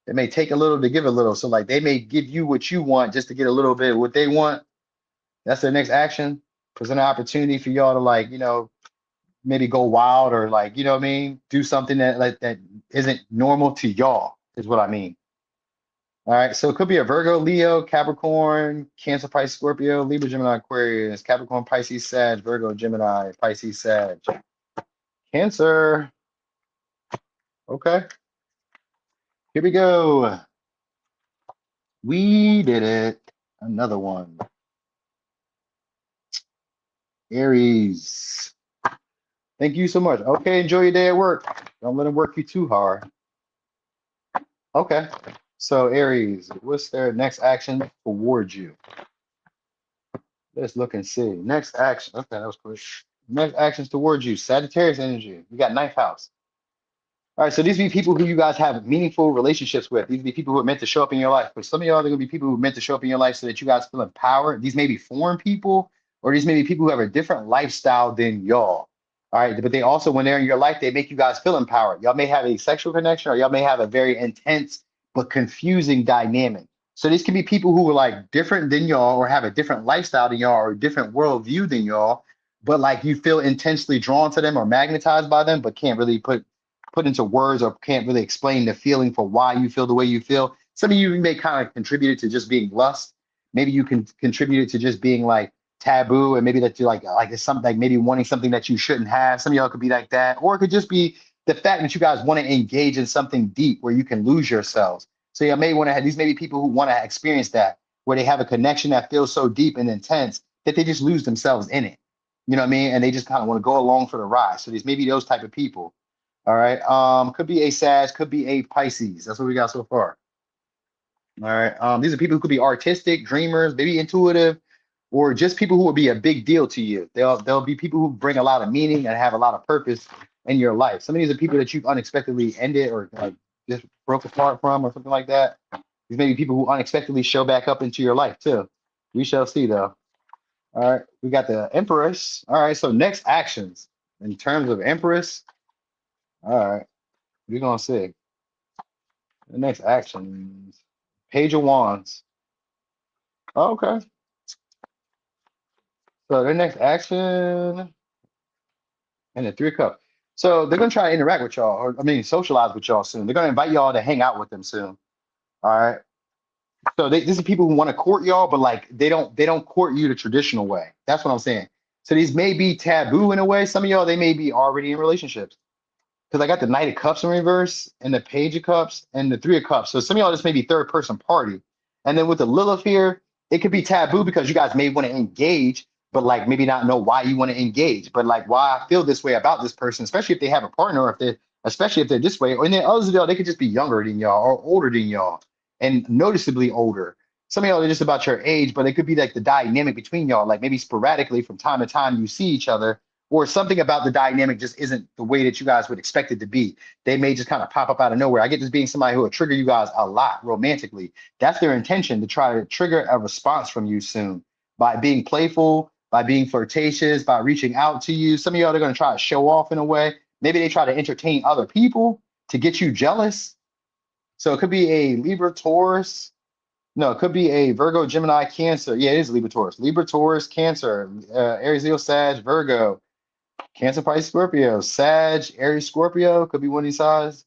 They may take a little to give a little. So like they may give you what you want just to get a little bit of what they want. That's their next action. Present an opportunity for y'all to like, maybe go wild, or like, you know what I mean? Do something that isn't normal to y'all, is what I mean. All right, so it could be a Virgo, Leo, Capricorn, Cancer, Pisces, Scorpio, Libra, Gemini, Aquarius, Capricorn, Pisces, Sag, Virgo, Gemini, Pisces, Sag, Cancer. Okay, here we go. We did it. Another one. Aries. Thank you so much. Okay, enjoy your day at work. Don't let them work you too hard. Okay, so Aries, what's their next action towards you? Let's look and see. Next action. Okay, that was quick. Next actions towards you. Sagittarius energy. You got ninth house. All right, so these be people who you guys have meaningful relationships with. These be people who are meant to show up in your life. For some of y'all, they're gonna be people who are meant to show up in your life so that you guys feel empowered. These may be foreign people, or these may be people who have a different lifestyle than y'all. All right, but they also, when they're in your life, they make you guys feel empowered. Y'all may have a sexual connection, or y'all may have a very intense but confusing dynamic. So these can be people who are like different than y'all, or have a different lifestyle than y'all, or a different worldview than y'all, but like you feel intensely drawn to them or magnetized by them, but can't really put into words, or can't really explain the feeling for why you feel the way you feel. Some of you may kind of contribute it to just being lust. Maybe you can contribute it to just being like taboo, and maybe that you like it's something like maybe wanting something that you shouldn't have. Some of y'all could be like that, or it could just be the fact that you guys want to engage in something deep where you can lose yourselves. So you may want to have these maybe people who want to experience that, where they have a connection that feels so deep and intense that they just lose themselves in it. You know what I mean? And they just kind of want to go along for the ride. So these maybe those type of people. All right. Could be a Sag, could be a Pisces. That's what we got so far. All right. These are people who could be artistic, dreamers, maybe intuitive, or just people who will be a big deal to you. They'll be people who bring a lot of meaning and have a lot of purpose in your life. Some of these are people that you've unexpectedly ended or like just broke apart from or something like that. These may be people who unexpectedly show back up into your life too. We shall see though. All right, we got the Empress. All right, so next actions in terms of Empress. All right, we're gonna see the next actions. Page of Wands. Okay, so their next action and the Three of Cups. So they're gonna try to interact with y'all, or I mean, socialize with y'all soon. They're gonna invite y'all to hang out with them soon. All right. So these are people who want to court y'all, but like they don't court you the traditional way. That's what I'm saying. So these may be taboo in a way. Some of y'all they may be already in relationships. Because I got the Knight of Cups in reverse and the Page of Cups and the Three of Cups. So some of y'all just may be third person party. And then with the Lilith here, it could be taboo because you guys may want to engage, but like maybe not know why you want to engage. But like why I feel this way about this person, especially if they have a partner, or if they're especially if they're this way, or and then others of y'all, they could just be younger than y'all or older than y'all and noticeably older. Some of y'all are just about your age, but it could be like the dynamic between y'all, like maybe sporadically from time to time you see each other or something about the dynamic just isn't the way that you guys would expect it to be. They may just kind of pop up out of nowhere. I get this being somebody who will trigger you guys a lot romantically. That's their intention, to try to trigger a response from you soon by being playful, by being flirtatious, by reaching out to you. Some of y'all are going to try to show off in a way. Maybe they try to entertain other people to get you jealous. So it could be a Libra, Taurus. No, it could be a Virgo, Gemini, Cancer. Yeah, it is Libra, Taurus. Libra, Taurus, Cancer, Aries, Leo, Sag, Virgo. Cancer, Pisces, Scorpio, Sag, Aries, Scorpio could be one of these signs.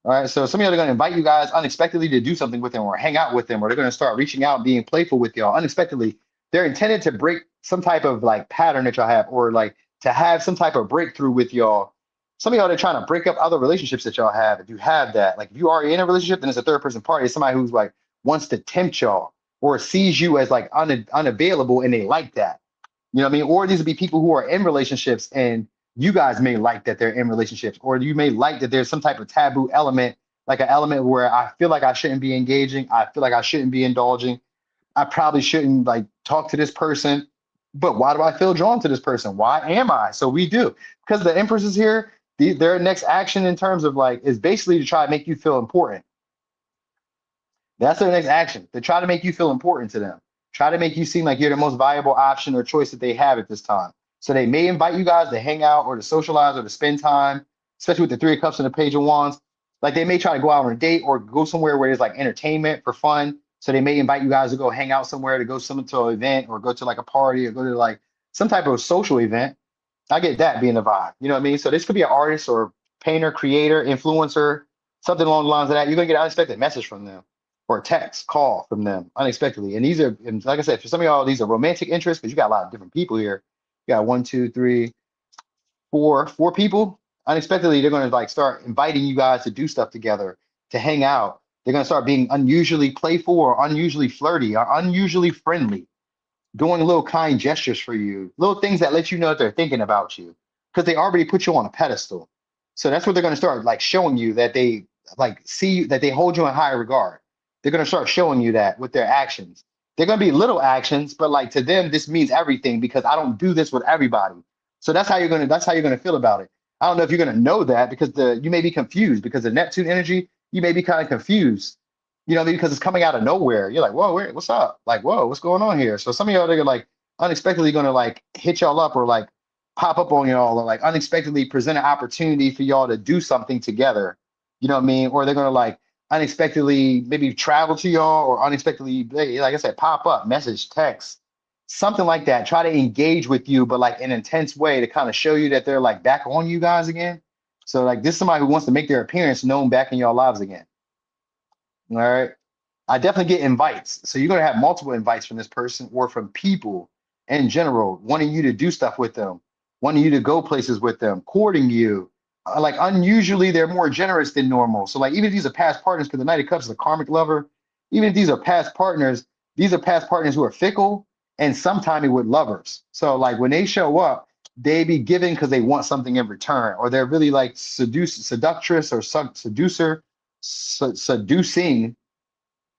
All right, so some of y'all are going to invite you guys unexpectedly to do something with them or hang out with them, or they're going to start reaching out, being playful with y'all unexpectedly. They're intended to break some type of like pattern that y'all have, or like to have some type of breakthrough with y'all. Some of y'all are trying to break up other relationships that y'all have. If you have that, like if you are in a relationship, then it's a third person party. It's somebody who's like wants to tempt y'all or sees you as like unavailable, and they like that. You know what I mean? Or these would be people who are in relationships and you guys may like that they're in relationships, or you may like that there's some type of taboo element, like an element where I feel like I shouldn't be engaging. I feel like I shouldn't be indulging. I probably shouldn't like talk to this person. But why do I feel drawn to this person? Why am I? So we do. Because the Empress is here, their next action in terms of like is basically to try to make you feel important. That's their next action. They try to make you feel important to them. Try to make you seem like you're the most valuable option or choice that they have at this time. So they may invite you guys to hang out or to socialize or to spend time, especially with the Three of Cups and the Page of Wands. Like they may try to go out on a date or go somewhere where there's like entertainment for fun. So they may invite you guys to go hang out somewhere, to go to an event or go to like a party or go to like some type of social event. I get that being the vibe. You know what I mean? So this could be an artist or painter, creator, influencer, something along the lines of that. You're gonna get an unexpected message from them or a text, call from them unexpectedly. And these are, and like I said, for some of y'all, these are romantic interests because you got a lot of different people here. You got one, two, three, four people. Unexpectedly, they're gonna like start inviting you guys to do stuff together, to hang out. They're gonna start being unusually playful or unusually flirty or unusually friendly, doing little kind gestures for you, little things that let you know that they're thinking about you because they already put you on a pedestal. So that's what they're going to start like showing you, that they like see you, that they hold you in high regard. They're going to start showing you that with their actions. They're going to be little actions, but like to them, this means everything because I don't do this with everybody. So that's how you're going to feel about it. I don't know if you're going to know that because you may be confused because the Neptune energy, you may be kind of confused, you know, because it's coming out of nowhere. You're like, whoa, what's up? Like, whoa, what's going on here? So some of y'all, they're like unexpectedly going to like hit y'all up or like pop up on y'all or like unexpectedly present an opportunity for y'all to do something together. You know what I mean? Or they're going to like unexpectedly maybe travel to y'all or unexpectedly, like I said, pop up, message, text, something like that. Try to engage with you, but like in an intense way to kind of show you that they're like back on you guys again. So like this is somebody who wants to make their appearance known back in your lives again. All right. I definitely get invites. So you're going to have multiple invites from this person or from people in general, wanting you to do stuff with them, wanting you to go places with them, courting you. Like unusually, they're more generous than normal. So like even if these are past partners, because the Knight of Cups is a karmic lover, even if these are past partners, these are past partners who are fickle and sometimes with lovers. So like when they show up, they be giving because they want something in return, or they're really like seductress or seducer, seducing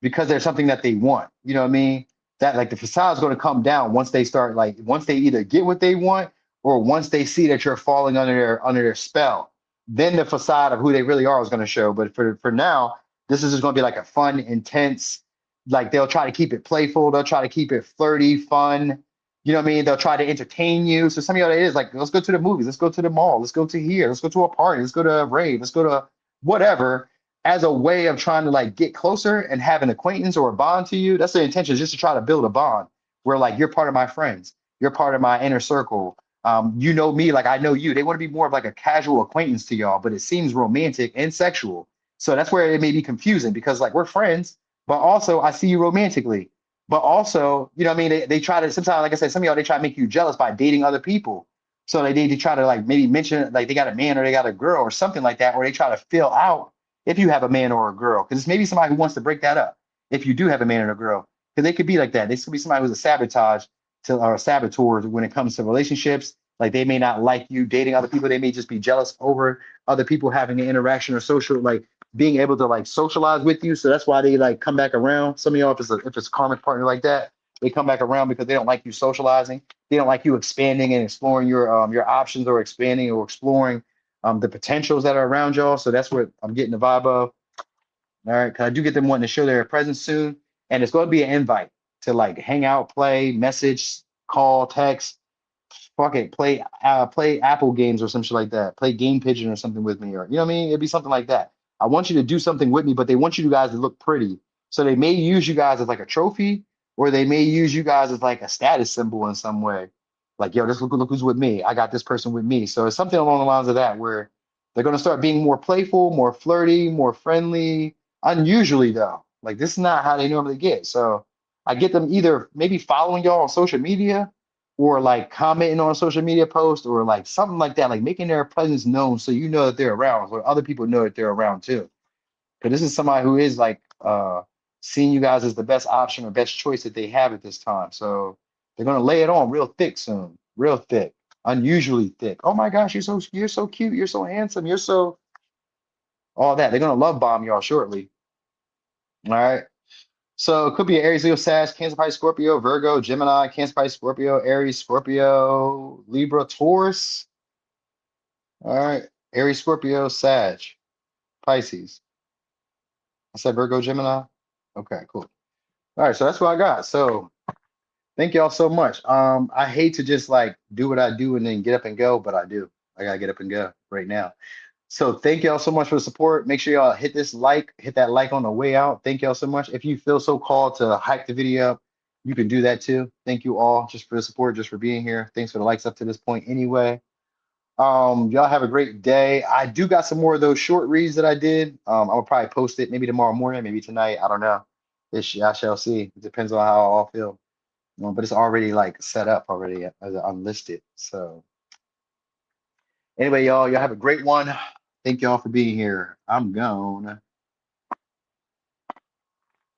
because there's something that they want. You know what I mean? that like the facade is going to come down once they start like once they either get what they want or once they see that you're falling under their spell, then the facade of who they really are is going to show. But for now, this is just going to be like a fun, intense, like they'll try to keep it playful, they'll try to keep it flirty, fun. You know what I mean? They'll try to entertain you. So some of y'all it is like, let's go to the movies, let's go to the mall, let's go to here, let's go to a party, let's go to a rave, let's go to whatever as a way of trying to like get closer and have an acquaintance or a bond to you. That's the intention, is just to try to build a bond where like you're part of my friends, you're part of my inner circle. You know me like I know you. They want to be more of like a casual acquaintance to y'all, but it seems romantic and sexual. So that's where it may be confusing because like we're friends, but also I see you romantically. But also, you know what I mean? They try to sometimes, like I said, some of y'all they try to make you jealous by dating other people. So they need to try to like maybe mention like they got a man or they got a girl or something like that, or they try to fill out if you have a man or a girl, because it's maybe somebody who wants to break that up. If you do have a man or a girl, because they could be like that. They could be somebody who's a sabotage to or a saboteur when it comes to relationships. Like they may not like you dating other people. They may just be jealous over other people having an interaction or social, like being able to like socialize with you. So that's why they like come back around. Some of y'all, if it's a karmic partner like that, they come back around because they don't like you socializing. They don't like you expanding and exploring your options or expanding or exploring the potentials that are around y'all. So that's what I'm getting the vibe of. All right, because I do get them wanting to show their presence soon, and it's going to be an invite to like hang out, play, message, call, text, fuck it, play Apple games or some shit like that. Play Game Pigeon or something with me, or you know what I mean? It'd be something like that. I want you to do something with me, but they want you guys to look pretty. So they may use you guys as like a trophy, or they may use you guys as like a status symbol in some way. Like, yo, just look who's with me. I got this person with me. So it's something along the lines of that where they're gonna start being more playful, more flirty, more friendly. Unusually though, like this is not how they normally get. So I get them either maybe following y'all on social media or like commenting on a social media post or like something like that, like making their presence known so you know that they're around, or other people know that they're around too. Because this is somebody who is like seeing you guys as the best option or best choice that they have at this time. So they're gonna lay it on real thick soon, real thick, unusually thick. Oh my gosh, you're so cute, you're so handsome, you're so all that. They're gonna love bomb y'all shortly. All right. So it could be an Aries, Leo, Sag, Cancer, Pisces, Scorpio, Virgo, Gemini, Cancer, Pisces, Scorpio, Aries, Scorpio, Libra, Taurus. All right. Aries, Scorpio, Sag, Pisces. I said Virgo, Gemini. Okay, cool. All right, so that's what I got. So thank y'all so much. I hate to just like do what I do and then get up and go, but I do. I gotta get up and go right now. So thank y'all so much for the support. Make sure y'all hit that like on the way out. Thank y'all so much. If you feel so called to hype the video up, you can do that too. Thank you all just for the support, just for being here. Thanks for the likes up to this point anyway. Y'all have a great day. I do got some more of those short reads that I did. I'll probably post it maybe tomorrow morning, maybe tonight. I don't know. I shall see. It depends on how I all feel. But it's already like set up already as unlisted. So anyway, y'all have a great one. Thank y'all for being here. I'm gone.